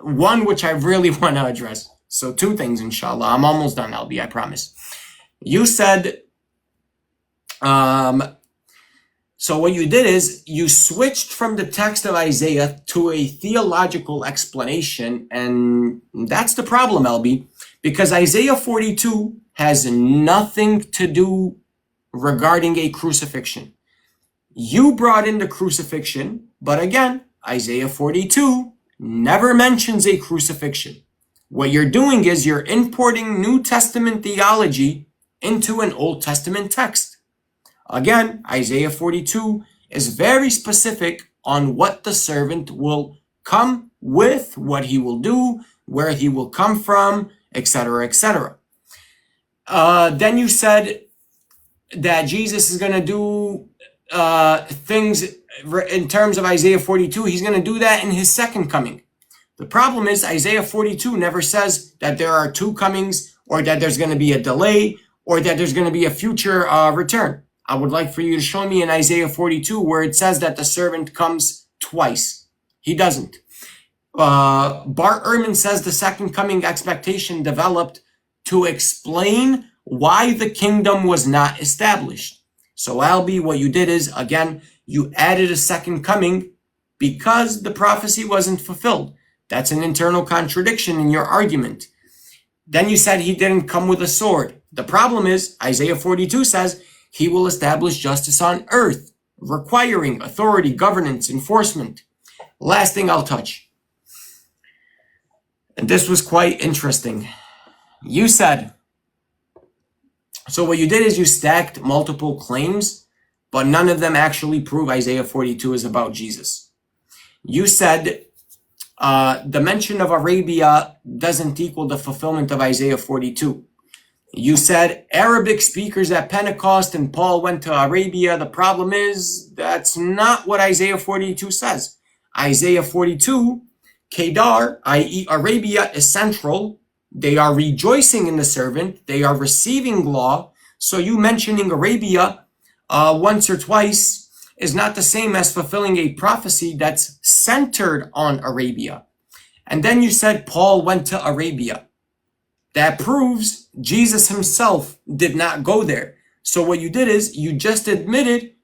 Speaker 1: One, which I really want to address. So 2 things, inshallah. I'm almost done, Albee, I promise. You said, so what you did is you switched from the text of Isaiah to a theological explanation, and that's the problem, Albee, because Isaiah 42 has nothing to do regarding a crucifixion. You brought in the crucifixion, but again, Isaiah 42 never mentions a crucifixion. What you're doing is you're importing New Testament theology into an Old Testament text. Again, Isaiah 42 is very specific on what the servant will come with, what he will do, where he will come from, etc., etc. Then you said that Jesus is going to do things in terms of Isaiah 42. He's going to do that in his second coming. The problem is Isaiah 42 never says that there are 2 comings, or that there's going to be a delay, or that there's going to be a future return. I would like for you to show me in Isaiah 42 where it says that the servant comes twice. He doesn't. Bart Ehrman says the second coming expectation developed to explain why the kingdom was not established. So Albee, what you did is, again, you added a second coming because the prophecy wasn't fulfilled. That's an internal contradiction in your argument. Then you said he didn't come with a sword. The problem is Isaiah 42 says he will establish justice on earth, requiring authority, governance, enforcement. Last thing I'll touch. And this was quite interesting. You said, so what you did is you stacked multiple claims, but none of them actually prove Isaiah 42 is about Jesus. You said the mention of Arabia doesn't equal the fulfillment of Isaiah 42. You said Arabic speakers at Pentecost and Paul went to Arabia. The problem is that's not what Isaiah 42 says. Isaiah 42, Kedar, i.e. Arabia, is central. They are rejoicing in the servant. They are receiving law. So you mentioning Arabia once or twice is not the same as fulfilling a prophecy that's centered on Arabia. And then you said Paul went to Arabia. That proves Jesus himself did not go there. So what you did is you just admitted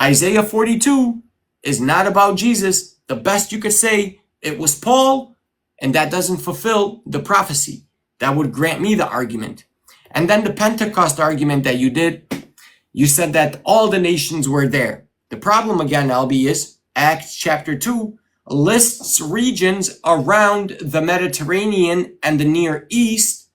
Speaker 1: Isaiah 42 is not about Jesus. The best you could say, it was Paul, and that doesn't fulfill the prophecy. That would grant me the argument. And then the Pentecost argument that you did, you said that all the nations were there. The problem again, Albee, is Acts chapter 2, lists regions around the Mediterranean and the Near East.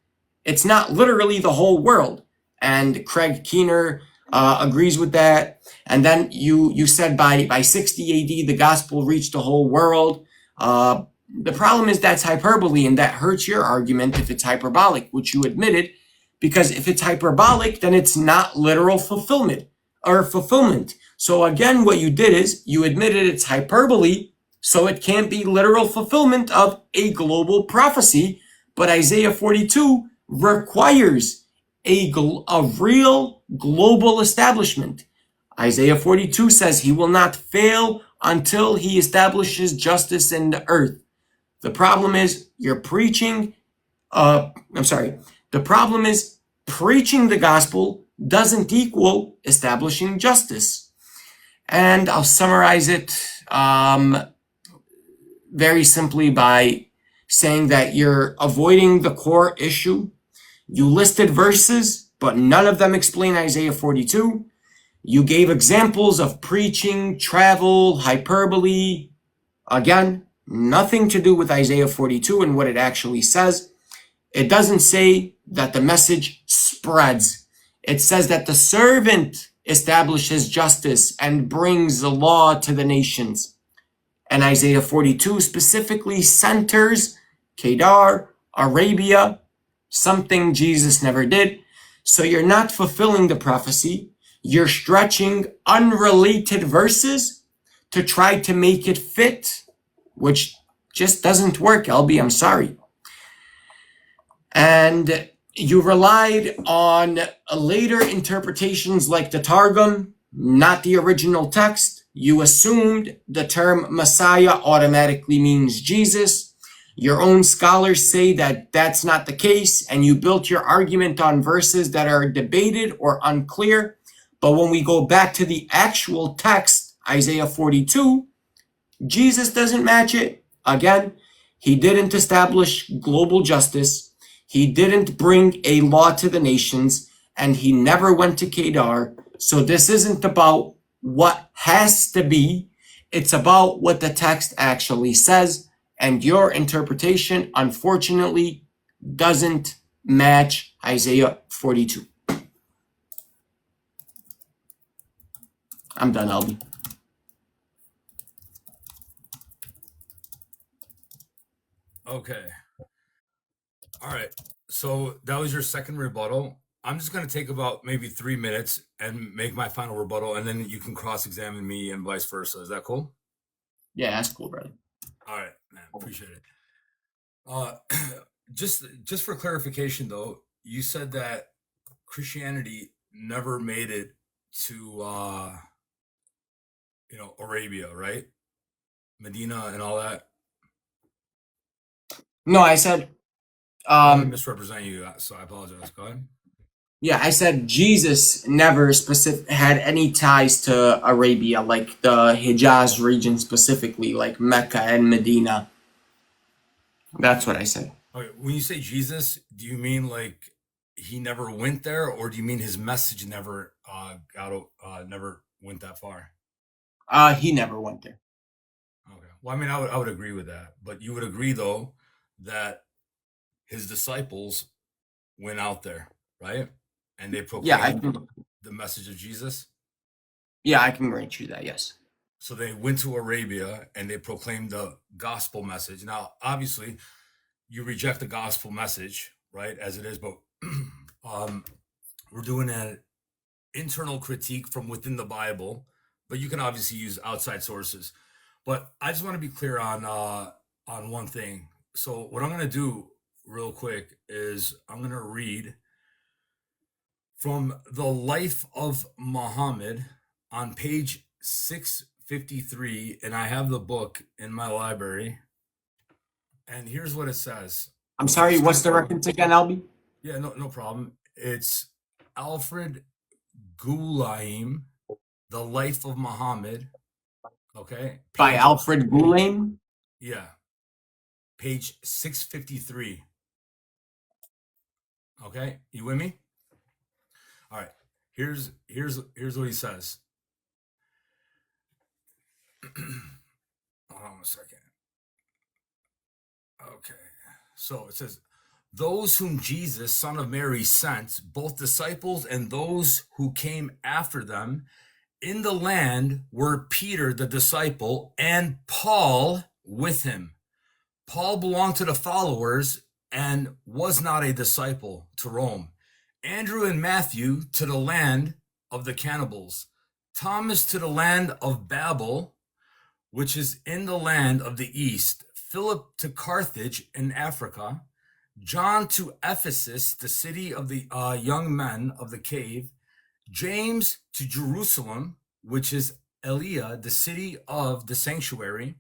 Speaker 1: It's not literally the whole world. And Craig Keener agrees with that. And then you said by 60 AD, the gospel reached the whole world. The problem is that's hyperbole, and that hurts your argument if it's hyperbolic, which you admitted, because if it's hyperbolic, then it's not literal fulfillment. So again, what you did is you admitted it's hyperbole, so it can't be literal fulfillment of a global prophecy. But Isaiah 42 requires a real global establishment. Isaiah 42 says he will not fail until he establishes justice in the earth. The problem is preaching the gospel doesn't equal establishing justice. And I'll summarize it very simply by saying that you're avoiding the core issue. You listed verses, but none of them explain Isaiah 42. You gave examples of preaching, travel, hyperbole. Again, nothing to do with Isaiah 42 and what it actually says. It doesn't say that the message spreads. It says that the servant establishes justice and brings the law to the nations. And Isaiah 42 specifically centers Kedar, Arabia, something Jesus never did. So you're not fulfilling the prophecy. You're stretching unrelated verses to try to make it fit, which just doesn't work, Albee. I'm sorry. And you relied on later interpretations like the Targum, not the original text. You assumed the term Messiah automatically means Jesus. Your own scholars say that that's not the case, and you built your argument on verses that are debated or unclear. But when we go back to the actual text, Isaiah 42, Jesus doesn't match it. Again, he didn't establish global justice. He didn't bring a law to the nations, and he never went to Kedar. So this isn't about what has to be. It's about what the text actually says, and your interpretation, unfortunately, doesn't match Isaiah 42. I'm done, Albee.
Speaker 2: Okay. All right. So that was your second rebuttal. I'm just going to take about maybe 3 minutes and make my final rebuttal, and then you can cross-examine me and vice versa. Is that cool?
Speaker 1: Yeah, that's cool, brother.
Speaker 2: All right, man. Appreciate it. Just for clarification, though, you said that Christianity never made it to Arabia, right? Medina and all that.
Speaker 1: No, I said
Speaker 2: I'm misrepresenting you, so I apologize. Go ahead.
Speaker 1: Yeah, I said Jesus never had any ties to Arabia, like the Hijaz region specifically, like Mecca and Medina. That's what I said.
Speaker 2: Okay, when you say Jesus, do you mean like he never went there, or do you mean his message never never went that far?
Speaker 1: He never went there.
Speaker 2: Okay. Well, I mean, I would agree with that, but you would agree though that his disciples went out there, right? And they proclaimed the message of Jesus.
Speaker 1: Yeah, I can grant you that. Yes.
Speaker 2: So they went to Arabia and they proclaimed the gospel message. Now, obviously, you reject the gospel message, right, as it is, but we're doing an internal critique from within the Bible, but you can obviously use outside sources. But I just want to be clear on one thing. So what I'm going to do real quick is I'm going to read from the Life of Muhammad on page 653, and I have the book in my library. And here's what it says.
Speaker 1: I'm sorry, what's the reference again, Albee?
Speaker 2: Yeah, no problem. It's Alfred Gulaim, The Life of Muhammad. Okay.
Speaker 1: By Alfred Gulaim?
Speaker 2: Yeah. Page 653. Okay, you with me? All right. Here's what he says. hold on a second. Okay. So it says, those whom Jesus, son of Mary, sent, both disciples and those who came after them in the land, were Peter the disciple and Paul with him. Paul belonged to the followers and was not a disciple, to Rome. Andrew and Matthew to the land of the cannibals. Thomas to the land of Babel, which is in the land of the east. Philip to Carthage in Africa. John to Ephesus, the city of the young men of the cave. James to Jerusalem, which is Eliah, the city of the sanctuary.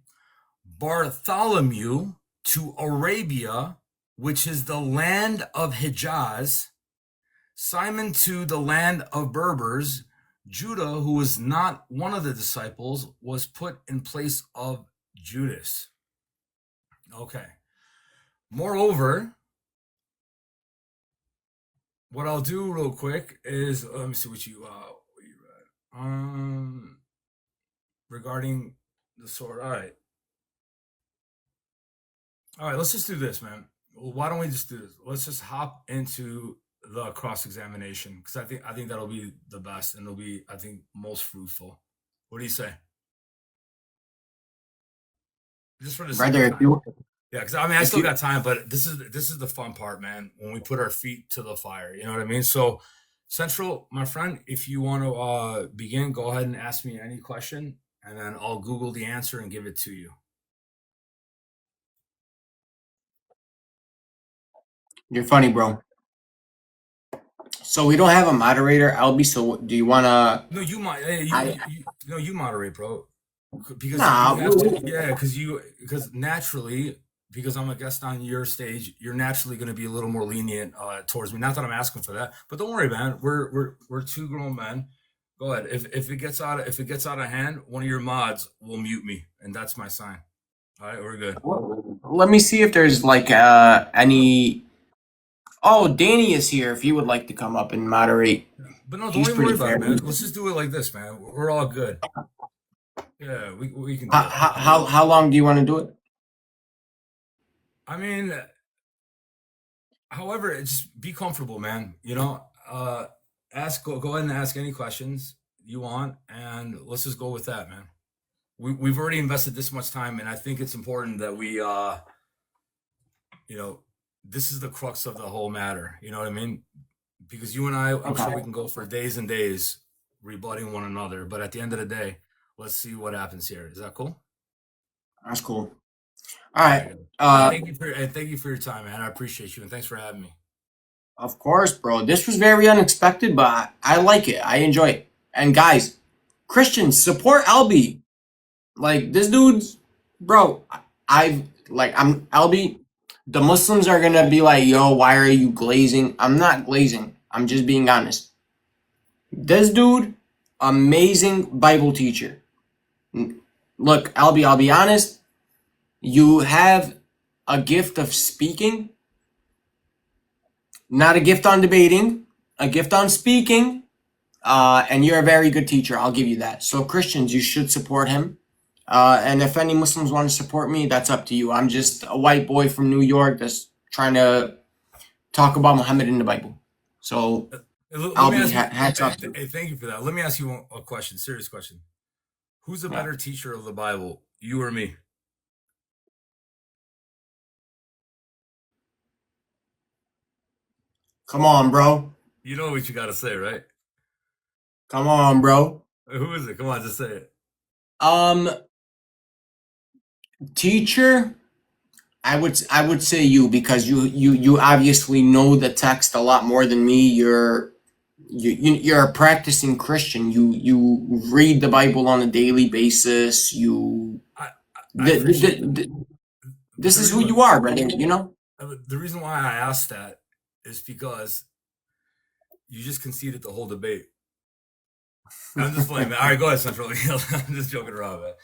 Speaker 2: Bartholomew to Arabia, which is the land of Hijaz. Simon to the land of Berbers. Judah, who was not one of the disciples, was put in place of Judas. Okay. Moreover, what I'll do real quick is, let me see what you read. Regarding the sword. All right, let's just do this, man. Why don't we just do this? Let's just hop into the cross-examination, because I think that'll be the best, and it'll be, I think, most fruitful. What do you say? Just for the sake
Speaker 1: Brother,
Speaker 2: of
Speaker 1: if
Speaker 2: time.
Speaker 1: you
Speaker 2: Yeah, because I mean, I
Speaker 1: if
Speaker 2: still
Speaker 1: you
Speaker 2: got time, but this is the fun part, man. When we put our feet to the fire, you know what I mean. So, Central, my friend, if you want to begin, go ahead and ask me any question, and then I'll Google the answer and give it to you.
Speaker 1: you're funny, bro. So we don't have a moderator, Albie. So do you wanna?
Speaker 2: No, you might.
Speaker 1: I
Speaker 2: You moderate, bro, because
Speaker 1: nah.
Speaker 2: you have to. Yeah, because naturally, because I'm a guest on your stage, you're naturally going to be a little more lenient towards me. Not that I'm asking for that, but don't worry, man. We're two grown men. Go ahead. If it gets out of hand, one of your mods will mute me, and that's my sign. All right, we're good.
Speaker 1: Let me see if there's like any. Oh, Danny is here. If he would like to come up and moderate,
Speaker 2: But no, don't
Speaker 1: he's
Speaker 2: even
Speaker 1: pretty
Speaker 2: worry about
Speaker 1: fair.
Speaker 2: it, man. Let's just do it like this, man. We're all good. Yeah, we can do
Speaker 1: How,
Speaker 2: it.
Speaker 1: how long do you want to do it?
Speaker 2: I mean, however, just be comfortable, man. You know, go ahead and ask any questions you want, and let's just go with that, man. We've already invested this much time, and I think it's important that we, you know, this is the crux of the whole matter. You know what I mean? Because you and I'm sure
Speaker 1: Okay,
Speaker 2: we can go for days and days rebutting one another, but at the end of the day, let's see what happens here. Is that cool?
Speaker 1: that's cool. All
Speaker 2: All right,
Speaker 1: right.
Speaker 2: good.
Speaker 1: Uh,
Speaker 2: Thank you for your time, man. I appreciate you, and thanks for having me.
Speaker 1: of course, bro. This was very unexpected, but I like it. I enjoy it. And guys, Christians, support Albie. Like this dude's, bro. I'm Albie. The Muslims are gonna be like, yo, why are you glazing? I'm not glazing. I'm just being honest. This dude, amazing Bible teacher. Look, Albie, I'll be honest. You have a gift of speaking, not a gift on debating, a gift on speaking, and you're a very good teacher. I'll give you that. So Christians, you should support him. And if any Muslims want to support me, that's up to you. I'm just a white boy from New York that's trying to talk about Muhammad in the Bible. So
Speaker 2: Let
Speaker 1: I'll
Speaker 2: me
Speaker 1: be
Speaker 2: ask you.
Speaker 1: hats off to you.
Speaker 2: Hey, thank you for that. Let me ask you a question. Serious question. Who's a
Speaker 1: Yeah.
Speaker 2: better teacher of the Bible, you or me?
Speaker 1: Come on, bro.
Speaker 2: You know what you got to say, right?
Speaker 1: Come on, bro.
Speaker 2: Who is it? Come on, just say it.
Speaker 1: Um, Teacher, I would say you because you obviously know the text a lot more than me. You're a practicing Christian. You read the Bible on a daily basis.
Speaker 2: I I
Speaker 1: The, the,
Speaker 2: appreciate that.
Speaker 1: the,
Speaker 2: But
Speaker 1: this is who you are, brother. You know.
Speaker 2: the reason why I asked that is because you just conceded the whole debate. I'm just playing, man. All right, go ahead, Central. I'm just joking around, man.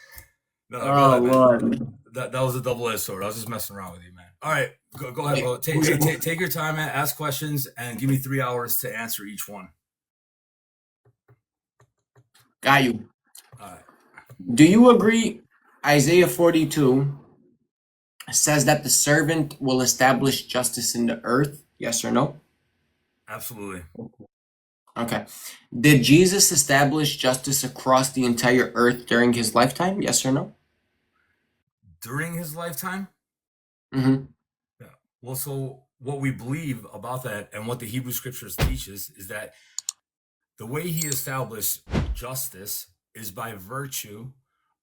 Speaker 2: No, go
Speaker 1: Oh
Speaker 2: ahead, man.
Speaker 1: Lord.
Speaker 2: That was a double-edged sword. I was just messing around with you, man. All right, go ahead,
Speaker 1: Hey,
Speaker 2: bro. Take your time, man. Ask questions and give me 3 hours to answer each one.
Speaker 1: got you.
Speaker 2: All right.
Speaker 1: Do you agree? Isaiah 42 says that the servant will establish justice in the earth. Yes or no?
Speaker 2: Absolutely.
Speaker 1: Okay. Did Jesus establish justice across the entire earth during his lifetime? Yes or no?
Speaker 2: During his lifetime?
Speaker 1: Mm-hmm.
Speaker 2: Yeah. Well, so what we believe about that and what the Hebrew scriptures teaches is that the way he established justice is by virtue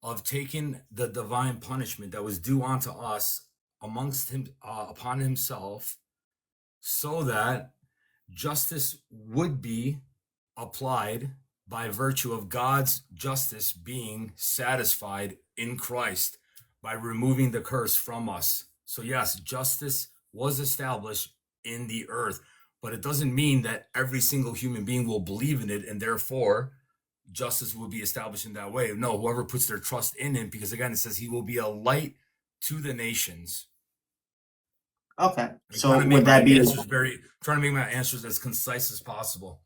Speaker 2: of taking the divine punishment that was due unto us amongst him upon himself, so that justice would be applied by virtue of God's justice being satisfied in Christ by removing the curse from us. So, yes, justice was established in the earth, but it doesn't mean that every single human being will believe in it and therefore justice will be established in that way. No, whoever puts their trust in him, because again, it says he will be a light to the nations.
Speaker 1: Okay.
Speaker 2: I'm trying
Speaker 1: So
Speaker 2: to make
Speaker 1: would
Speaker 2: my
Speaker 1: that be
Speaker 2: answers as concise as possible.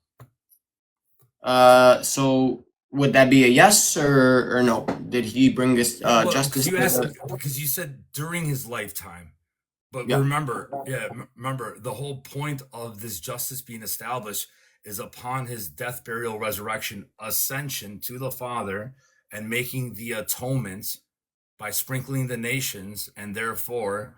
Speaker 1: so would that be a yes or no? Did he bring this
Speaker 2: Yeah, well,
Speaker 1: justice to
Speaker 2: because you said during his lifetime, but
Speaker 1: yeah.
Speaker 2: remember, remember the whole point of this justice being established is upon his death, burial, resurrection, ascension to the Father, and making the atonement by sprinkling the nations, and therefore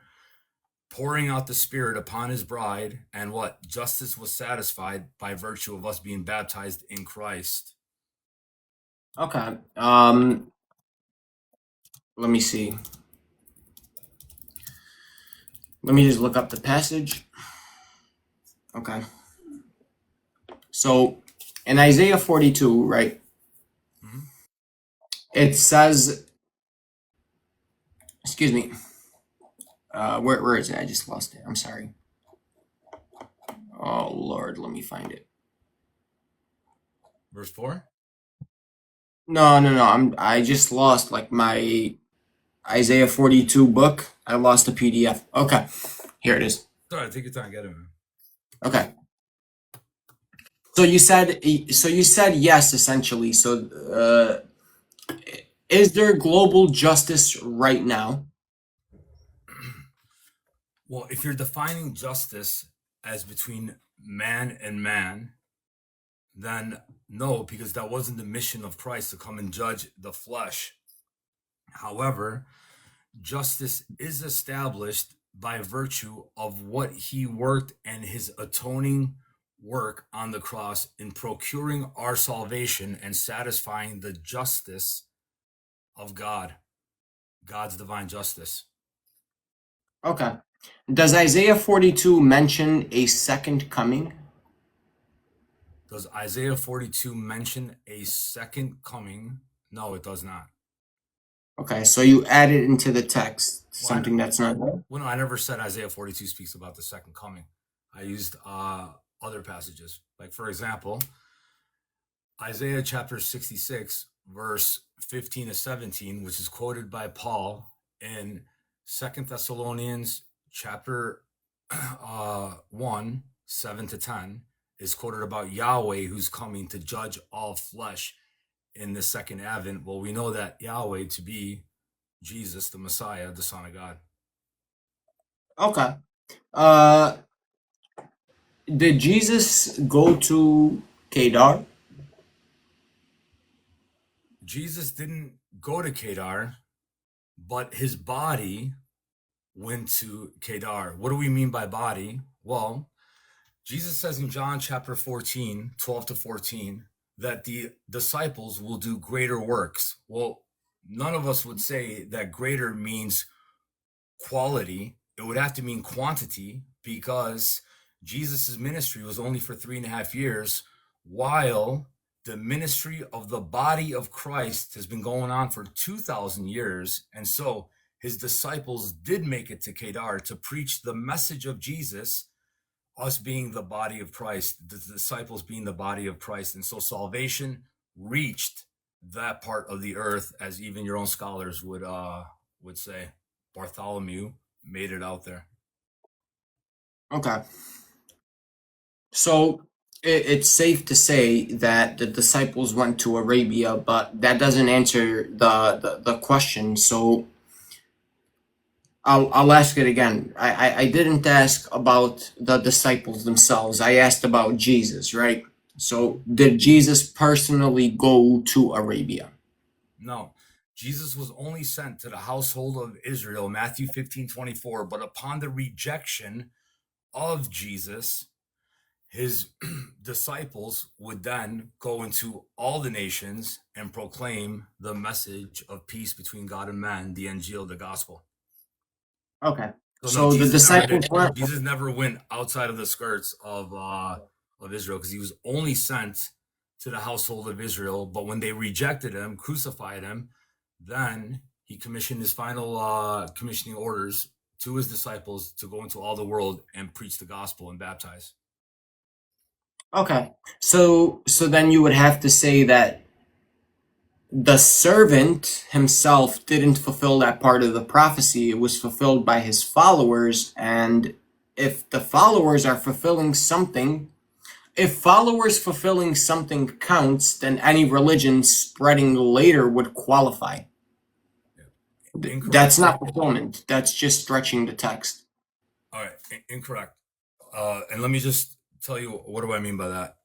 Speaker 2: pouring out the Spirit upon his bride, and what justice was satisfied by virtue of us being baptized in Christ.
Speaker 1: Okay. Let me see. Let me just look up the passage. Okay. So in Isaiah 42, right?
Speaker 2: Mhm.
Speaker 1: It says, excuse me. Where is it? I just lost it. I'm sorry. Oh Lord, let me find it.
Speaker 2: Verse 4.
Speaker 1: No. I just lost like my Isaiah 42 book. I lost the PDF. Okay. Here it is.
Speaker 2: Sorry, take your time, get it, man.
Speaker 1: Okay. So you said yes essentially. So is there global justice right now?
Speaker 2: Well, if you're defining justice as between man and man, then no, because that wasn't the mission of Christ to come and judge the flesh. However, justice is established by virtue of what he worked and his atoning work on the cross in procuring our salvation and satisfying the justice of God, God's divine justice.
Speaker 1: Okay. Does Isaiah 42 mention a second coming?
Speaker 2: Does Isaiah 42 mention a second coming? No, it does not.
Speaker 1: Okay, so you added into the text
Speaker 2: Well, I,
Speaker 1: something that's not there.
Speaker 2: well, no, I never said Isaiah 42 speaks about the second coming. I used other passages. Like, for example, Isaiah chapter 66, verse 15 to 17, which is quoted by Paul in Second Thessalonians chapter 1, 7 to 10, is quoted about Yahweh who's coming to judge all flesh in the second advent. Well, we know that Yahweh to be Jesus, the Messiah, the Son of God.
Speaker 1: Okay. Uh, did Jesus go to Kedar?
Speaker 2: Jesus didn't go to Kedar, but his body went to Kedar. What do we mean by body? Well, Jesus says in John chapter 14, 12 to 14, that the disciples will do greater works. Well, none of us would say that greater means quality. It would have to mean quantity, because Jesus's ministry was only for 3.5 years, while the ministry of the body of Christ has been going on for 2,000 years. And so his disciples did make it to Kedar to preach the message of Jesus, us being the body of Christ, the disciples being the body of Christ. And so salvation reached that part of the earth, as even your own scholars would say. Bartholomew made it out there.
Speaker 1: Okay. So It's safe to say that the disciples went to Arabia, but that doesn't answer the question. So I'll ask it again. I didn't ask about the disciples themselves. I asked about Jesus, right? So did Jesus personally go to Arabia?
Speaker 2: No. Jesus was only sent to the household of Israel, Matthew 15:24. But upon the rejection of Jesus, his disciples would then go into all the nations and proclaim the message of peace between God and man, the Injil, the gospel.
Speaker 1: Okay.
Speaker 2: So no,
Speaker 1: So the disciples went.
Speaker 2: Jesus never went outside of the skirts of Israel, because he was only sent to the household of Israel. But when they rejected him, crucified him, then he commissioned his final commissioning orders to his disciples to go into all the world and preach the gospel and baptize.
Speaker 1: Okay. So then you would have to say that the servant himself didn't fulfill that part of the prophecy. It was fulfilled by his followers. And if the followers are fulfilling something, if followers fulfilling something counts, then any religion spreading later would qualify.
Speaker 2: Incorrect.
Speaker 1: That's not fulfillment. That's just stretching the text.
Speaker 2: All right, incorrect. And let me just tell you, what do I mean by that?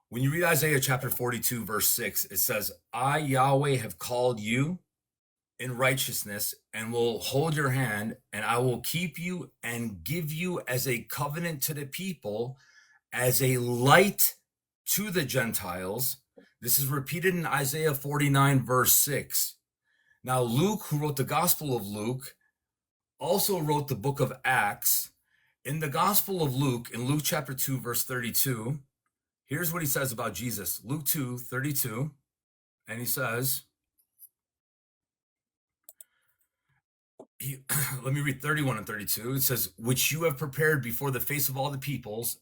Speaker 2: When you read Isaiah chapter 42, verse 6, it says, I, Yahweh, have called you in righteousness and will hold your hand, and I will keep you and give you as a covenant to the people, as a light to the Gentiles. This is repeated in Isaiah 49, verse 6. Now, Luke, who wrote the Gospel of Luke, also wrote the book of Acts. In the Gospel of Luke, in Luke chapter 2, verse 32, here's what he says about Jesus. Luke 2:32, and he says, let me read 31 and 32. It says, which you have prepared before the face of all the peoples,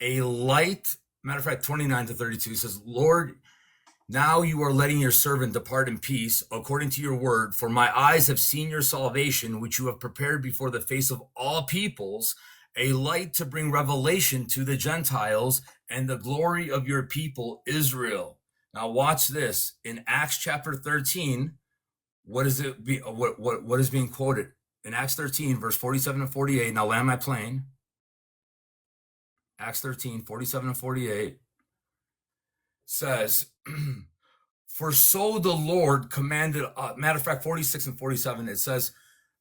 Speaker 2: a light. Matter of fact, 29 to 32 says, Lord, now you are letting your servant depart in peace, according to your word. For my eyes have seen your salvation, which you have prepared before the face of all peoples, a light to bring revelation to the Gentiles and the glory of your people, Israel. Now watch this. In Acts chapter 13, what is being quoted? In Acts 13, verse 47 and 48, now land my plane. Acts 13, 47 and 48 says, for so the Lord commanded, matter of fact, 46 and 47, it says,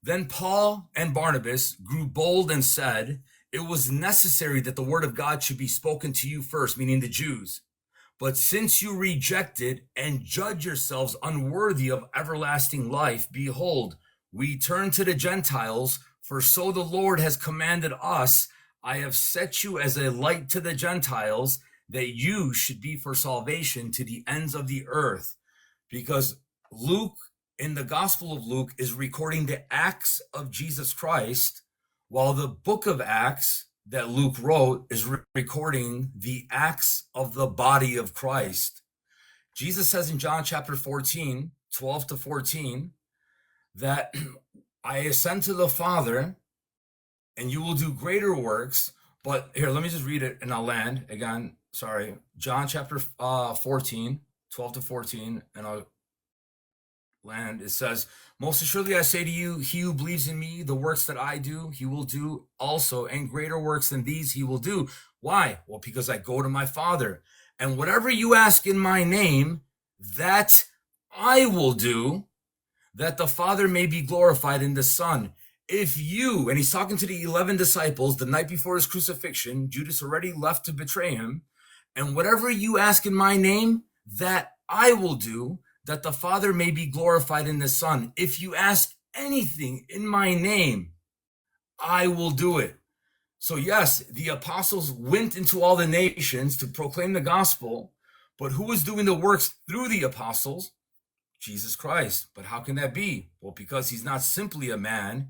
Speaker 2: then Paul and Barnabas grew bold and said, it was necessary that the word of God should be spoken to you first, meaning the Jews. But since you rejected and judge yourselves unworthy of everlasting life, behold, we turn to the Gentiles, for so the Lord has commanded us, I have set you as a light to the Gentiles, that you should be for salvation to the ends of the earth. Because Luke, in the Gospel of Luke, is recording the acts of Jesus Christ, while the book of Acts that Luke wrote is recording the acts of the body of Christ. Jesus says in John chapter 14, 12 to 14, that I ascend to the Father, and you will do greater works. But here, let me just read it and I'll land again. Sorry, John chapter 14, 12 to 14, and I'll land. It says, most assuredly I say to you, he who believes in me, the works that I do, he will do also, and greater works than these he will do. Why? Well, because I go to my Father, and whatever you ask in my name, that I will do, that the Father may be glorified in the Son. If you, and he's talking to the 11 disciples the night before his crucifixion, Judas already left to betray him, and whatever you ask in my name, that I will do, that the Father may be glorified in the Son. If you ask anything in my name, I will do it. So yes, the apostles went into all the nations to proclaim the gospel, but who was doing the works through the apostles? Jesus Christ. But how can that be? Well, because he's not simply a man,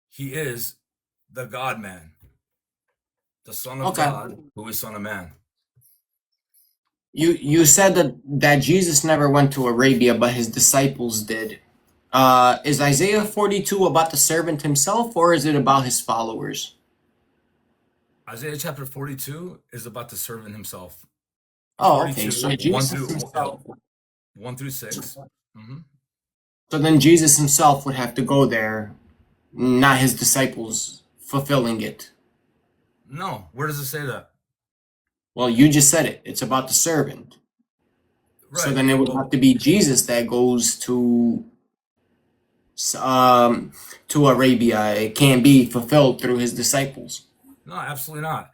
Speaker 2: he is the God-man, the Son of God, who is Son of Man.
Speaker 1: You said that Jesus never went to Arabia, but his disciples did. Is Isaiah 42 about the servant himself, or is it about his followers?
Speaker 2: Isaiah chapter 42 is about the servant himself.
Speaker 1: Oh, okay.
Speaker 2: 42,
Speaker 1: So
Speaker 2: 1
Speaker 1: Jesus
Speaker 2: through yeah,
Speaker 1: himself.
Speaker 2: 1 through 6. Hmm.
Speaker 1: So then Jesus himself would have to go there, not his disciples fulfilling it.
Speaker 2: No, where does it say that?
Speaker 1: Well, you just said it. It's about the servant. So
Speaker 2: Right.
Speaker 1: then it would
Speaker 2: Well,
Speaker 1: have to be Jesus that goes um to Arabia. It can't be fulfilled through his disciples.
Speaker 2: no, absolutely not.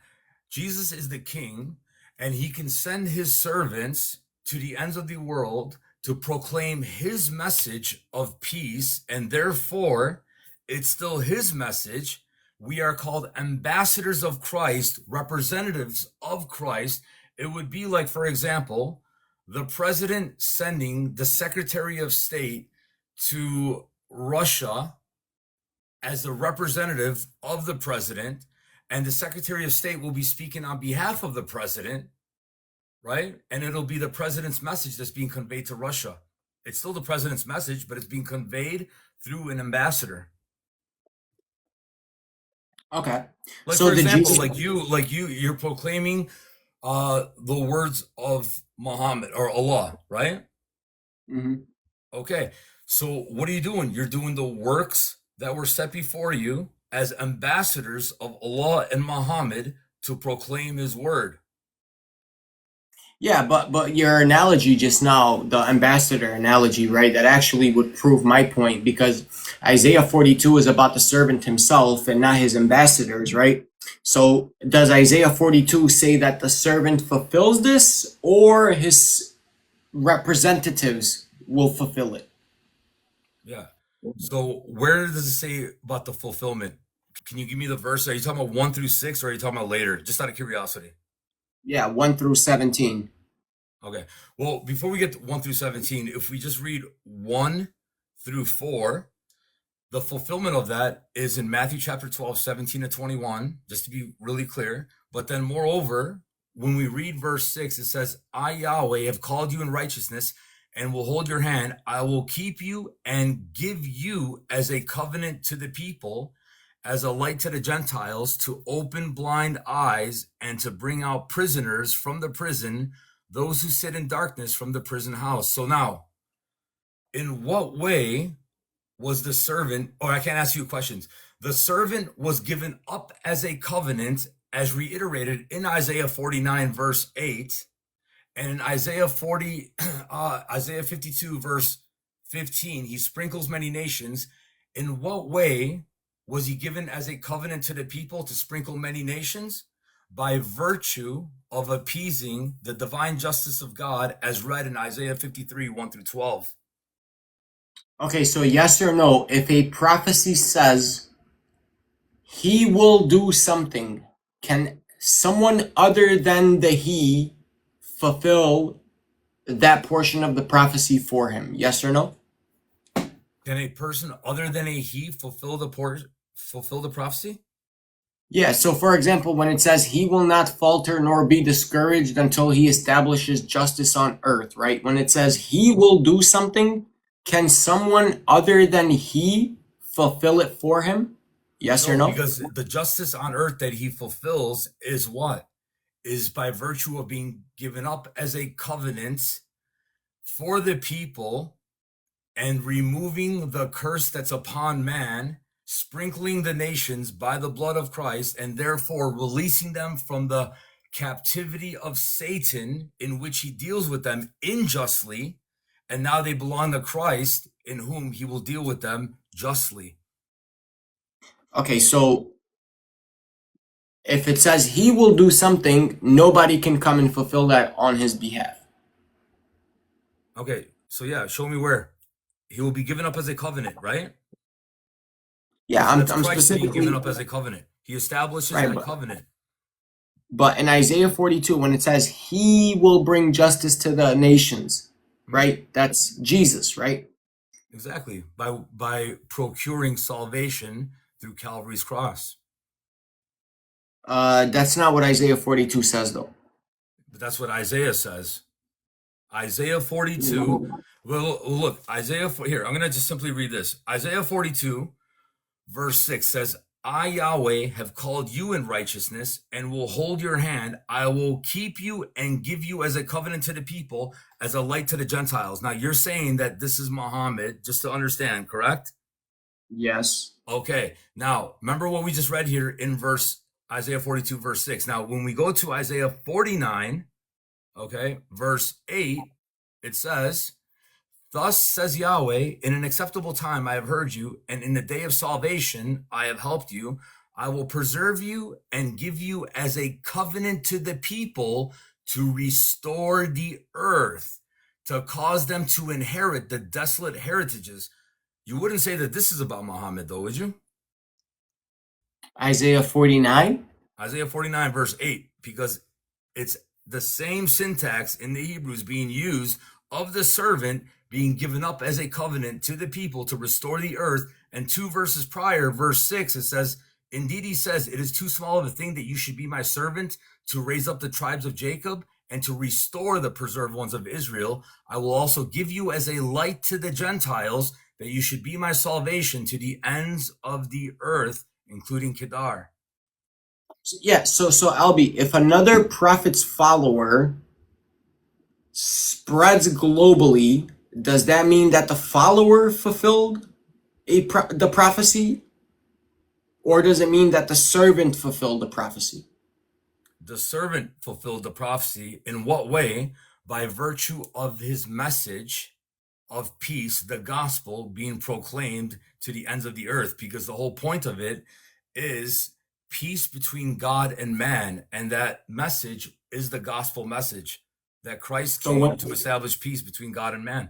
Speaker 2: Jesus is the king, and he can send his servants to the ends of the world to proclaim his message of peace, and therefore it's still his message. We are called ambassadors of Christ, representatives of Christ. It would be like, for example, the president sending the Secretary of State to Russia as the representative of the president, and the Secretary of State will be speaking on behalf of the president, right? And it'll be the president's message that's being conveyed to Russia. It's still the president's message, but it's being conveyed through an ambassador.
Speaker 1: Okay.
Speaker 2: Like,
Speaker 1: So
Speaker 2: for
Speaker 1: the
Speaker 2: example,
Speaker 1: Jesus.
Speaker 2: you're proclaiming the words of Muhammad or Allah, right?
Speaker 1: Mhm.
Speaker 2: Okay. So what are you doing? You're doing the works that were set before you as ambassadors of Allah and Muhammad to proclaim his word.
Speaker 1: Yeah, but your analogy just now, the ambassador analogy, right? That actually would prove my point because Isaiah 42 is about the servant himself and not his ambassadors, right? So does Isaiah 42 say that the servant fulfills this or his representatives will fulfill it?
Speaker 2: Yeah. So where does it say about the fulfillment? Can you give me the verse? Are you talking about 1 through 6 or are you talking about later? Just out of curiosity.
Speaker 1: Yeah, 1 through 17.
Speaker 2: Okay. Well, before we get to 1 through 17, if we just read 1 through 4, the fulfillment of that is in Matthew chapter 12, 17 to 21, just to be really clear. But then, moreover, when we read verse 6, it says, I, Yahweh, have called you in righteousness and will hold your hand. I will keep you and give you as a covenant to the people, as a light to the Gentiles, to open blind eyes and to bring out prisoners from the prison, those who sit in darkness from the prison house. So now, in what way was the servant, or I can't ask you questions. The servant was given up as a covenant, as reiterated in Isaiah 49, verse 8, and in Isaiah 52, verse 15. He sprinkles many nations. In what way was he given as a covenant to the people to sprinkle many nations? By virtue of appeasing the divine justice of God, as read in Isaiah 53, 1 through 12.
Speaker 1: Okay, so yes or no, if a prophecy says he will do something, can someone other than the he fulfill that portion of the prophecy for him? Yes or no?
Speaker 2: Can a person other than a he fulfill the prophecy?
Speaker 1: Yeah, so for example, when it says he will not falter nor be discouraged until he establishes justice on earth, right? When it says he will do something, can someone other than he fulfill it for him? Yes or
Speaker 2: No,
Speaker 1: no?
Speaker 2: because the justice on earth that he fulfills is what? Is by virtue of being given up as a covenant for the people and removing the curse that's upon man, sprinkling the nations by the blood of Christ, and therefore releasing them from the captivity of Satan, in which he deals with them unjustly. And now they belong to Christ, in whom he will deal with them justly.
Speaker 1: Okay, so if it says he will do something, nobody can come and fulfill that on his behalf.
Speaker 2: Okay, so yeah, show me where. He will be given up as a covenant, right?
Speaker 1: Yeah,
Speaker 2: That's
Speaker 1: I'm
Speaker 2: Christ being given
Speaker 1: specifically
Speaker 2: up as a covenant. He establishes
Speaker 1: right,
Speaker 2: that covenant.
Speaker 1: but in Isaiah 42, when it says he will bring justice to the nations,
Speaker 2: Hmm?
Speaker 1: right? That's Jesus, right?
Speaker 2: Exactly. By procuring salvation through Calvary's cross.
Speaker 1: That's not what Isaiah 42 says, though.
Speaker 2: But that's what Isaiah says. Isaiah 42. Well, look, here, I'm going to just simply read this. Isaiah 42, verse 6 says, I, Yahweh, have called you in righteousness and will hold your hand. I will keep you and give you as a covenant to the people, as a light to the Gentiles. Now, you're saying that this is Muhammad, just to understand, correct?
Speaker 1: Yes.
Speaker 2: Okay. Now, remember what we just read here in Isaiah 42, verse 6. Now, when we go to Isaiah 49, okay, verse 8, it says, thus says Yahweh, in an acceptable time I have heard you, and in the day of salvation I have helped you. I will preserve you and give you as a covenant to the people to restore the earth, to cause them to inherit the desolate heritages. You wouldn't say that this is about Muhammad, though, would you?
Speaker 1: Isaiah 49?
Speaker 2: Isaiah 49, verse 8, because it's the same syntax in the Hebrews being used of the servant being given up as a covenant to the people to restore the earth. And 2 verses prior, verse 6, it says, indeed, he says, it is too small of a thing that you should be my servant to raise up the tribes of Jacob and to restore the preserved ones of Israel. I will also give you as a light to the Gentiles, that you should be my salvation to the ends of the earth, including Kedar.
Speaker 1: Yeah, so Albee, if another prophet's follower spreads globally, does that mean that the follower fulfilled the prophecy? Or does it mean that the servant fulfilled the prophecy?
Speaker 2: The servant fulfilled the prophecy. In what way? By virtue of his message of peace, the gospel being proclaimed to the ends of the earth, because the whole point of it is peace between God and man. And that message is the gospel message, that Christ came to establish peace between God and man.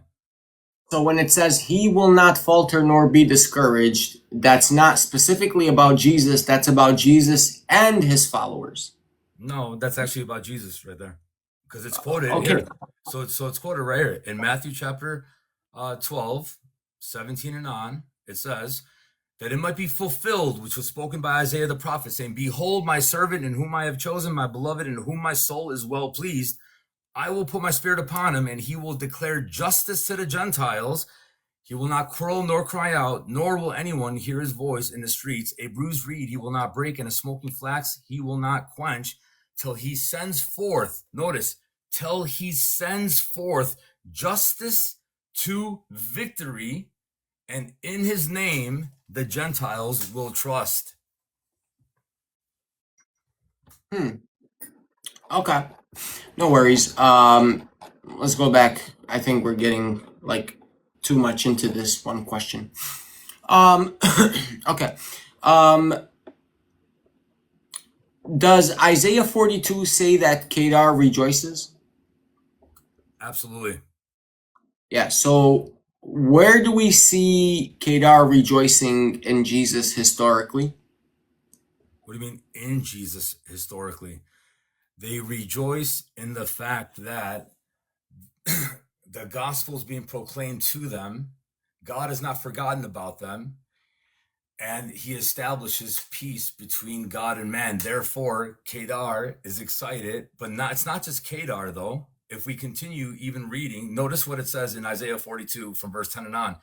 Speaker 1: So when it says he will not falter nor be discouraged, that's not specifically about Jesus, that's about Jesus and his followers.
Speaker 2: No, that's actually about Jesus right there, because it's quoted.
Speaker 1: Okay.
Speaker 2: So it's quoted right here in Matthew chapter 12, 17 and on. It says that it might be fulfilled, which was spoken by Isaiah the prophet, saying, behold, my servant in whom I have chosen, my beloved, in whom my soul is well pleased. I will put my spirit upon him, and he will declare justice to the Gentiles. He will not quarrel nor cry out, nor will anyone hear his voice in the streets. A bruised reed he will not break, and a smoking flax he will not quench, till he sends forth, notice, till he sends forth justice to victory, and in his name the Gentiles will trust.
Speaker 1: Okay. No worries. Let's go back. I think we're getting like too much into this one question. Okay. Does Isaiah 42 say that Kedar rejoices?
Speaker 2: Absolutely.
Speaker 1: Yeah, so where do we see Kedar rejoicing in Jesus historically?
Speaker 2: What do you mean in Jesus historically? They rejoice in the fact that the gospel is being proclaimed to them. God has not forgotten about them, and he establishes peace between God and man. Therefore, Kedar is excited, but it's not just Kedar though. If we continue even reading, notice what it says in Isaiah 42 from verse 10 and on.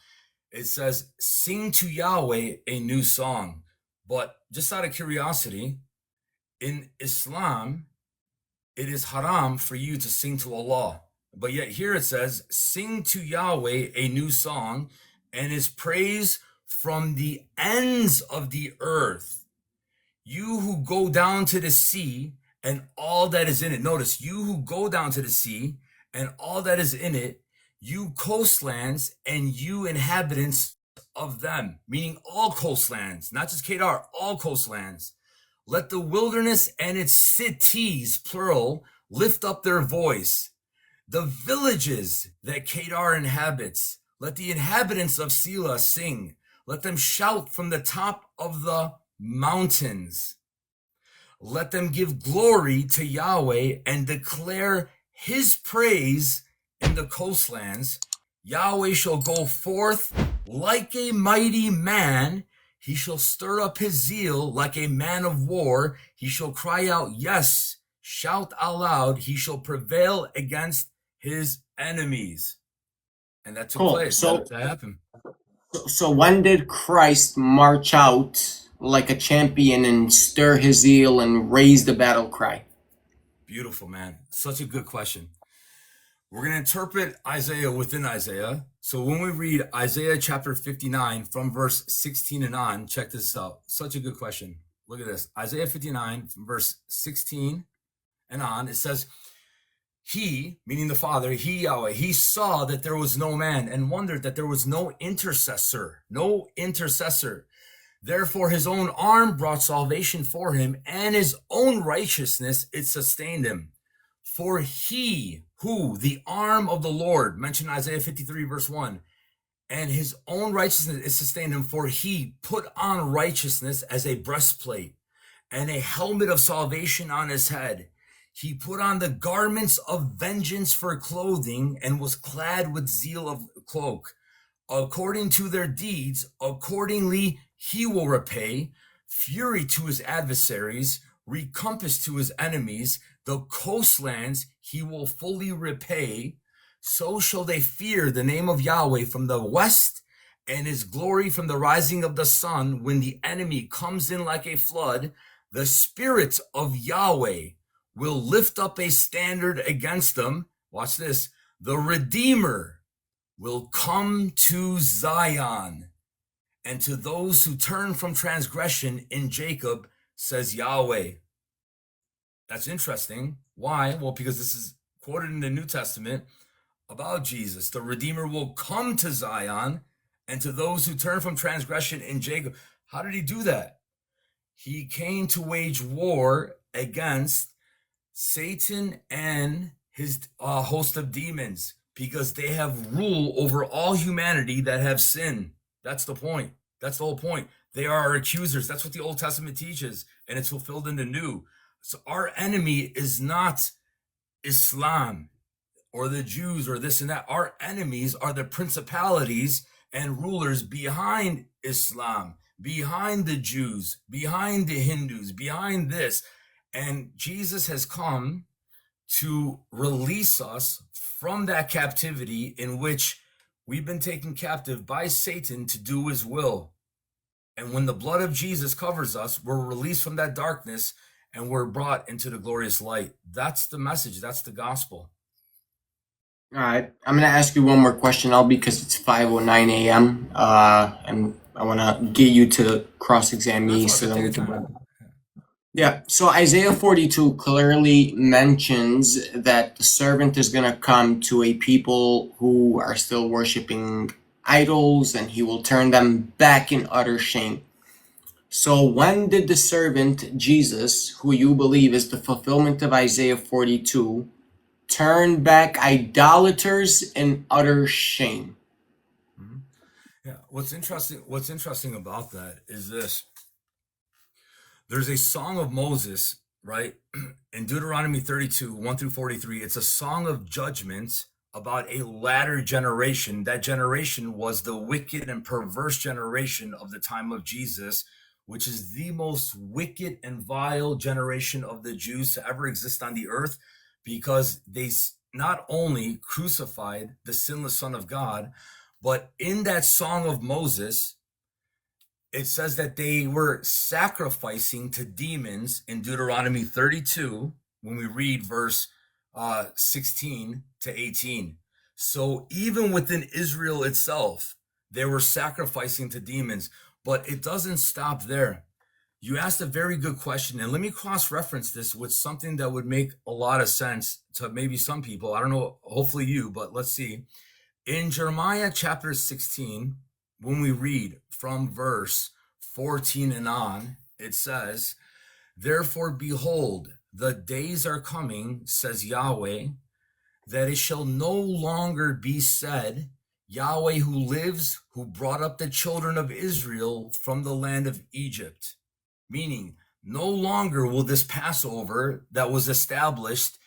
Speaker 2: It says, sing to Yahweh a new song. But just out of curiosity, in Islam, it is haram for you to sing to Allah. But yet here it says, sing to Yahweh a new song, and his praise from the ends of the earth. You who go down to the sea and all that is in it. Notice, you who go down to the sea and all that is in it, you coastlands and you inhabitants of them, meaning all coastlands, not just Kedar, all coastlands. Let the wilderness and its cities, plural, lift up their voice. The villages that Kedar inhabits, let the inhabitants of Selah sing. Let them shout from the top of the mountains. Let them give glory to Yahweh and declare his praise in the coastlands. Yahweh shall go forth like a mighty man. He shall stir up his zeal like a man of war. He shall cry out, yes, shout aloud. He shall prevail against his enemies. And that took place.
Speaker 1: So,
Speaker 2: that happened.
Speaker 1: so when did Christ march out like a champion and stir his zeal and raise the battle cry?
Speaker 2: Beautiful, man. Such a good question. We're going to interpret Isaiah within Isaiah. So when we read Isaiah chapter 59 from verse 16 and on, check this out. Such a good question. Look at this. Isaiah 59 from verse 16 and on, it says, he, meaning the Father, he, Yahweh, he saw that there was no man and wondered that there was no intercessor. Therefore, his own arm brought salvation for him, and his own righteousness, it sustained him. For he, who, the arm of the Lord, mentioned Isaiah 53, verse 1, and his own righteousness, it sustained him. For he put on righteousness as a breastplate, and a helmet of salvation on his head. He put on the garments of vengeance for clothing, and was clad with zeal of cloak. According to their deeds, accordingly he will repay fury to his adversaries, recompense to his enemies. The coastlands he will fully repay. So shall they fear the name of Yahweh from the west, and his glory from the rising of the sun. When the enemy comes in like a flood, the spirit of Yahweh will lift up a standard against them. Watch this. The Redeemer will come to Zion, and to those who turn from transgression in Jacob, says Yahweh. That's interesting. Why? Well, because this is quoted in the New Testament about Jesus. The Redeemer will come to Zion, and to those who turn from transgression in Jacob. How did he do that? He came to wage war against Satan and his host of demons, because they have rule over all humanity that have sinned. That's the point. That's the whole point. They are our accusers. That's what the Old Testament teaches, and it's fulfilled in the New. So our enemy is not Islam or the Jews or this and that. Our enemies are the principalities and rulers behind Islam, behind the Jews, behind the Hindus, behind this. And Jesus has come to release us from that captivity in which we've been taken captive by Satan to do his will. And when the blood of Jesus covers us, we're released from that darkness and we're brought into the glorious light. That's the message. That's the gospel.
Speaker 1: All right. I'm going to ask you one more question, Albee, because it's 5:09 a.m. And I want to get you to cross-examine me so that we can... Yeah, so Isaiah 42 clearly mentions that the servant is going to come to a people who are still worshiping idols, and he will turn them back in utter shame. So when did the servant, Jesus, who you believe is the fulfillment of Isaiah 42, turn back idolaters in utter shame?
Speaker 2: Yeah, what's interesting about that is this. There's a song of Moses, right? In Deuteronomy 32, 1 through 43, it's a song of judgment about a latter generation. That generation was the wicked and perverse generation of the time of Jesus, which is the most wicked and vile generation of the Jews to ever exist on the earth, because they not only crucified the sinless Son of God, but in that song of Moses, it says that they were sacrificing to demons in Deuteronomy 32, when we read verse 16 to 18. So even within Israel itself, they were sacrificing to demons. But it doesn't stop there. You asked a very good question, and let me cross-reference this with something that would make a lot of sense to maybe some people. I don't know, hopefully you, but let's see. In Jeremiah chapter 16, when we read from verse 14 and on, it says, therefore, behold, the days are coming, says Yahweh, that it shall no longer be said, Yahweh who lives, who brought up the children of Israel from the land of Egypt. Meaning, no longer will this Passover that was established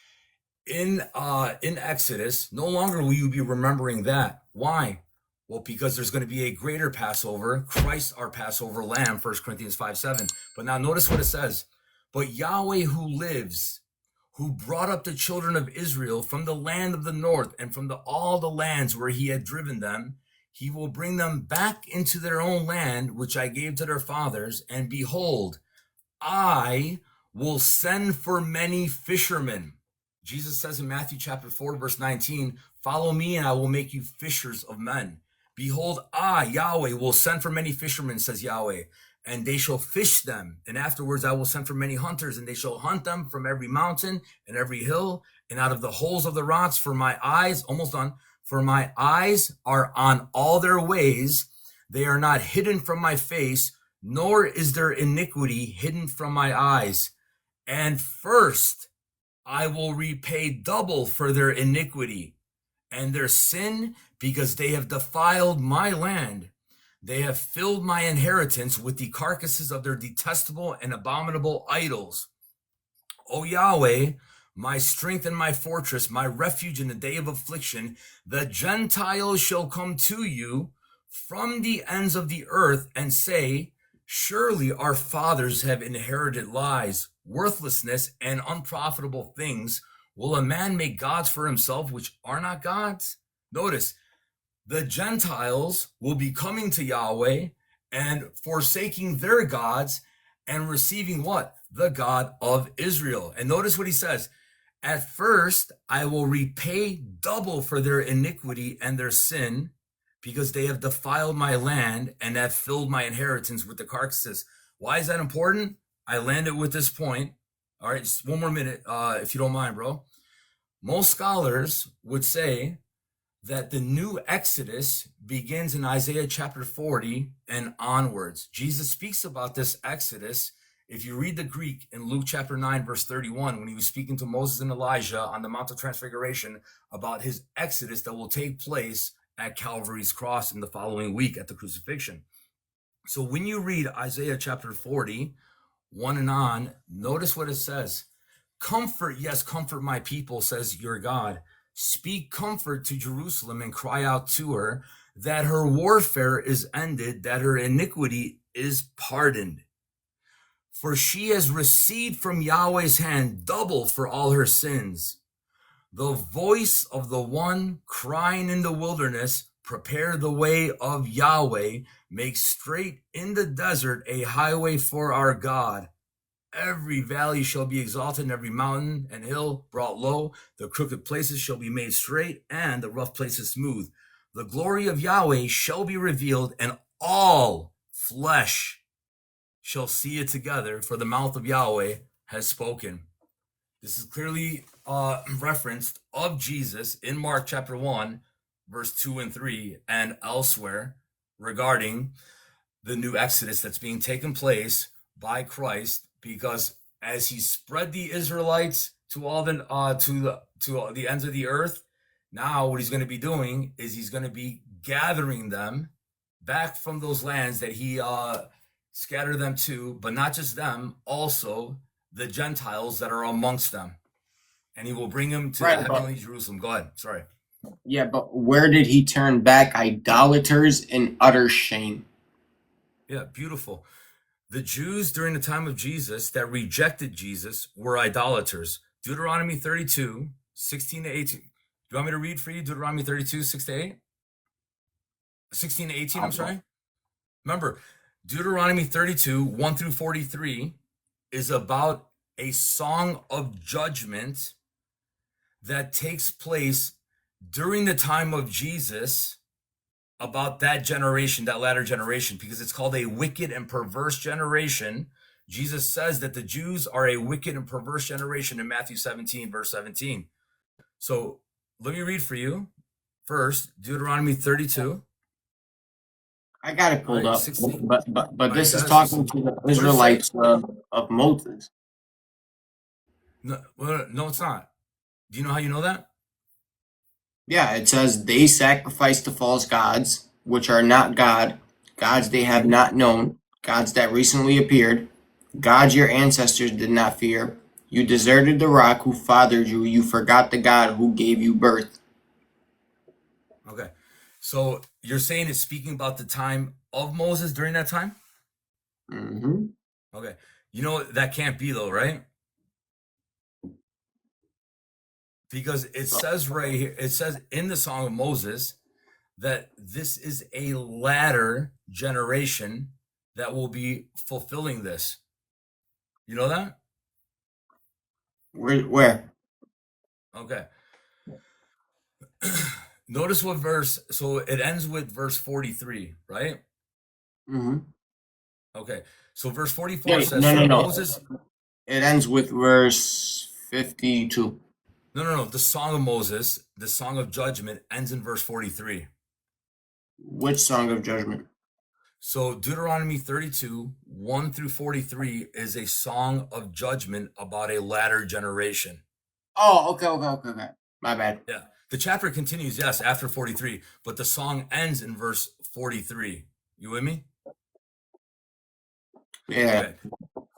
Speaker 2: in Exodus, no longer will you be remembering that. Why? Well, because there's going to be a greater Passover, Christ our Passover lamb, 1 Corinthians 5:7. But now notice what it says. But Yahweh who lives, who brought up the children of Israel from the land of the north and from all the lands where he had driven them, he will bring them back into their own land, which I gave to their fathers. And behold, I will send for many fishermen. Jesus says in Matthew chapter 4, verse 19, follow me and I will make you fishers of men. Behold, I, Yahweh, will send for many fishermen, says Yahweh, and they shall fish them. And afterwards I will send for many hunters, and they shall hunt them from every mountain and every hill, and out of the holes of the rocks. For my eyes, almost done, for my eyes are on all their ways. They are not hidden from my face, nor is their iniquity hidden from my eyes. And first I will repay double for their iniquity and their sin, because they have defiled my land. They have filled my inheritance with the carcasses of their detestable and abominable idols. O Yahweh, my strength and my fortress, my refuge in the day of affliction, the Gentiles shall come to you from the ends of the earth and say, surely our fathers have inherited lies, worthlessness, and unprofitable things. Will a man make gods for himself which are not gods? Notice, the Gentiles will be coming to Yahweh and forsaking their gods and receiving what? The God of Israel. And notice what he says. At first, I will repay double for their iniquity and their sin, because they have defiled my land and have filled my inheritance with the carcasses. Why is that important? I landed with this point. All right, just one more minute, if you don't mind, bro. Most scholars would say that the new Exodus begins in Isaiah chapter 40 and onwards. Jesus speaks about this Exodus. If you read the Greek in Luke chapter 9, verse 31, when he was speaking to Moses and Elijah on the Mount of Transfiguration about his Exodus that will take place at Calvary's cross in the following week at the crucifixion. So when you read Isaiah chapter 40, 1 and on, notice what it says. Comfort, yes, comfort my people, says your God. Speak comfort to Jerusalem and cry out to her that her warfare is ended, that her iniquity is pardoned. For she has received from Yahweh's hand double for all her sins. The voice of the one crying in the wilderness, prepare the way of Yahweh, make straight in the desert a highway for our God. Every valley shall be exalted, and every mountain and hill brought low. The crooked places shall be made straight, and the rough places smooth. The glory of Yahweh shall be revealed, and all flesh shall see it together, for the mouth of Yahweh has spoken. This is clearly referenced of Jesus in Mark chapter 1, verse 2 and 3, and elsewhere regarding the new Exodus that's being taken place by Christ, because as he spread the Israelites to all the ends of the earth, now what he's going to be doing is he's going to be gathering them back from those lands that he scattered them to, but not just them, also the Gentiles that are amongst them. And he will bring them to the heavenly Jerusalem. Go ahead. Sorry.
Speaker 1: Yeah, but where did he turn back idolaters in utter shame?
Speaker 2: Yeah, beautiful. The Jews during the time of Jesus that rejected Jesus were idolaters. Deuteronomy 32, 16 to 18. Do you want me to read for you Deuteronomy 32, 6 to 8? 16 to 18, I'm sorry. Remember, Deuteronomy 32, 1 through 43 is about a song of judgment that takes place during the time of Jesus about that generation, that latter generation, because it's called a wicked and perverse generation. Jesus says that the Jews are a wicked and perverse generation in Matthew 17, verse 17. So let me read for you first, Deuteronomy 32.
Speaker 1: I got it pulled up,
Speaker 2: 16.
Speaker 1: but this is talking to the Israelites of Moses.
Speaker 2: No, it's not. Do you know how you know that?
Speaker 1: Yeah, it says they sacrifice to false gods, which are not God, gods they have not known, gods that recently appeared, gods your ancestors did not fear. You deserted the rock who fathered you. You forgot the God who gave you birth.
Speaker 2: Okay. So you're saying it's speaking about the time of Moses during that time?
Speaker 1: Mm-hmm.
Speaker 2: Okay. You know, that can't be though, right? Because it says right here, it says in the Song of Moses that this is a latter generation that will be fulfilling this. You know that?
Speaker 1: Where?
Speaker 2: Okay. Notice what verse, so it ends with verse 43, right?
Speaker 1: Mm-hmm.
Speaker 2: Okay. So verse 44
Speaker 1: Yeah,
Speaker 2: says,
Speaker 1: no,
Speaker 2: so
Speaker 1: no,
Speaker 2: Moses,
Speaker 1: no. It ends with verse 52.
Speaker 2: no, the song of Moses, the song of judgment ends in verse 43.
Speaker 1: Which song of judgment?
Speaker 2: So Deuteronomy 32, 1 through 43 is a song of judgment about a latter generation.
Speaker 1: Oh, okay. My bad.
Speaker 2: Yeah. The chapter continues, yes, after 43, but the song ends in verse 43. You with me?
Speaker 1: Yeah.
Speaker 2: Okay.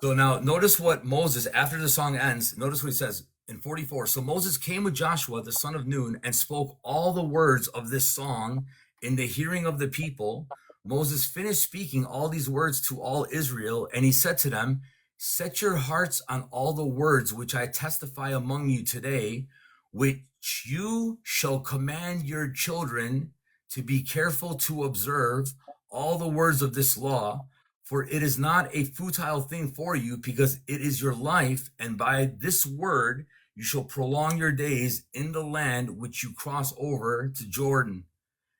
Speaker 2: So now notice what Moses, after the song ends, notice what he says in 44. So Moses came with Joshua, the son of Nun, and spoke all the words of this song in the hearing of the people. Moses finished speaking all these words to all Israel, and he said to them, set your hearts on all the words which I testify among you today, which you shall command your children to be careful to observe all the words of this law, for it is not a futile thing for you, because it is your life, and by this word you shall prolong your days in the land which you cross over to Jordan.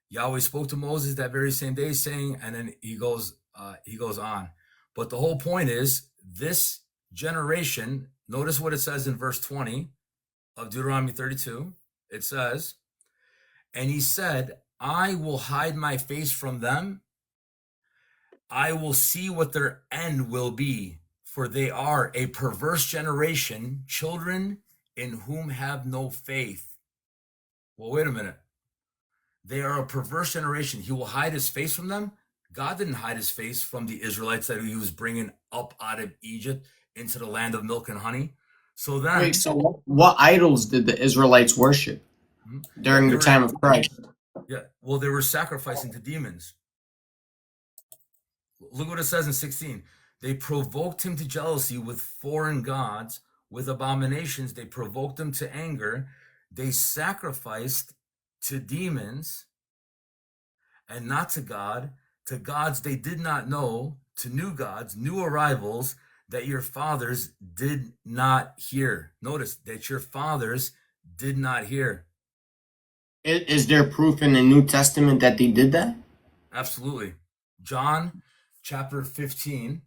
Speaker 2: Yahweh spoke to Moses that very same day, saying, and then he goes on. But the whole point is this generation. Notice what it says in verse 20 of Deuteronomy 32. It says, and he said, I will hide my face from them. I will see what their end will be, for they are a perverse generation, children in whom have no faith. Well, wait a minute. They are a perverse generation. He will hide his face from them. God didn't hide his face from the Israelites that he was bringing up out of Egypt into the land of milk and honey. So
Speaker 1: Wait,
Speaker 2: then,
Speaker 1: so what idols did the Israelites worship
Speaker 2: well,
Speaker 1: during the time of Christ?
Speaker 2: they were sacrificing to demons. Look what it says in 16. They provoked him to jealousy with foreign gods, with abominations. They provoked him to anger. They sacrificed to demons and not to God, to gods they did not know, to new gods, new arrivals that your fathers did not hear. Notice that your fathers did not hear.
Speaker 1: Is there proof in the New Testament that they did that?
Speaker 2: Absolutely. John chapter 15,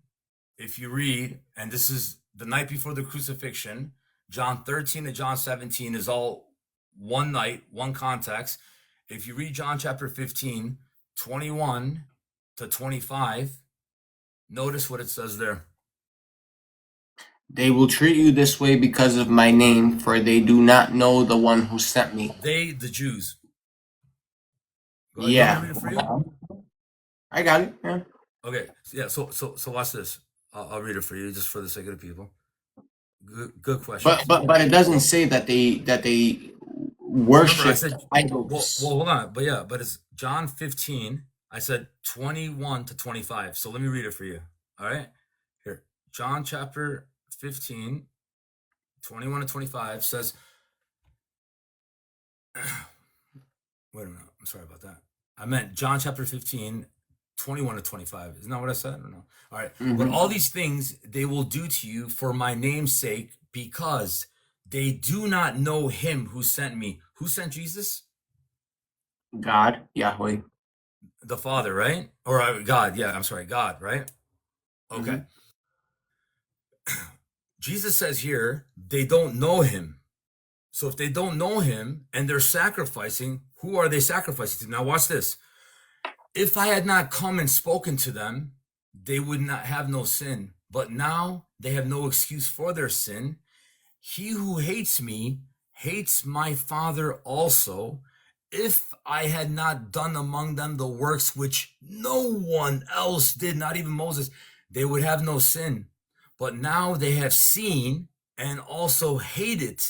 Speaker 2: if you read, and this is the night before the crucifixion, John 13 and John 17 is all one night, one context. If you read John chapter 15, 21 to 25, notice what it says there.
Speaker 1: They will treat you this way because of my name, for they do not know the one who sent me.
Speaker 2: They, the Jews. Go ahead. You want me to
Speaker 1: Yeah.
Speaker 2: read it for you?
Speaker 1: I got it. Yeah.
Speaker 2: Okay. So watch this. I'll read it for you just for the sake of the people. Good questions.
Speaker 1: But it doesn't say that they
Speaker 2: Remember, I
Speaker 1: worshipped
Speaker 2: said, well,
Speaker 1: idols.
Speaker 2: hold on. But it's John 15. I said 21 to 25. So let me read it for you. All right. Here. John chapter 15, 21 to 25 says, wait a minute. I'm sorry about that. I meant John chapter 15, 21 to 25. Isn't that what I said? I don't know. All right. But all these things they will do to you for my name's sake, because they do not know him who sent me. Who sent Jesus?
Speaker 1: God, Yahweh.
Speaker 2: The Father, right? Or God. Yeah, I'm sorry. God, right? Okay. Jesus says here, they don't know him. So if they don't know him and they're sacrificing, who are they sacrificing to? Now watch this. If I had not come and spoken to them, they would not have no sin. But now they have no excuse for their sin. He who hates me hates my Father also. If I had not done among them the works which no one else did, not even Moses, they would have no sin. But now they have seen and also hated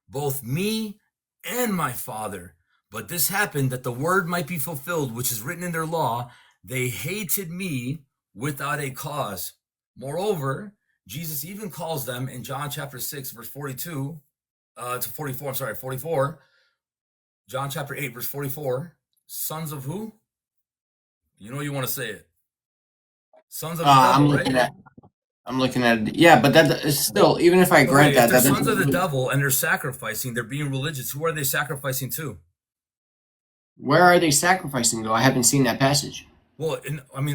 Speaker 2: both me and my Father. But this happened that the word might be fulfilled, which is written in their law. They hated me without a cause. Moreover, Jesus even calls them in John chapter 6, verse 42 to 44, 44, John chapter 8, verse 44. Sons of who? You want to say it. Sons of the
Speaker 1: I'm
Speaker 2: devil,
Speaker 1: looking
Speaker 2: right?
Speaker 1: at. I'm looking at it. Yeah, but that is still, even if I grant
Speaker 2: Okay, if
Speaker 1: that,
Speaker 2: they're
Speaker 1: that
Speaker 2: sons
Speaker 1: doesn't
Speaker 2: of the
Speaker 1: really.
Speaker 2: devil and they're sacrificing, they're being religious. Who are they sacrificing to?
Speaker 1: Where are they sacrificing though? I haven't seen that passage.
Speaker 2: Well,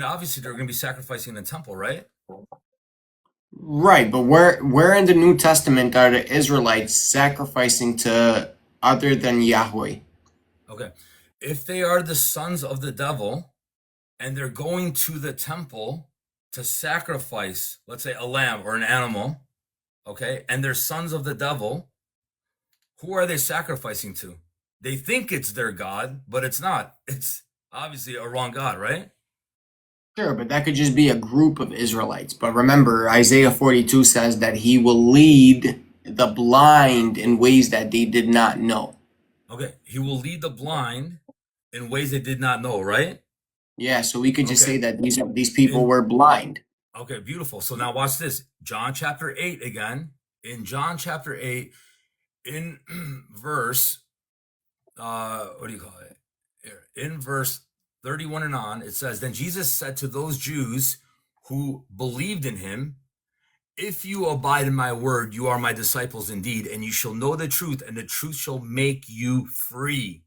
Speaker 2: obviously they're going to be sacrificing in the temple, right?
Speaker 1: Right, but where in the New Testament are the Israelites sacrificing to other than Yahweh?
Speaker 2: Okay. If they are the sons of the devil and they're going to the temple to sacrifice, let's say a lamb or an animal, okay, and they're sons of the devil, who are they sacrificing to? They think it's their God, but it's not. It's obviously a wrong God, right?
Speaker 1: Sure, but that could just be a group of Israelites. But remember, Isaiah 42 says that he will lead the blind in ways that they did not know.
Speaker 2: Okay. He will lead the blind in ways they did not know, right?
Speaker 1: Yeah, so we could just say
Speaker 2: Okay.
Speaker 1: that these people
Speaker 2: In
Speaker 1: were blind.
Speaker 2: Okay, beautiful. So now watch this. John chapter 8 again. In John chapter 8, in verse what do you call it? Here, in verse 31 and on, it says, Then Jesus said to those Jews who believed in him, If you abide in my word, you are my disciples indeed, and you shall know the truth, and the truth shall make you free.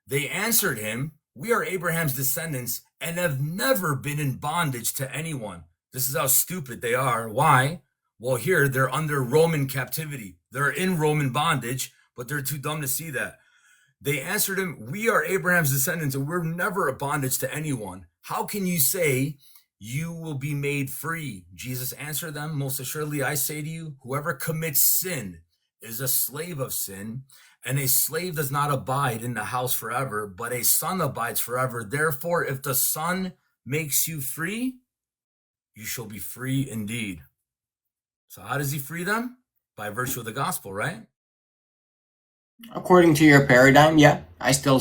Speaker 2: They answered him, We are Abraham's descendants and have never been in bondage to anyone. This is how stupid they are. Why? Well, here they're under Roman captivity. They're in Roman bondage, but they're too dumb to see that. They answered him, We are Abraham's descendants and we're never a bondage to anyone. How can you say you will be made free? Jesus answered them, Most assuredly, I say to you, whoever commits sin is a slave of sin, and a slave does not abide in the house forever, but a son abides forever. Therefore, if the Son makes you free, you shall be free indeed. So how does he free them? By virtue of the gospel, right?
Speaker 1: According to your paradigm, yeah. I still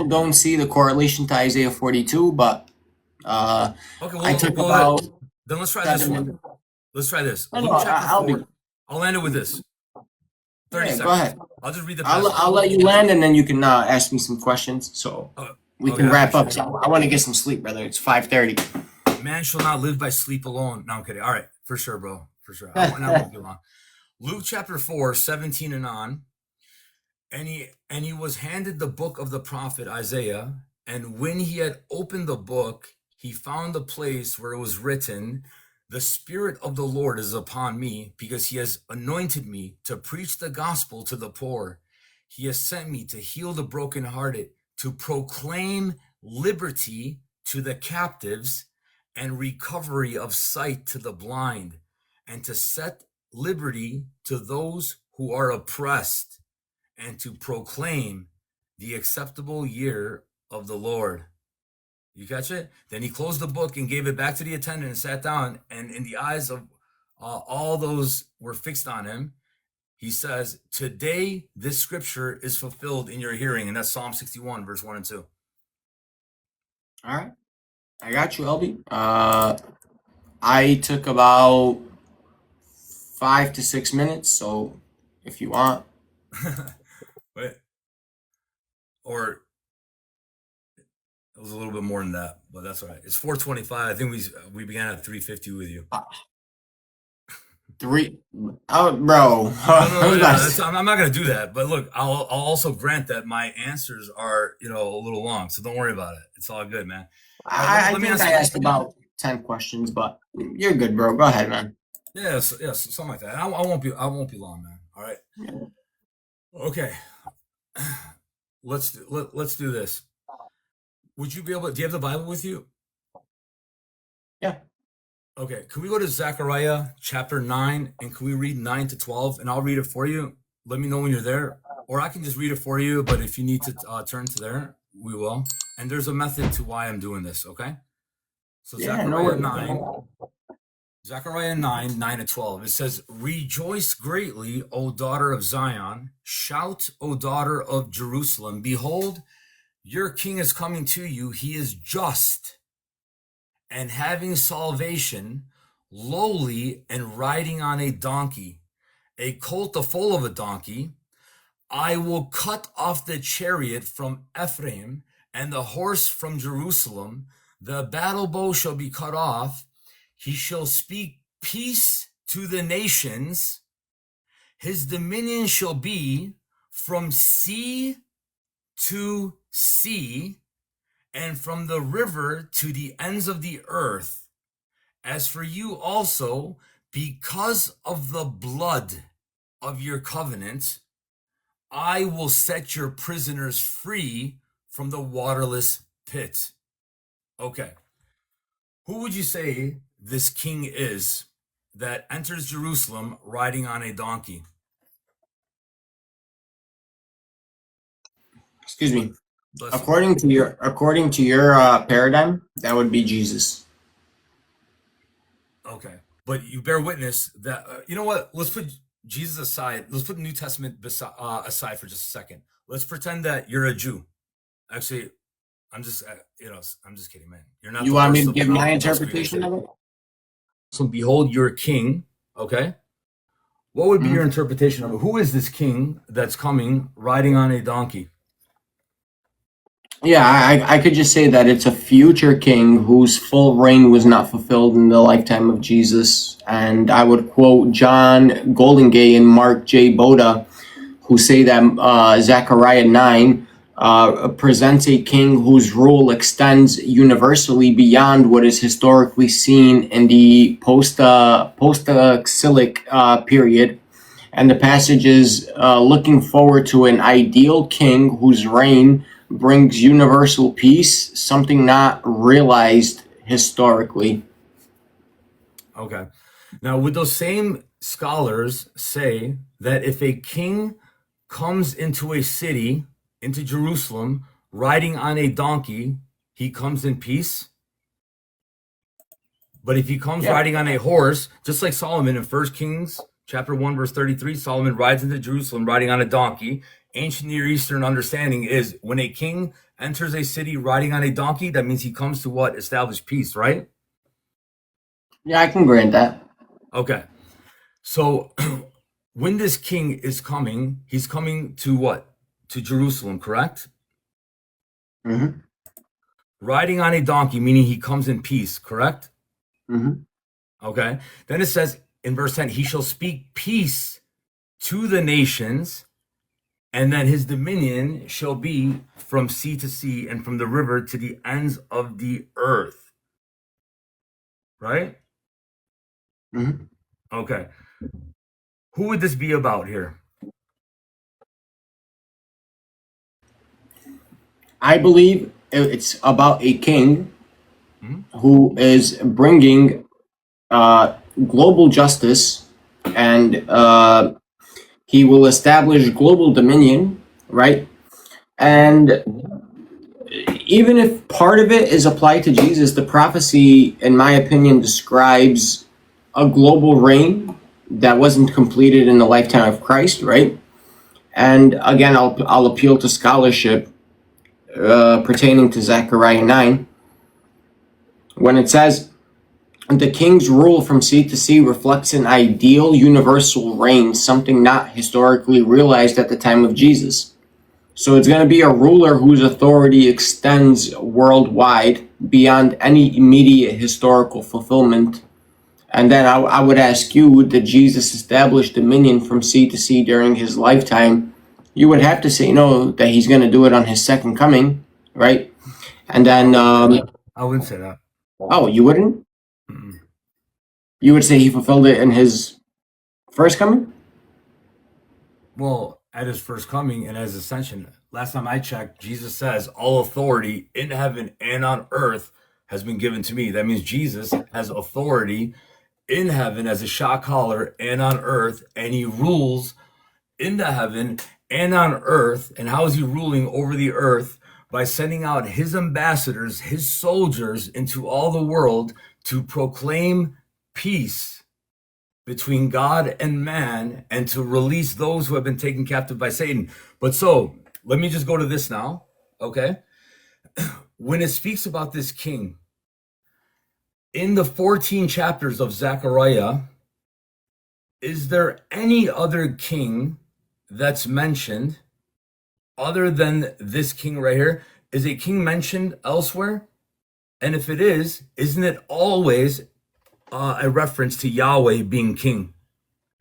Speaker 1: don't see the correlation to Isaiah 42, but
Speaker 2: Okay,
Speaker 1: I
Speaker 2: well,
Speaker 1: took about
Speaker 2: then let's try this
Speaker 1: 7 minutes.
Speaker 2: one. Let's try this.
Speaker 1: No, no,
Speaker 2: Luke chapter
Speaker 1: I'll be.
Speaker 2: 4. I'll land it with this. 30
Speaker 1: Yeah, go
Speaker 2: seconds.
Speaker 1: ahead.
Speaker 2: I'll just read the
Speaker 1: I'll
Speaker 2: passage.
Speaker 1: let you land, and then you can ask me some questions, so
Speaker 2: Oh,
Speaker 1: we
Speaker 2: okay,
Speaker 1: can
Speaker 2: I
Speaker 1: wrap
Speaker 2: appreciate
Speaker 1: up.
Speaker 2: it.
Speaker 1: So I want to get some sleep, brother. It's 5:30.
Speaker 2: Man shall not live by sleep alone. No, I'm kidding. All right, for sure, bro. For sure. I won't be long. Luke chapter 4, 17 and on. And he was handed the book of the prophet Isaiah, and when he had opened the book, he found the place where it was written, The Spirit of the Lord is upon me, because he has anointed me to preach the gospel to the poor. He has sent me to heal the brokenhearted, to proclaim liberty to the captives and recovery of sight to the blind, and to set liberty to those who are oppressed, and to proclaim the acceptable year of the Lord. You catch it? Then he closed the book and gave it back to the attendant and sat down. And in the eyes of all those were fixed on him, he says, Today this scripture is fulfilled in your hearing. And that's Psalm 61, verse 1 and 2.
Speaker 1: All right, I got you, Albee. I took about 5 to 6 minutes, so if you want.
Speaker 2: Wait, or it was a little bit more than that, but that's all right. It's 4:25. I think we began at 3:50 with you.
Speaker 1: Three. Oh, bro.
Speaker 2: No, yeah, I'm not gonna do that. But look, I'll also grant that my answers are a little long, so don't worry about it. It's all good, man. All right,
Speaker 1: I
Speaker 2: let me
Speaker 1: think
Speaker 2: ask
Speaker 1: I
Speaker 2: you.
Speaker 1: asked about 10 questions, but you're good, bro. Go ahead, man.
Speaker 2: Yes, something like that. I won't be long, man. All right. Okay. Let's do this. Would you be able? Do you have the Bible with you?
Speaker 1: Yeah.
Speaker 2: Okay. Can we go to Zechariah chapter 9 and can we read 9 to 12? And I'll read it for you. Let me know when you're there, or I can just read it for you. But if you need to turn to there, we will. And there's a method to why I'm doing this. Okay. So
Speaker 1: Yeah, no
Speaker 2: Zechariah
Speaker 1: worries.
Speaker 2: 9. Zechariah 9, 9 to 12. It says, Rejoice greatly, O daughter of Zion. Shout, O daughter of Jerusalem. Behold, your king is coming to you. He is just and having salvation, lowly and riding on a donkey, a colt the foal of a donkey. I will cut off the chariot from Ephraim and the horse from Jerusalem. The battle bow shall be cut off. He shall speak peace to the nations. His dominion shall be from sea to sea and from the river to the ends of the earth. As for you also, because of the blood of your covenant, I will set your prisoners free from the waterless pit. Okay. Who would you say this king is that enters Jerusalem riding on a donkey?
Speaker 1: Excuse me.
Speaker 2: Bless you.
Speaker 1: According to your paradigm, that would be Jesus.
Speaker 2: Okay. But you bear witness that, you know what? Let's put Jesus aside. Let's put the New Testament aside for just a second. Let's pretend that you're a Jew. Actually, I'm just, I'm just kidding, man. You're not.
Speaker 1: You
Speaker 2: the
Speaker 1: want me
Speaker 2: worst
Speaker 1: to
Speaker 2: of
Speaker 1: give
Speaker 2: all
Speaker 1: my
Speaker 2: the
Speaker 1: interpretation of it?
Speaker 2: So behold your king. Okay. What would be your interpretation of it? Who is this king that's coming riding on a donkey?
Speaker 1: Yeah, I could just say that it's a future king whose full reign was not fulfilled in the lifetime of Jesus. And I would quote John Goldingay and Mark J. Boda, who say that Zechariah 9 presents a king whose rule extends universally beyond what is historically seen in the post-exilic period. And the passage is looking forward to an ideal king whose reign brings universal peace, something not realized historically.
Speaker 2: Okay. Now, would those same scholars say that if a king comes into a city, into Jerusalem, riding on a donkey, he comes in peace? But if he comes
Speaker 1: Yeah.
Speaker 2: riding on a horse, just like Solomon in 1 Kings chapter 1, verse 33, Solomon rides into Jerusalem riding on a donkey. Ancient Near Eastern understanding is when a king enters a city riding on a donkey, that means he comes to what? Establish peace, right?
Speaker 1: Yeah, I can grant that.
Speaker 2: Okay. So when this king is coming, he's coming to what? To Jerusalem, correct?
Speaker 1: Hmm.
Speaker 2: Riding on a donkey, meaning he comes in peace, correct?
Speaker 1: Hmm.
Speaker 2: Okay. Then it says in verse 10, he shall speak peace to the nations, and then his dominion shall be from sea to sea and from the river to the ends of the earth. Right?
Speaker 1: Hmm.
Speaker 2: Okay. Who would this be about here?
Speaker 1: I believe it's about a king
Speaker 2: Hmm?
Speaker 1: who is bringing global justice, and he will establish global dominion, right? And even if part of it is applied to Jesus, the prophecy, in my opinion, describes a global reign that wasn't completed in the lifetime of Christ, right? And again, I'll appeal to scholarship pertaining to Zechariah 9 when it says, the king's rule from sea to sea reflects an ideal universal reign, something not historically realized at the time of Jesus. So it's going to be a ruler whose authority extends worldwide beyond any immediate historical fulfillment. And then I would ask you, did Jesus establish dominion from sea to sea during his lifetime? You would have to say no, that he's going to do it on his second coming, right? And then,
Speaker 2: I wouldn't say that.
Speaker 1: oh, you wouldn't?
Speaker 2: Mm-mm.
Speaker 1: You would say he fulfilled it in his first coming?
Speaker 2: Well, at his first coming and as ascension, last time I checked, Jesus says, all authority in heaven and on earth has been given to me. That means Jesus has authority in heaven as a shot caller and on earth, and he rules in the heaven and on earth. And how is he ruling over the earth? By sending out his ambassadors, his soldiers into all the world to proclaim peace between God and man and to release those who have been taken captive by Satan. But so let me just go to this now. Okay. When it speaks about this king in the 14 chapters of Zechariah, is there any other king that's mentioned other than this king right here? Is a king mentioned elsewhere? And if it is, isn't it always a reference to Yahweh being king?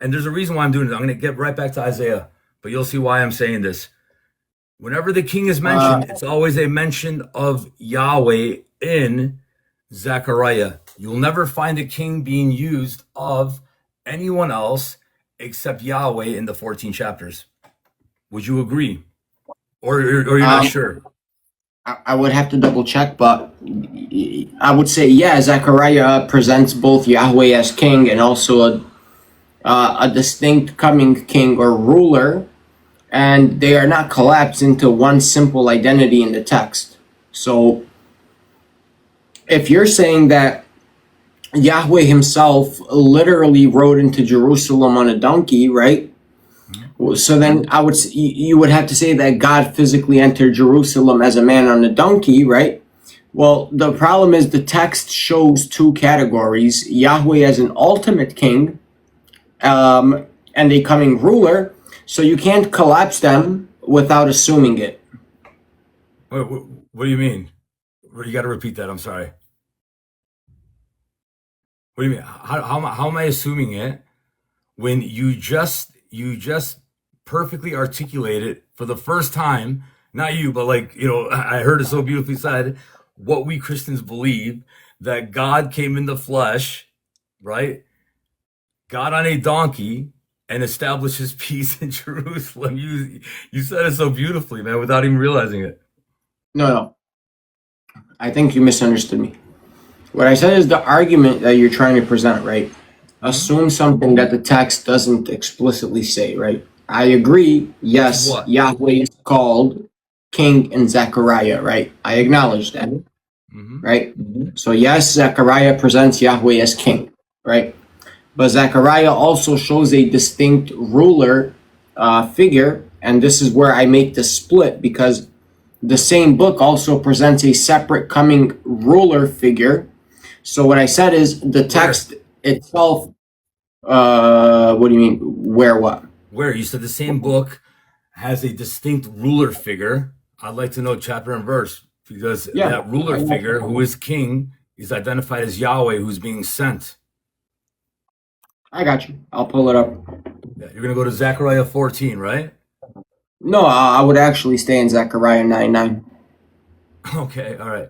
Speaker 2: And there's a reason why I'm doing this. I'm going to get right back to Isaiah, but you'll see why I'm saying this. Whenever the king is mentioned, it's always a mention of Yahweh in Zechariah. You'll never find a king being used of anyone else except Yahweh in the 14 chapters. Would you agree? Or you're not sure?
Speaker 1: I would have to double check, but I would say, yeah, Zechariah presents both Yahweh as king and also a distinct coming king or ruler, and they are not collapsed into one simple identity in the text. So if you're saying that Yahweh himself literally rode into Jerusalem on a donkey, right? So then you would have to say that God physically entered Jerusalem as a man on a donkey, right? Well, the problem is the text shows two categories: Yahweh as an ultimate king, and a coming ruler. So you can't collapse them without assuming it.
Speaker 2: What do you mean? You got to repeat that. I'm sorry. What do you mean? How am I assuming it when you just perfectly articulated for the first time? Not you, but I heard it so beautifully said. What we Christians believe, that God came in the flesh, right? Got on a donkey and established his peace in Jerusalem. You said it so beautifully, man, without even realizing it.
Speaker 1: No. I think you misunderstood me. What I said is the argument that you're trying to present, right? Assume something that the text doesn't explicitly say, right? I agree. Yes, Yahweh is called king in Zechariah, right? I acknowledge that, right? So yes, Zechariah presents Yahweh as king, right? But Zechariah also shows a distinct ruler figure, and this is where I make the split, because the same book also presents a separate coming ruler figure. So what I said is the text itself. What do you mean? Where what?
Speaker 2: Where you said the same book has a distinct ruler figure. I'd like to know chapter and verse, because that ruler figure, who is king, is identified as Yahweh, who's being sent.
Speaker 1: I got you. I'll pull it up.
Speaker 2: Yeah, you're gonna go to Zechariah 14, right?
Speaker 1: No, I would actually stay in Zechariah 9:9.
Speaker 2: Okay, all right.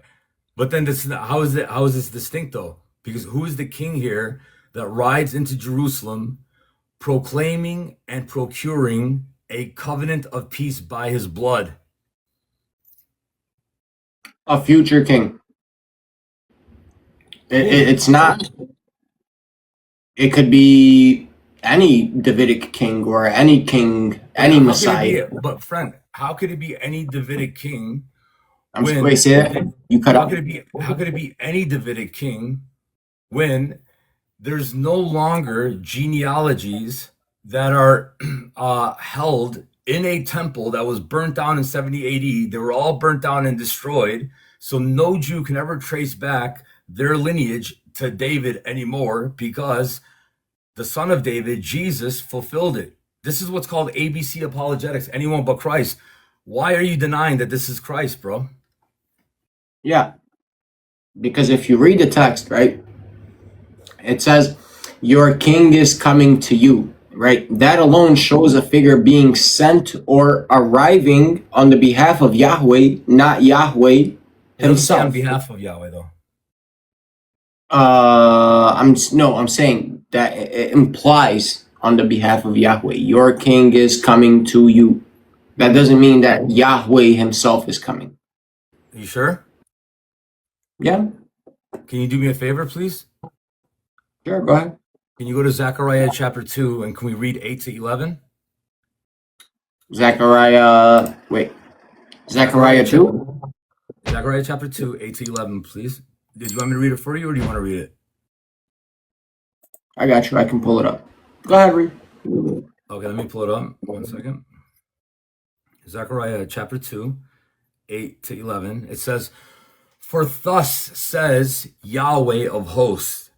Speaker 2: But then how is this distinct though? Because who is the king here that rides into Jerusalem proclaiming and procuring a covenant of peace by his blood?
Speaker 1: A future king. It's not. It could be any Davidic king or any king, any Messiah.
Speaker 2: But friend, how could it be any Davidic king?
Speaker 1: You cut out.
Speaker 2: How could it be any Davidic king when there's no longer genealogies that are held in a temple that was burnt down in 70 AD? They were all burnt down and destroyed. So no Jew can ever trace back their lineage to David anymore, because the son of David, Jesus, fulfilled it. This is what's called ABC apologetics, anyone but Christ. Why are you denying that this is Christ, bro?
Speaker 1: Yeah. Because if you read the text, right, it says, your king is coming to you, right? That alone shows a figure being sent or arriving on the behalf of Yahweh, not Yahweh himself.
Speaker 2: On behalf of Yahweh, though.
Speaker 1: I'm saying that it implies on the behalf of Yahweh. Your king is coming to you. That doesn't mean that Yahweh himself is coming.
Speaker 2: Are you sure?
Speaker 1: Yeah.
Speaker 2: Can you do me a favor, please?
Speaker 1: Sure, go ahead.
Speaker 2: Can you go to Zechariah chapter 2 and can we read 8 to 11?
Speaker 1: Zechariah 2?
Speaker 2: Zechariah chapter 2, 8 to 11, please. Did you want me to read it for you, or do you want to read it?
Speaker 1: I got you. I can pull it up. Go ahead, read.
Speaker 2: Okay, let me pull it up. 1 second. Zechariah chapter 2, 8 to 11. It says, for thus says Yahweh of hosts,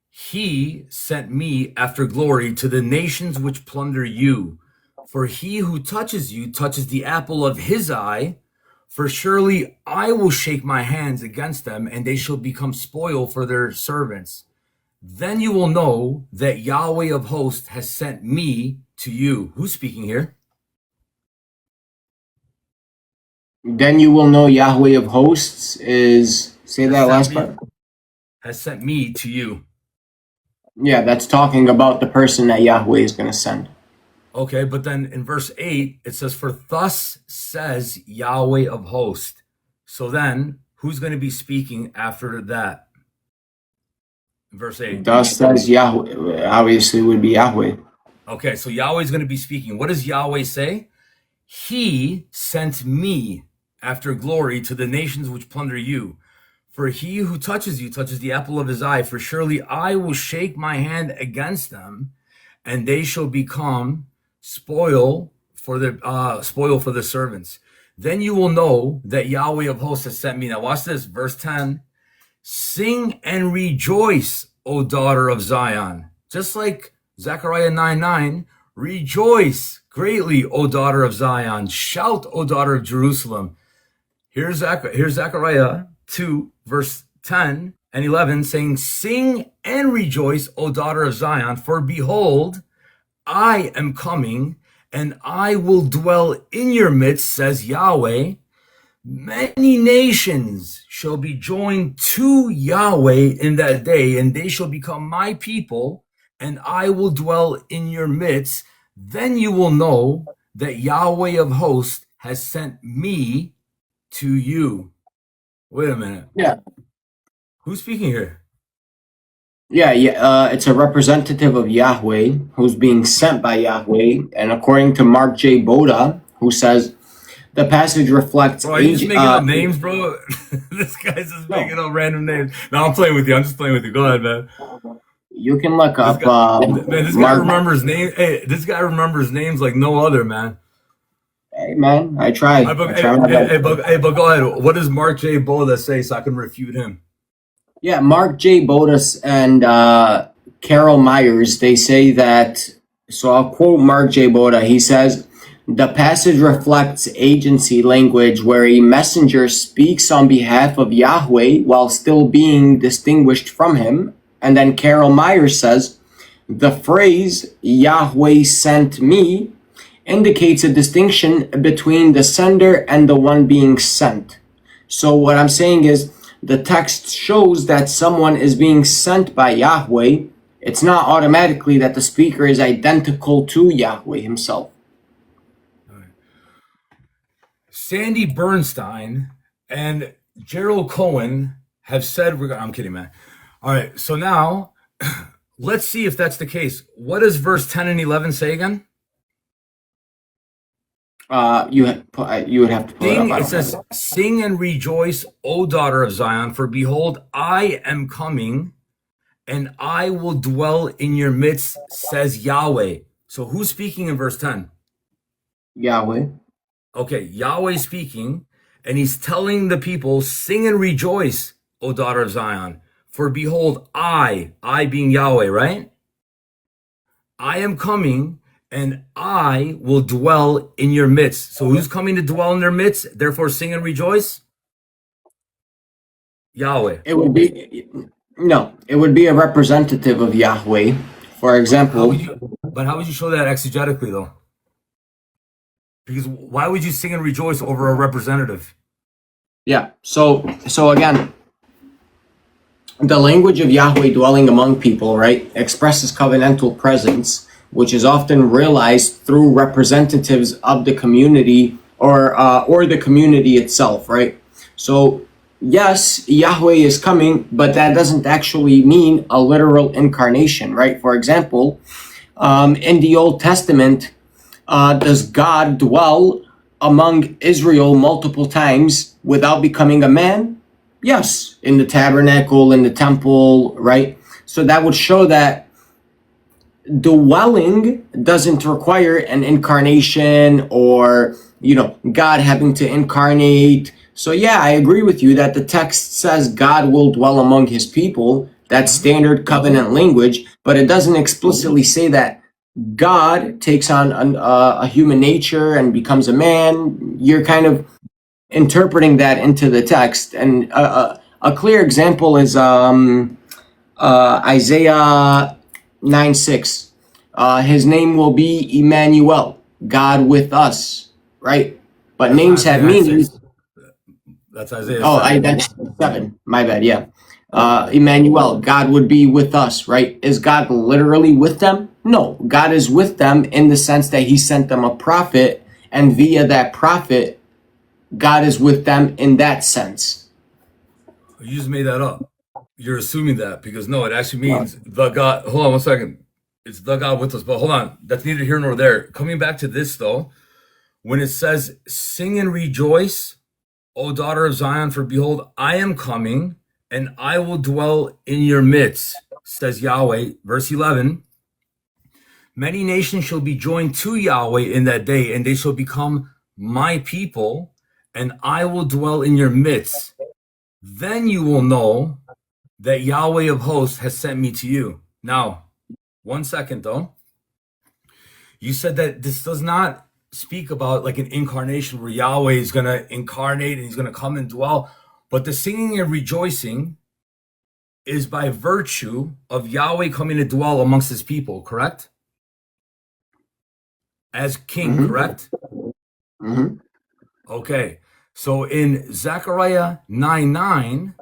Speaker 2: he sent me after glory to the nations which plunder you, For he who touches you touches the apple of his eye. For surely I will shake my hands against them, and they shall become spoil for their servants. Then you will know that Yahweh of hosts has sent me to you. Who's speaking here?
Speaker 1: Then you will know Yahweh of hosts is, say that last part.
Speaker 2: Has sent me to you.
Speaker 1: Yeah, that's talking about the person that Yahweh is going to send.
Speaker 2: Okay, but then in verse 8, it says, for thus says Yahweh of hosts. So then, who's going to be speaking after that? Verse 8.
Speaker 1: Thus says Yahweh, obviously would be Yahweh.
Speaker 2: Okay, so Yahweh is going to be speaking. What does Yahweh say? He sent me after glory to the nations which plunder you. For he who touches you touches the apple of his eye. For surely I will shake my hand against them, and they shall become spoil for the servants. Then you will know that Yahweh of hosts has sent me. Now watch this, verse 10. Sing and rejoice, O daughter of Zion. Just like Zechariah 9:9, rejoice greatly, O daughter of Zion. Shout, O daughter of Jerusalem. Here's Zechariah 2, verse 10 and 11, saying, sing and rejoice, O daughter of Zion, for behold, I am coming, and I will dwell in your midst, says Yahweh. Many nations shall be joined to Yahweh in that day, and they shall become my people, and I will dwell in your midst. Then you will know that Yahweh of hosts has sent me to you. Wait a minute.
Speaker 1: Yeah.
Speaker 2: Who's speaking here?
Speaker 1: Yeah, it's a representative of Yahweh who's being sent by Yahweh, and according to Mark J. Boda, who says the passage reflects.
Speaker 2: Bro, are you just making up names, bro? This guy's just making up random names. No, I'm playing with you. I'm just playing with you. Go ahead, man.
Speaker 1: You can look up.
Speaker 2: This guy remembers names. Hey, this guy remembers names like no other, man.
Speaker 1: Hey, man, I tried.
Speaker 2: But go ahead. What does Mark J. Boda say so I can refute him?
Speaker 1: Yeah, Mark J. Bodas and Carol Myers, they say that, so I'll quote Mark J. Boda. He says, the passage reflects agency language where a messenger speaks on behalf of Yahweh while still being distinguished from him. And then Carol Myers says, the phrase, Yahweh sent me, indicates a distinction between the sender and the one being sent. So what I'm saying is, the text shows that someone is being sent by Yahweh. It's not automatically that the speaker is identical to Yahweh himself.
Speaker 2: All right. Sandy Bernstein and Gerald Cohen have said, I'm kidding, man. All right, so now let's see if that's the case. What does verse 10 and 11 say again?
Speaker 1: You would have to pull it up.
Speaker 2: It says, sing and rejoice, O daughter of Zion, for behold, I am coming, and I will dwell in your midst, says Yahweh. So who's speaking in verse 10?
Speaker 1: Yahweh.
Speaker 2: Okay, Yahweh speaking, and he's telling the people, sing and rejoice, O daughter of Zion, for behold, I being Yahweh, right? I am coming, and I will dwell in your midst. So who's coming to dwell in their midst? Therefore, sing and rejoice? Yahweh.
Speaker 1: It would be a representative of Yahweh. For example.
Speaker 2: How would you show that exegetically, though? Because why would you sing and rejoice over a representative?
Speaker 1: Yeah, so again, the language of Yahweh dwelling among people, right, expresses covenantal presence, which is often realized through representatives of the community or the community itself, right? So yes, Yahweh is coming, but that doesn't actually mean a literal incarnation, right? For example, in the Old Testament, does God dwell among Israel multiple times without becoming a man? Yes, in the tabernacle, in the temple, right? So that would show that dwelling doesn't require an incarnation or, God having to incarnate. So yeah, I agree with you that the text says God will dwell among his people. That's standard covenant language, but it doesn't explicitly say that God takes on a human nature and becomes a man, you're kind of interpreting that into the text. And a clear example is Isaiah 9:6. His name will be Emmanuel, God with us, right? But
Speaker 2: That's not
Speaker 1: names have
Speaker 2: Isaiah
Speaker 1: meanings.
Speaker 2: 6. That's Isaiah
Speaker 1: Oh,
Speaker 2: 7.
Speaker 1: that's 7. My bad. Yeah.
Speaker 2: Okay.
Speaker 1: Emmanuel, God would be with us, right? Is God literally with them? No. God is with them in the sense that he sent them a prophet, and via that prophet, God is with them in that sense.
Speaker 2: You just made that up. You're assuming that because no, it actually
Speaker 1: No.
Speaker 2: means the God. Hold on one second. It's the God with us. But hold on. That's neither here nor there. Coming back to this though, when it says, sing and rejoice, O daughter of Zion, for behold, I am coming and I will dwell in your midst, says Yahweh. Verse 11, many nations shall be joined to Yahweh in that day, and they shall become my people, and I will dwell in your midst. Then you will know that Yahweh of hosts has sent me to you. Now, 1 second though. You said that this does not speak about like an incarnation where Yahweh is going to incarnate and he's going to come and dwell, but the singing and rejoicing is by virtue of Yahweh coming to dwell amongst his people, correct? As king,
Speaker 1: Mm-hmm.
Speaker 2: correct?
Speaker 1: Mm-hmm.
Speaker 2: Okay. So in Zechariah 9:9,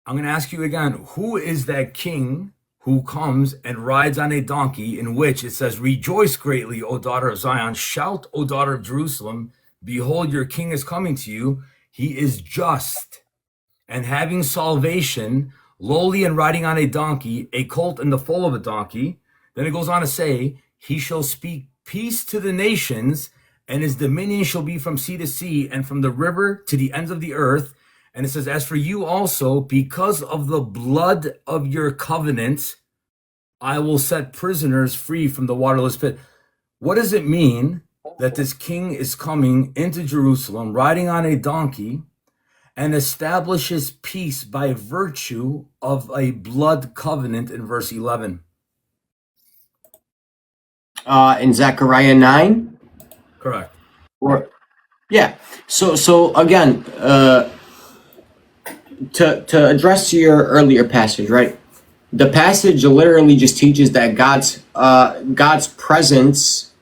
Speaker 2: I'm going to ask you again, who is that king who comes and rides on a donkey, in which it says, rejoice greatly, O daughter of Zion, shout, O daughter of Jerusalem, behold, your king is coming to you. He is just and having salvation, lowly and riding on a donkey, a colt and the foal of a donkey. Then it goes on to say, he shall speak peace to the nations, and his dominion shall be from sea to sea and from the river to the ends of the earth. And it says, as for you also, because of the blood of your covenant, I will set prisoners free from the waterless pit. What does it mean that this king is coming into Jerusalem riding on a donkey and establishes peace by virtue of a blood covenant in verse 11?
Speaker 1: In Zechariah 9?
Speaker 2: Correct.
Speaker 1: Or, yeah. So again, to address your earlier passage, right? The passage literally just teaches that God's presence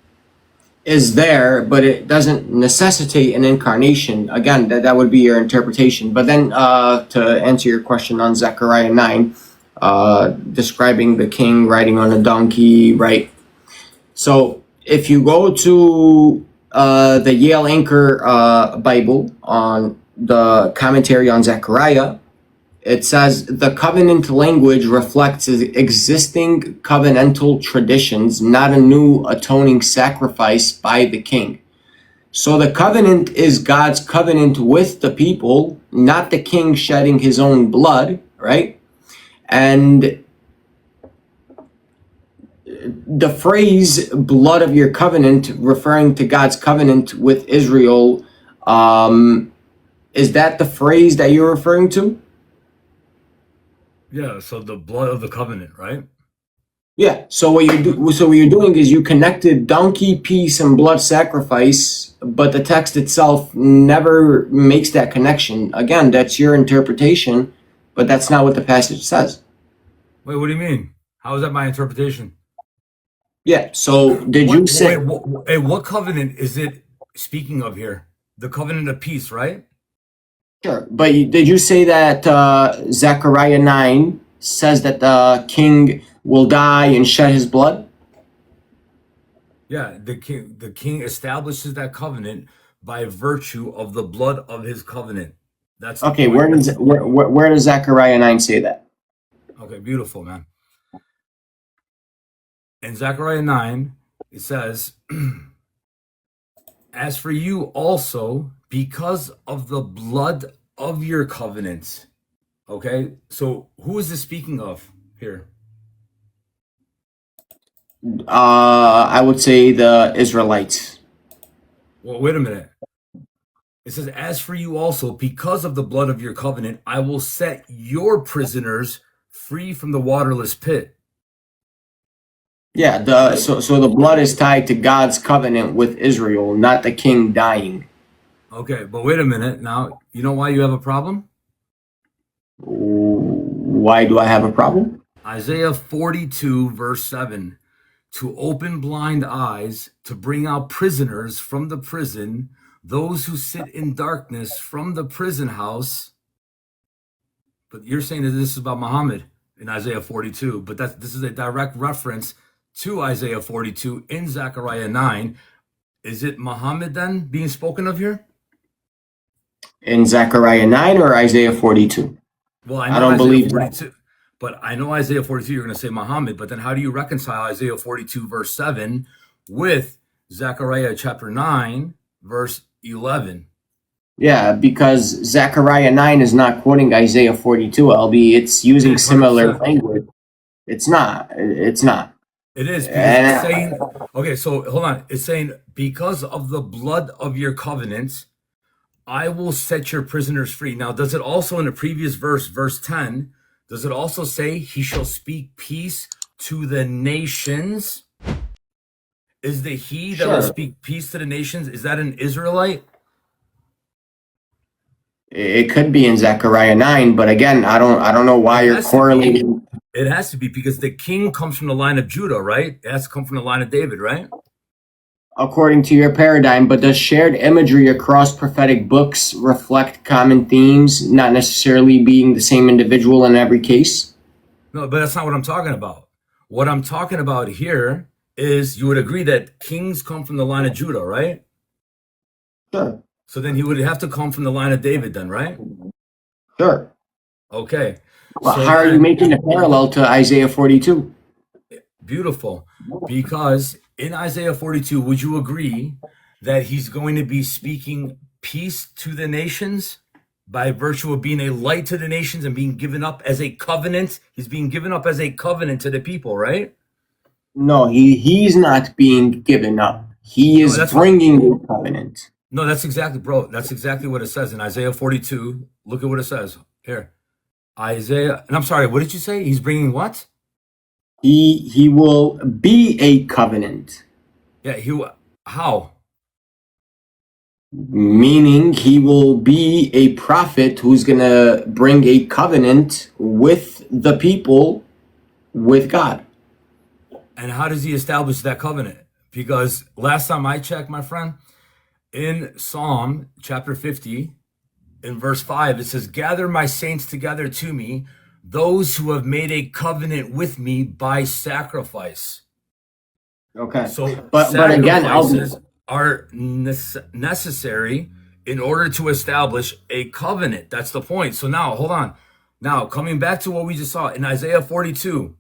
Speaker 1: is there, but it doesn't necessitate an incarnation. Again, that would be your interpretation. But then to answer your question on Zechariah 9, describing the king riding on a donkey, right? So if you go to the Yale Anchor Bible on the commentary on Zechariah, it says the covenant language reflects existing covenantal traditions, not a new atoning sacrifice by the king. So the covenant is God's covenant with the people, not the king shedding his own blood, right? And the phrase blood of your covenant, referring to God's covenant with Israel, is that the phrase that you're referring to?
Speaker 2: Yeah, so the blood of the covenant, right?
Speaker 1: Yeah. So what you're doing is you connected donkey, peace, and blood sacrifice, but the text itself never makes that connection. Again, that's your interpretation, but that's not what the passage says.
Speaker 2: Wait, what do you mean? How is that my interpretation?
Speaker 1: Yeah. So did you say?
Speaker 2: What covenant is it speaking of here? The covenant of peace, right?
Speaker 1: Sure, but did you say that Zechariah 9 says that the king will die and shed his blood?
Speaker 2: Yeah, the king establishes that covenant by virtue of the blood of his covenant. That's the
Speaker 1: Okay,
Speaker 2: point.
Speaker 1: where does Zechariah 9 say that?
Speaker 2: Okay, beautiful, man. In Zechariah 9, it says, as for you also, because of the blood of your covenants. Okay, so who is this speaking of here?
Speaker 1: I would say the Israelites.
Speaker 2: Well, wait a minute. It says, as for you also, because of the blood of your covenant, I will set your prisoners free from the waterless pit.
Speaker 1: Yeah, so the blood is tied to God's covenant with Israel, not the king dying.
Speaker 2: Okay, but wait a minute. Now, you know why you have a problem?
Speaker 1: Why do I have a problem?
Speaker 2: Isaiah 42, verse 7, to open blind eyes, to bring out prisoners from the prison, those who sit in darkness from the prison house. But you're saying that this is about Muhammad in Isaiah 42, but this is a direct reference to Isaiah 42 in Zechariah 9. Is it Muhammad then being spoken of here?
Speaker 1: In Zechariah 9 or Isaiah 42?
Speaker 2: Well, I
Speaker 1: I
Speaker 2: know
Speaker 1: don't
Speaker 2: Isaiah
Speaker 1: believe that.
Speaker 2: 42, but I know Isaiah 42, you're going to say Muhammad, but then how do you reconcile Isaiah 42, verse 7 with Zechariah chapter 9, verse 11?
Speaker 1: Yeah, because Zechariah 9 is not quoting Isaiah 42, albeit it's
Speaker 2: It
Speaker 1: using
Speaker 2: is
Speaker 1: similar
Speaker 2: 100%.
Speaker 1: language. It's not. It's not.
Speaker 2: It is because it's
Speaker 1: And
Speaker 2: saying, okay, so hold on. It's saying, because of the blood of your covenants, I will set your prisoners free. Now, does it also in the previous verse, verse 10, does it also say he shall speak peace to the nations? Is the he that will
Speaker 1: sure,
Speaker 2: speak peace to the nations, is that an Israelite?
Speaker 1: it could be in Zechariah 9, but again, I don't know why
Speaker 2: It
Speaker 1: you're
Speaker 2: has to be.
Speaker 1: correlating.
Speaker 2: It has to be because the king comes from the line of Judah, right? It has to come from the line of David, right?
Speaker 1: According to your paradigm, but does shared imagery across prophetic books reflect common themes, not necessarily being the same individual in every case?
Speaker 2: No, but that's not what I'm talking about. What I'm talking about here is you would agree that kings come from the line of Judah, right?
Speaker 1: Sure,
Speaker 2: So then he would have to come from the line of David, then, right?
Speaker 1: sure.
Speaker 2: Okay.
Speaker 1: But
Speaker 2: So
Speaker 1: how are you
Speaker 2: then,
Speaker 1: making a parallel to Isaiah 42?
Speaker 2: beautiful. Because in Isaiah 42, would you agree that he's going to be speaking peace to the nations by virtue of being a light to the nations and being given up as a covenant? He's being given up as a covenant to the people, right?
Speaker 1: No, he's not being given up. He
Speaker 2: No,
Speaker 1: is
Speaker 2: that's what.
Speaker 1: bringing the covenant.
Speaker 2: No, that's exactly, bro. That's exactly what it says in Isaiah 42. Look at what it says here. Isaiah, and I'm sorry, what did you say? He's bringing what?
Speaker 1: He will be a covenant,
Speaker 2: Yeah, how?
Speaker 1: meaning he will be a prophet who's gonna bring a covenant with the people with God.
Speaker 2: And how does he establish that covenant? Because last time I checked, my friend, in Psalm chapter 50, in verse 5, it says, gather my saints together to me, those who have made a covenant with me by sacrifice.
Speaker 1: Okay,
Speaker 2: So
Speaker 1: but again, Albie,
Speaker 2: sacrifices are necessary in order to establish a covenant. That's the point. So now, hold on. Now, coming back to what we just saw in Isaiah 42,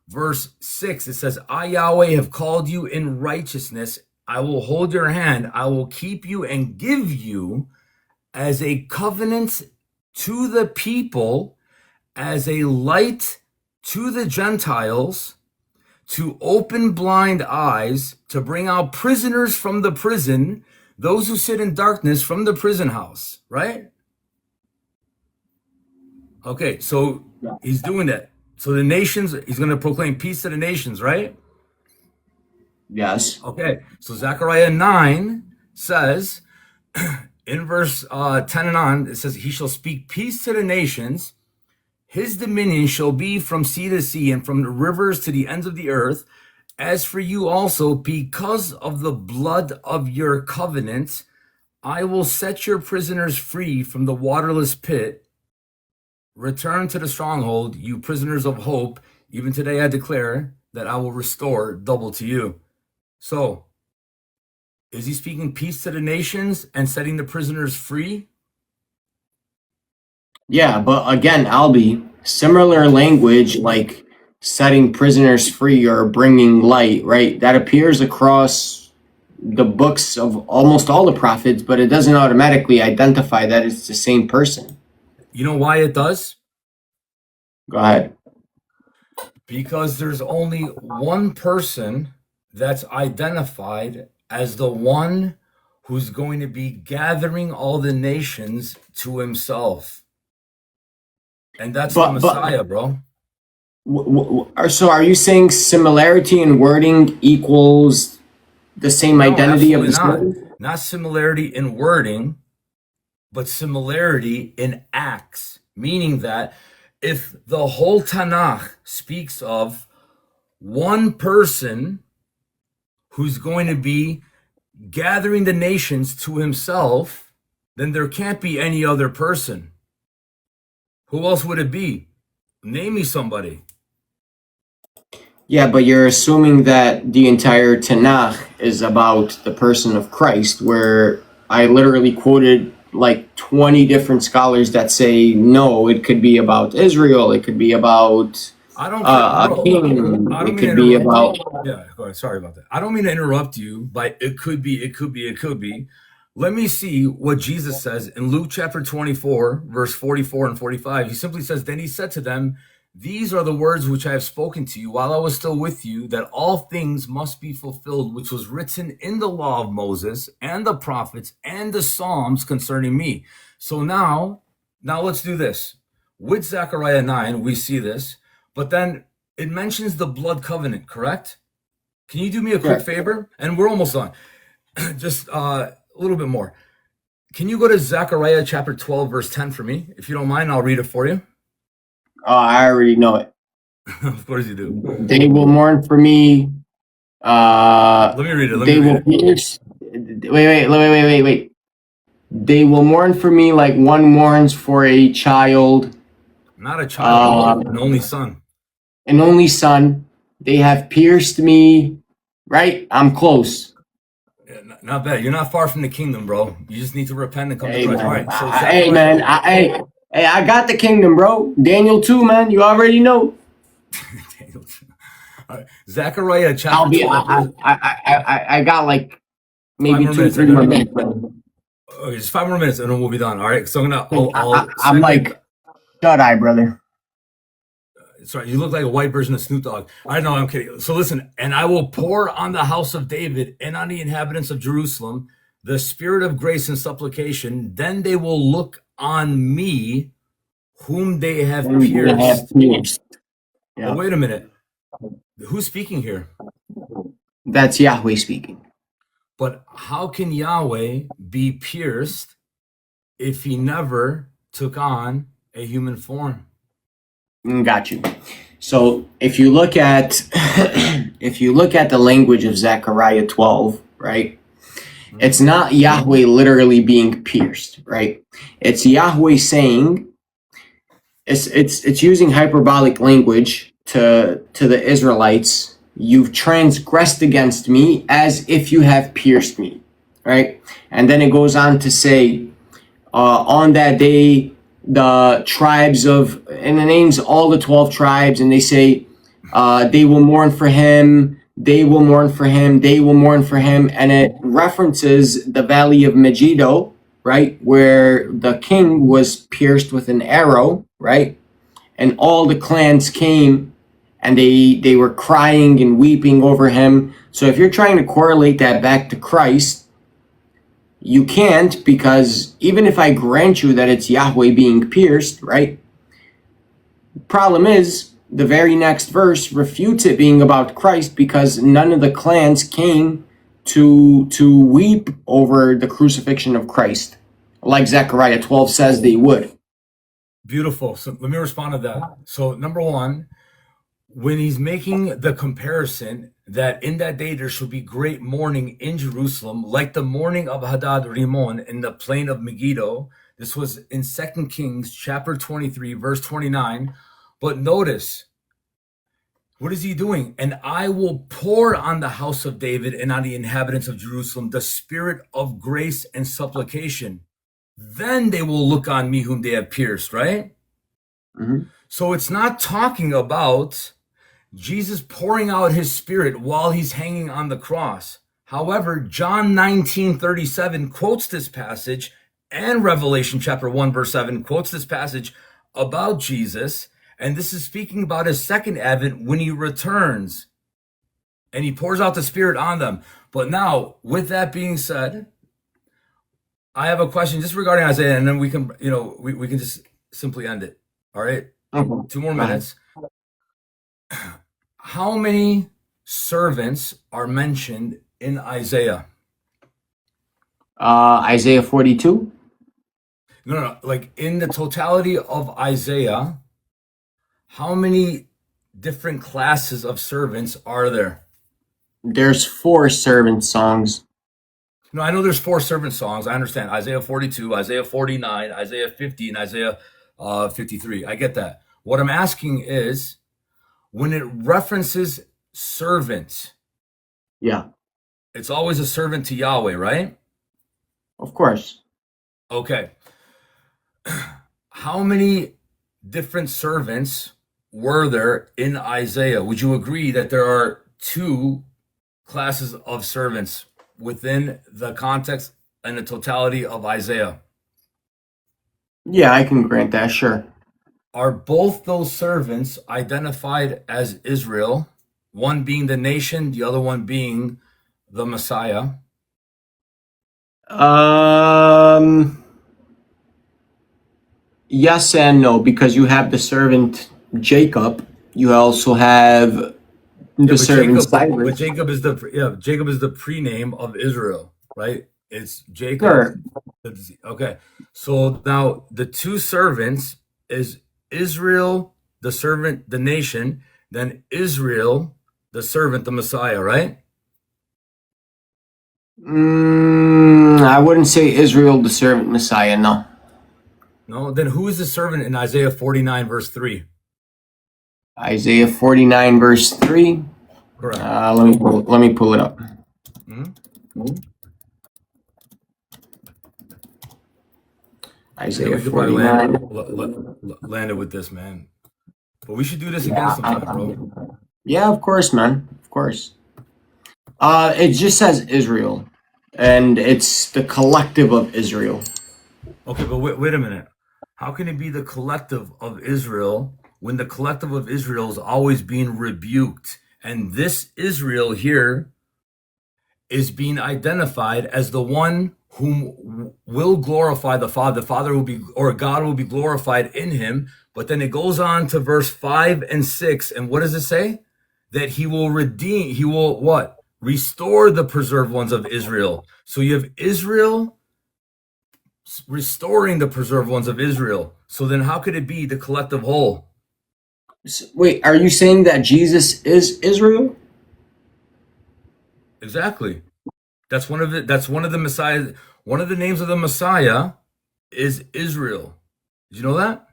Speaker 2: verse 6, it says, I, Yahweh, have called you in righteousness. I will hold your hand. I will keep you and give you as a covenant to the people, as a light to the Gentiles, to open blind eyes, to bring out prisoners from the prison, those who sit in darkness from the prison house, right? Okay, so he's doing that. So the nations, he's going to proclaim peace to the nations, right?
Speaker 1: yes,
Speaker 2: Okay, so Zechariah 9 says, in verse 10 and on, it says, he shall speak peace to the nations. His dominion shall be from sea to sea and from the rivers to the ends of the earth. As for you also, because of the blood of your covenant, I will set your prisoners free from the waterless pit. Return to the stronghold, you prisoners of hope. Even today I declare that I will restore double to you. So, is he speaking peace to the nations and setting the prisoners free?
Speaker 1: yeah, but again, Albie, similar language like setting prisoners free or bringing light, right? That appears across the books of almost all the prophets, but it doesn't automatically identify that it's the same person.
Speaker 2: You know why it does?
Speaker 1: Go ahead.
Speaker 2: Because there's only one person that's identified as the one who's going to be gathering all the nations to himself. And that's the
Speaker 1: But
Speaker 2: Messiah, bro.
Speaker 1: So are you saying similarity in wording equals the same
Speaker 2: No,
Speaker 1: identity of
Speaker 2: absolutely
Speaker 1: the
Speaker 2: not.
Speaker 1: servant?
Speaker 2: Not similarity in wording, but similarity in acts, meaning that if the whole Tanakh speaks of one person who's going to be gathering the nations to himself, then there can't be any other person. Who else would it be? Name me somebody.
Speaker 1: Yeah, but you're assuming that the entire Tanakh is about the person of Christ, where I literally quoted like 20 different scholars that say no, it could be about Israel, it could be about
Speaker 2: I don't care,
Speaker 1: a
Speaker 2: bro.
Speaker 1: king,
Speaker 2: I don't
Speaker 1: it
Speaker 2: mean to
Speaker 1: could be
Speaker 2: interrupt.
Speaker 1: about.
Speaker 2: Yeah, go ahead. Sorry about that. I don't mean to interrupt you by it could be, it could be, it could be. Let me see what Jesus says in Luke chapter 24, verse 44 and 45. He simply says, Then he said to them, These are the words which I have spoken to you while I was still with you, that all things must be fulfilled, which was written in the law of Moses and the prophets and the Psalms concerning me. So now let's do this. With Zechariah 9, we see this, but then it mentions the blood covenant, correct? Can you do me a quick
Speaker 1: Correct.
Speaker 2: favor? And we're almost done. Just a little bit more. Can you go to Zechariah chapter 12, verse 10 for me? If you don't mind, I'll read it for you.
Speaker 1: Oh, I already know it.
Speaker 2: Of course you do.
Speaker 1: They will mourn for me.
Speaker 2: Let me read it. Let me
Speaker 1: They
Speaker 2: read
Speaker 1: will
Speaker 2: it.
Speaker 1: pierce. Wait. They will mourn for me like one mourns for a child,
Speaker 2: Not a child, bro.
Speaker 1: uh,
Speaker 2: An only son.
Speaker 1: an only son. They have pierced me. Right? I'm close.
Speaker 2: Yeah, not bad. You're not far from the kingdom, bro. You just need to repent and come to
Speaker 1: Hey
Speaker 2: Christ. All
Speaker 1: man.
Speaker 2: right. So
Speaker 1: Hey
Speaker 2: Zechariah.
Speaker 1: man. I got the kingdom, bro. Daniel too, man. You already know.
Speaker 2: All right. Zechariah
Speaker 1: I'll
Speaker 2: chapter
Speaker 1: be.
Speaker 2: 12, verse
Speaker 1: I got like
Speaker 2: five
Speaker 1: maybe
Speaker 2: more
Speaker 1: two,
Speaker 2: minutes. I
Speaker 1: three
Speaker 2: got
Speaker 1: more
Speaker 2: it.
Speaker 1: minutes, bro.
Speaker 2: Okay, just 5 more minutes and then we'll be done. All right. So I'll
Speaker 1: I'm
Speaker 2: second.
Speaker 1: like shut eye, brother.
Speaker 2: Sorry, you look like a white version of Snoop Dogg. I know, I'm kidding. So listen, and I will pour on the house of David and on the inhabitants of Jerusalem the spirit of grace and supplication. Then they will look on me, whom they have
Speaker 1: They have
Speaker 2: pierced.
Speaker 1: pierced.
Speaker 2: But
Speaker 1: Yeah.
Speaker 2: wait a minute. Who's speaking here?
Speaker 1: That's Yahweh speaking.
Speaker 2: But how can Yahweh be pierced if he never took on a human form?
Speaker 1: Got you. So if you look at if you look at the language of Zechariah 12, right? It's not Yahweh literally being pierced, right? It's Yahweh saying it's using hyperbolic language to the Israelites. You've transgressed against me as if you have pierced me, right? And then it goes on to say, on that day, the tribes of, and it names all the 12 tribes, and they say, they will mourn for him, they will mourn for him, they will mourn for him. And it references the valley of Megiddo, right? Where the king was pierced with an arrow, right? And all the clans came and they were crying and weeping over him. So if you're trying to correlate that back to Christ, you can't, because even if I grant you that it's Yahweh being pierced, right? Problem is, the very next verse refutes it being about Christ, because none of the clans came to weep over the crucifixion of Christ, like Zechariah 12 says they would.
Speaker 2: Beautiful. So let me respond to that. So number one, when he's making the comparison that in that day there shall be great mourning in Jerusalem, like the mourning of Hadad Rimon in the plain of Megiddo. This was in 2 Kings chapter 23, verse 29. But notice, what is he doing? And I will pour on the house of David and on the inhabitants of Jerusalem the spirit of grace and supplication. Then they will look on me whom they have pierced, right?
Speaker 1: Mm-hmm.
Speaker 2: So it's not talking about Jesus pouring out his spirit while he's hanging on the cross. However, John 19:37 quotes this passage, and Revelation chapter 1, verse 7 quotes this passage about Jesus. And this is speaking about his second advent when he returns and he pours out the spirit on them. But now, with that being said, I have a question just regarding Isaiah, and then we can, we can just simply end it. All right.
Speaker 1: Okay.
Speaker 2: 2 more
Speaker 1: Go ahead.
Speaker 2: minutes. How many servants are mentioned in Isaiah?
Speaker 1: Isaiah 42.
Speaker 2: No. Like in the totality of Isaiah, how many different classes of servants are there?
Speaker 1: There's 4 servant songs.
Speaker 2: No, I know there's 4 servant songs. I understand Isaiah 42, Isaiah 49, Isaiah 50, and Isaiah 53. I get that. What I'm asking is when it references servant,
Speaker 1: Yeah,
Speaker 2: it's always a servant to Yahweh, right?
Speaker 1: of course.
Speaker 2: Okay. How many different servants were there in Isaiah? Would you agree that there are 2 classes of servants within the context and the totality of Isaiah?
Speaker 1: Yeah, I can grant that, sure.
Speaker 2: Are both those servants identified as Israel, one being the nation, the other one being the Messiah?
Speaker 1: Yes and no, because you have the servant Jacob. You also have
Speaker 2: Yeah,
Speaker 1: the
Speaker 2: but
Speaker 1: servant
Speaker 2: Jacob
Speaker 1: Cyrus.
Speaker 2: Jacob is the pre-name of Israel, right? It's Jacob.
Speaker 1: Sure.
Speaker 2: Okay. So now the 2 servants is Israel, the servant, the nation, then Israel, the servant, the Messiah, right?
Speaker 1: I wouldn't say Israel, the servant Messiah, no.
Speaker 2: No, then who is the servant in Isaiah 49, verse 3?
Speaker 1: Isaiah 49, verse 3.
Speaker 2: Correct.
Speaker 1: Let me pull it up.
Speaker 2: Hmm? Yeah,
Speaker 1: Isaiah
Speaker 2: we could probably land
Speaker 1: 49.
Speaker 2: land it with this, man. But we should do this again
Speaker 1: Yeah,
Speaker 2: sometime, bro.
Speaker 1: yeah, of course, man. Of course. It just says Israel, and it's the collective of Israel.
Speaker 2: Okay, but wait a minute. How can it be the collective of Israel when the collective of Israel is always being rebuked? And this Israel here is being identified as the one whom will glorify the Father. The Father will be, or God will be glorified in him. But then it goes on to verse 5 and 6. And what does it say? That he will redeem, he will what? Restore the preserved ones of Israel. So you have Israel restoring the preserved ones of Israel. So then how could it be the collective whole?
Speaker 1: Wait, are you saying that Jesus is Israel?
Speaker 2: Exactly. That's one of the Messiah. One of the names of the Messiah is Israel. Did you know that?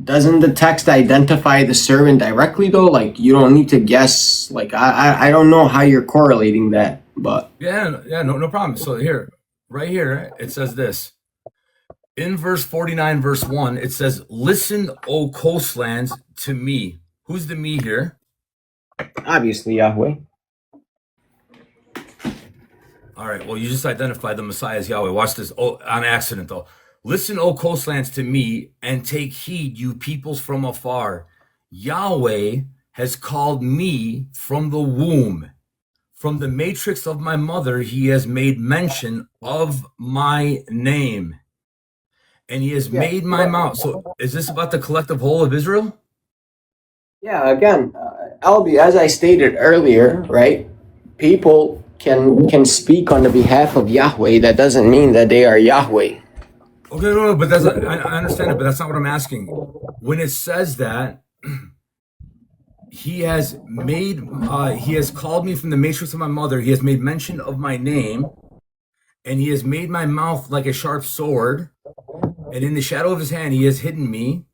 Speaker 1: Doesn't the text identify the servant directly though? Like you don't need to guess. Like I don't know how you're correlating that, but
Speaker 2: Yeah, no problem. So here, right here, it says this. In verse 49, verse 1, it says, "Listen, O coastlands, to me." Who's the me here?
Speaker 1: obviously Yahweh.
Speaker 2: All right, well, you just identified the Messiah as Yahweh. Watch this. Oh, on accident, though. "Listen, O coastlands, to me, and take heed, you peoples from afar. Yahweh has called me from the womb. From the matrix of my mother, he has made mention of my name, and he has
Speaker 1: Yeah,
Speaker 2: made my mouth." So is this about the collective whole of Israel?
Speaker 1: yeah. Again, Albee, as I stated earlier, right? People can speak on the behalf of Yahweh. That doesn't mean that they are Yahweh.
Speaker 2: Okay, no, but I understand it, but that's not what I'm asking. When it says that he has called me from the matrix of my mother, he has made mention of my name, and he has made my mouth like a sharp sword, and in the shadow of his hand he has hidden me.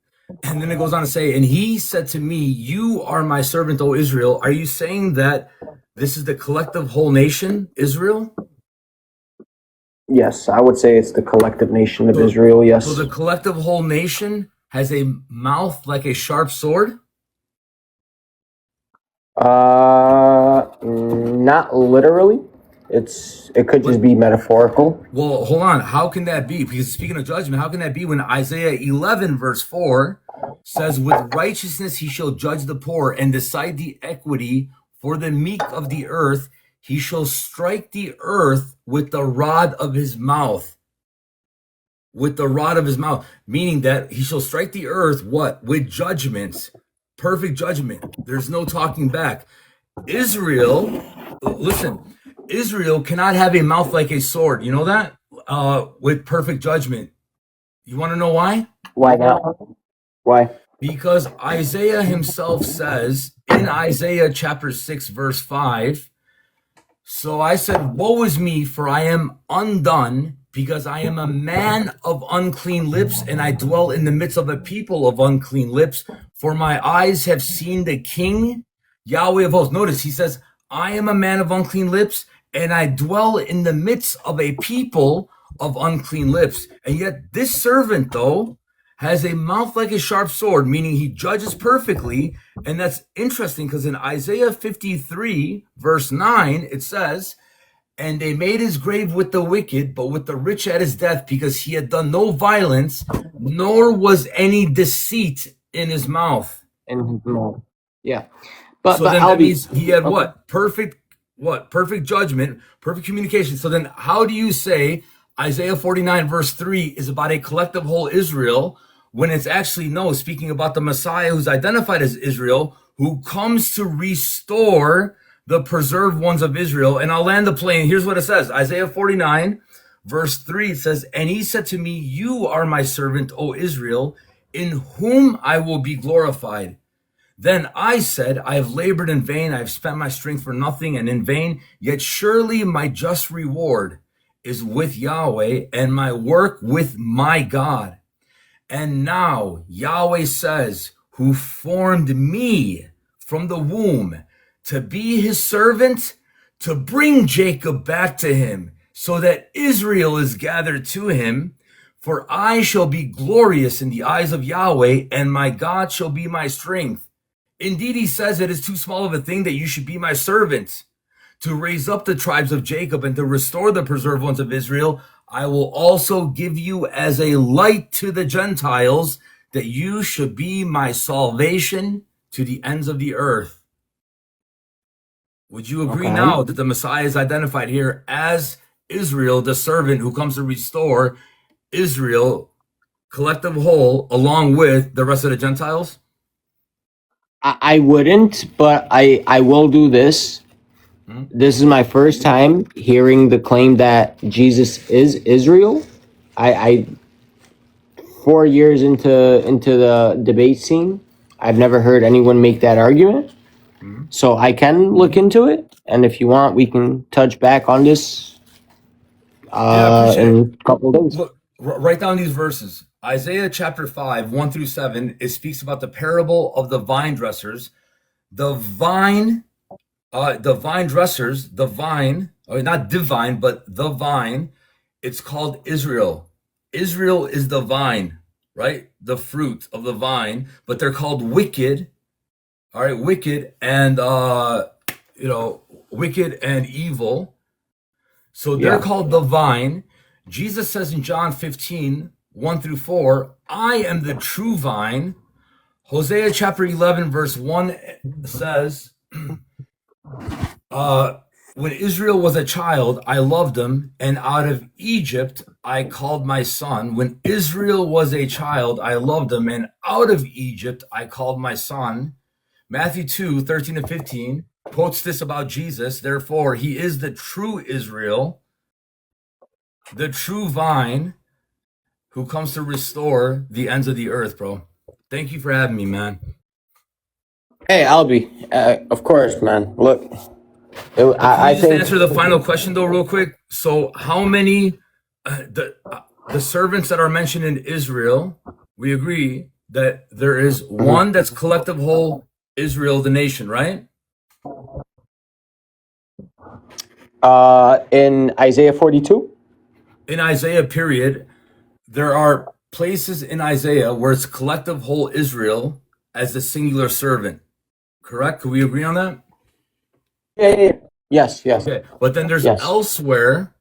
Speaker 2: And then it goes on to say, "And he said to me, you are my servant, O Israel." Are you saying that this is the collective whole nation, Israel?
Speaker 1: Yes, I would say it's the collective nation of
Speaker 2: So,
Speaker 1: Israel.
Speaker 2: so
Speaker 1: Yes.
Speaker 2: the collective whole nation has a mouth like a sharp sword?
Speaker 1: Not literally. It could just
Speaker 2: But
Speaker 1: be metaphorical.
Speaker 2: well, hold on. How can that be? Because speaking of judgment, how can that be when Isaiah 11, verse 4 says, "With righteousness he shall judge the poor and decide the equity for the meek of the earth. He shall strike the earth with the rod of his mouth." with the rod of his mouth, meaning that he shall strike the earth, what? With judgments, perfect judgment. There's no talking back. Israel, listen, Israel cannot have a mouth like a sword. You know that? With perfect judgment. You want to know why?
Speaker 1: Why not? Why?
Speaker 2: Because Isaiah himself says in Isaiah chapter 6, verse 5, so I said, woe is me, for I am undone, because I am a man of unclean lips, and I dwell in the midst of a people of unclean lips. For my eyes have seen the King, Yahweh of hosts. Notice he says, I am a man of unclean lips, and I dwell in the midst of a people of unclean lips. And yet this servant, though, has a mouth like a sharp sword, meaning he judges perfectly. And that's interesting because in Isaiah 53, verse 9, it says, and they made his grave with the wicked, but with the rich at his death, because he had done no violence, nor was any deceit in his mouth.
Speaker 1: In his mouth. Yeah. But
Speaker 2: So then
Speaker 1: Albee,
Speaker 2: that means he had what? Perfect judgment, perfect communication. So then how do you say Isaiah 49 verse 3 is about a collective whole Israel when it's actually speaking about the Messiah who's identified as Israel, who comes to restore the preserved ones of Israel? And I'll land the plane. Here's what it says. Isaiah 49 verse 3, it says, and he said to me, you are my servant, O Israel, in whom I will be glorified. Then I said, I have labored in vain, I have spent my strength for nothing and in vain, yet surely my just reward is with Yahweh and my work with my God. And now Yahweh says, who formed me from the womb to be his servant, to bring Jacob back to him, so that Israel is gathered to him. For I shall be glorious in the eyes of Yahweh, and my God shall be my strength. Indeed, he says it is too small of a thing that you should be my servant, to raise up the tribes of Jacob and to restore the preserved ones of Israel. I will also give you as a light to the Gentiles, that you should be my salvation to the ends of the earth. Would you agree now that the Messiah is identified here as Israel, the servant who comes to restore Israel, collective whole, along with the rest of the Gentiles?
Speaker 1: I wouldn't, but I will do this. This is my first time hearing the claim that Jesus is Israel. I 4 years into the debate scene, I've never heard anyone make that argument. So I can look into it, and if you want, we can touch back on this in a couple of days.
Speaker 2: Look, write down these verses. Isaiah chapter 5, 1 through 7, it speaks about the parable of the vine dressers. The vine dressers, the vine, or not divine, but the vine, it's called Israel. Israel is the vine, right? The fruit of the vine, but they're called wicked. All right, wicked and wicked and evil. So they're called the vine. Jesus says in John 15, 1 through 4, I am the true vine. Hosea chapter 11, verse 1 says, when Israel was a child, I loved him, and out of Egypt I called my son. When Israel was a child, I loved him, and out of Egypt I called my son. Matthew 2, 13 to 15 quotes this about Jesus. Therefore, he is the true Israel, the true vine, who comes to restore the ends of the earth, bro. Thank you for having me, man.
Speaker 1: Hey, Albee, of course, man. Look,
Speaker 2: I just answer the final question though, real quick. So, how many the servants that are mentioned in Israel? We agree that there is one that's collective whole Israel, the nation, right?
Speaker 1: In Isaiah 42.
Speaker 2: In Isaiah, period, there are places in Isaiah where it's collective whole Israel as the singular servant. Correct? Can we agree on that?
Speaker 1: Yeah. Yes.
Speaker 2: Okay. But then there's
Speaker 1: Yes.
Speaker 2: elsewhere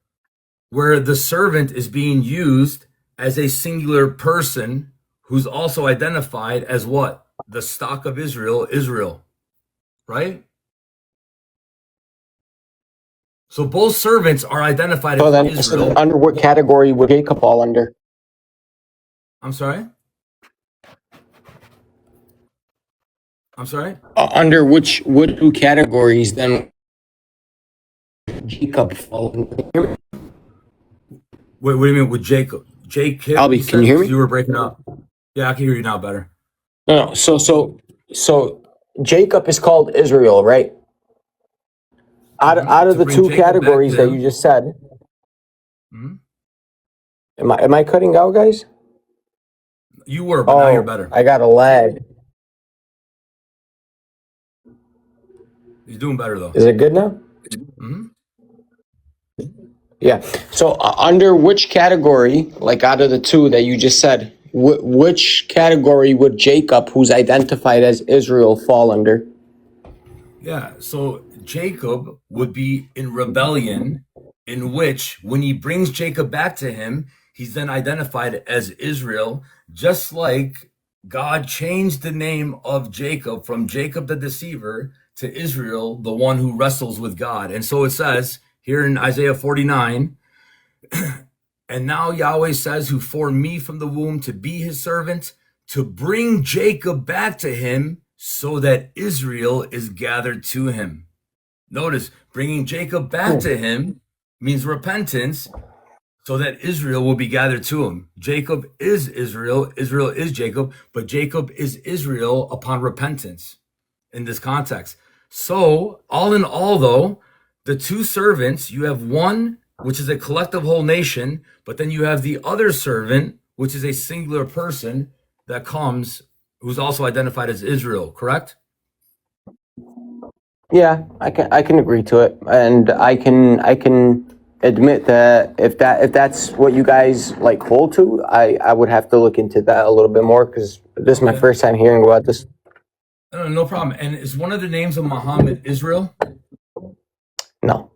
Speaker 2: where the servant is being used as a singular person who's also identified as what? The stock of Israel, Israel. Right? So both servants are identified as Israel.
Speaker 1: So under what category would Jacob fall under?
Speaker 2: I'm sorry. I'm sorry.
Speaker 1: Under which two categories then Jacob fall?
Speaker 2: Wait, what do you mean with Jacob? Jacob,
Speaker 1: Albie,
Speaker 2: you
Speaker 1: can
Speaker 2: said?
Speaker 1: you hear
Speaker 2: Because
Speaker 1: me?
Speaker 2: you were breaking up. Yeah, I can hear you now better.
Speaker 1: No. So Jacob is called Israel, right? Out of
Speaker 2: To
Speaker 1: the
Speaker 2: bring
Speaker 1: two
Speaker 2: Jacob back
Speaker 1: categories
Speaker 2: to
Speaker 1: that you
Speaker 2: him.
Speaker 1: just said,
Speaker 2: hmm
Speaker 1: am I cutting out, guys?
Speaker 2: You were, but now you're
Speaker 1: Oh,
Speaker 2: better.
Speaker 1: I got a lag.
Speaker 2: You're doing better though.
Speaker 1: Is it good now?
Speaker 2: hmm
Speaker 1: Yeah. So under which category, like out of the two that you just said, which category would Jacob, who's identified as Israel, fall under?
Speaker 2: Yeah. So Jacob would be in rebellion, in which when he brings Jacob back to him, he's then identified as Israel, just like God changed the name of Jacob from Jacob the deceiver to Israel, the one who wrestles with God. And so it says here in Isaiah 49, and now Yahweh says, who formed me from the womb to be his servant, to bring Jacob back to him so that Israel is gathered to him. Notice, bringing Jacob back to him means repentance so that Israel will be gathered to him. Jacob is Israel. Israel is Jacob, but Jacob is Israel upon repentance in this context. So, all in all, though, the two servants, you have one, which is a collective whole nation, but then you have the other servant, which is a singular person that comes, who's also identified as Israel, correct?
Speaker 1: Yeah, I can agree to it, and I can admit that if that's what you guys like hold to, I would have to look into that a little bit more because this is my
Speaker 2: Okay.
Speaker 1: first time hearing about this.
Speaker 2: No problem. And is one of the names of Muhammad Israel?
Speaker 1: No.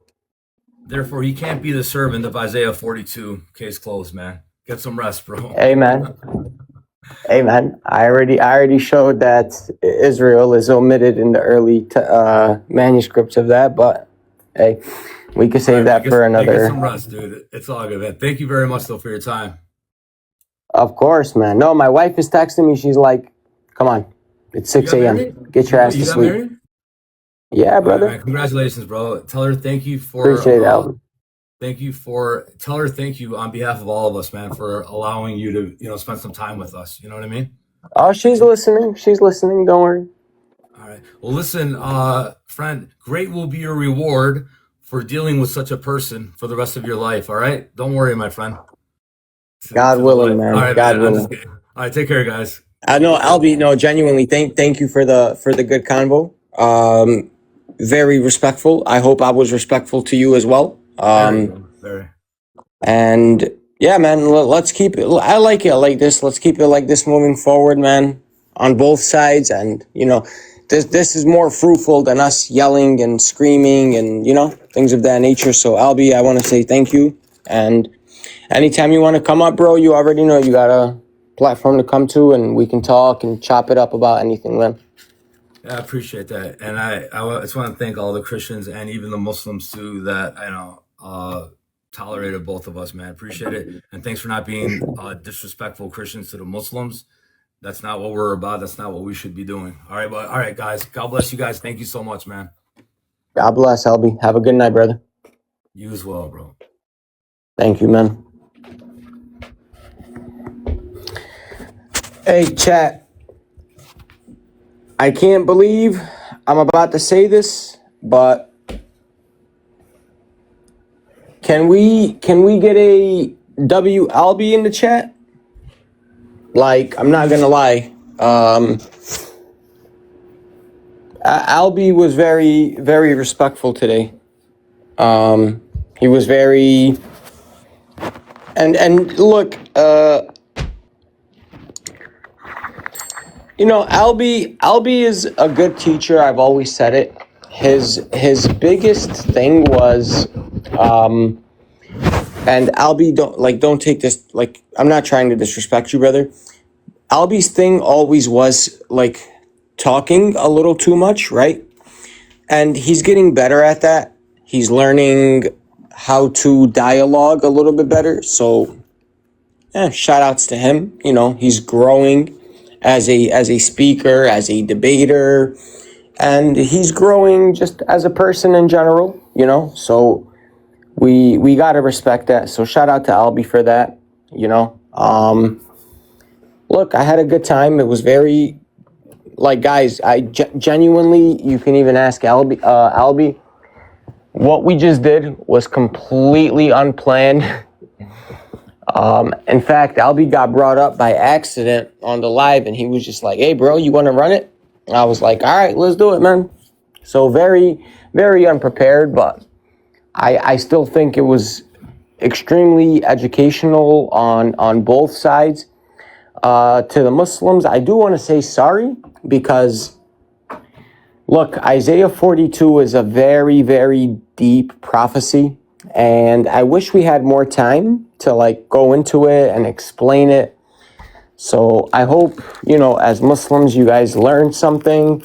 Speaker 2: Therefore, he can't be the servant of Isaiah 42. Case closed, man. Get some rest, bro.
Speaker 1: Amen. Amen. I already showed that Israel is omitted in the early manuscripts of that, but hey, we could save that for
Speaker 2: Get
Speaker 1: another.
Speaker 2: some rest, dude. It's all good, man. Thank you very much, though, for your time.
Speaker 1: Of course, man. No, my wife is texting me. She's like, "Come on, it's 6
Speaker 2: You got
Speaker 1: a.m.
Speaker 2: married?
Speaker 1: Get your ass to
Speaker 2: You got
Speaker 1: sleep."
Speaker 2: married?
Speaker 1: Yeah,
Speaker 2: All right,
Speaker 1: brother.
Speaker 2: man. Congratulations, bro. Tell her thank you
Speaker 1: Appreciate it, Albie.
Speaker 2: tell her thank you on behalf of all of us, man, for allowing you to, spend some time with us. You know what I mean?
Speaker 1: Oh, she's listening. She's listening. Don't worry.
Speaker 2: All right. Well, listen, friend, great will be your reward for dealing with such a person for the rest of your life. All right. Don't worry, my friend.
Speaker 1: God
Speaker 2: To the
Speaker 1: willing,
Speaker 2: light. All
Speaker 1: man.
Speaker 2: right,
Speaker 1: God
Speaker 2: man. I'm just
Speaker 1: willing.
Speaker 2: kidding. All right. Take care, guys.
Speaker 1: No, Albie. No, genuinely. Thank you for the good convo. Very respectful. I hope I was respectful to you as well.
Speaker 2: Very, bro. Very.
Speaker 1: And yeah, man, let's keep it. I like it like this. Let's keep it like this moving forward, man, on both sides. And, this is more fruitful than us yelling and screaming and, things of that nature. So, Albie, I want to say thank you. And anytime you want to come up, bro, you already know you got a platform to come to and we can talk and chop it up about anything, man.
Speaker 2: Yeah, I appreciate that. And I just want to thank all the Christians and even the Muslims too that tolerated both of us, man. Appreciate it. And thanks for not being disrespectful Christians to the Muslims. That's not what we're about. That's not what we should be doing. All right, guys. God bless you guys. Thank you so much, man.
Speaker 1: God bless, Albie. Have a good night, brother.
Speaker 2: You as well, bro.
Speaker 1: Thank you, man. Hey, chat. I can't believe I'm about to say this, but can we get a W Albee in the chat? Like, I'm not gonna lie. Albee was very, very respectful today. He was very, and look, Albee is a good teacher. I've always said it. His biggest thing was, and Albee, don't take this, like, I'm not trying to disrespect you, brother. Albee's thing always was like talking a little too much, right? And he's getting better at that. He's learning how to dialogue a little bit better. So shout outs to him. You know, he's growing as a speaker, as a debater, and he's growing just as a person in general, you know. So we got to respect that. So shout out to Albee for that, you know. Look, I had a good time. It was very, like, guys, I genuinely, you can even ask Albee, what we just did was completely unplanned. In fact, Albee got brought up by accident on the live, and he was just like, hey, bro, you want to run it? And I was like, all right, let's do it, man. So very, very unprepared, but I still think it was extremely educational on both sides. To the Muslims, I do want to say sorry because, look, Isaiah 42 is a very, very deep prophecy, and I wish we had more time to like go into it and explain it. So I hope, you know, as Muslims, you guys learned something.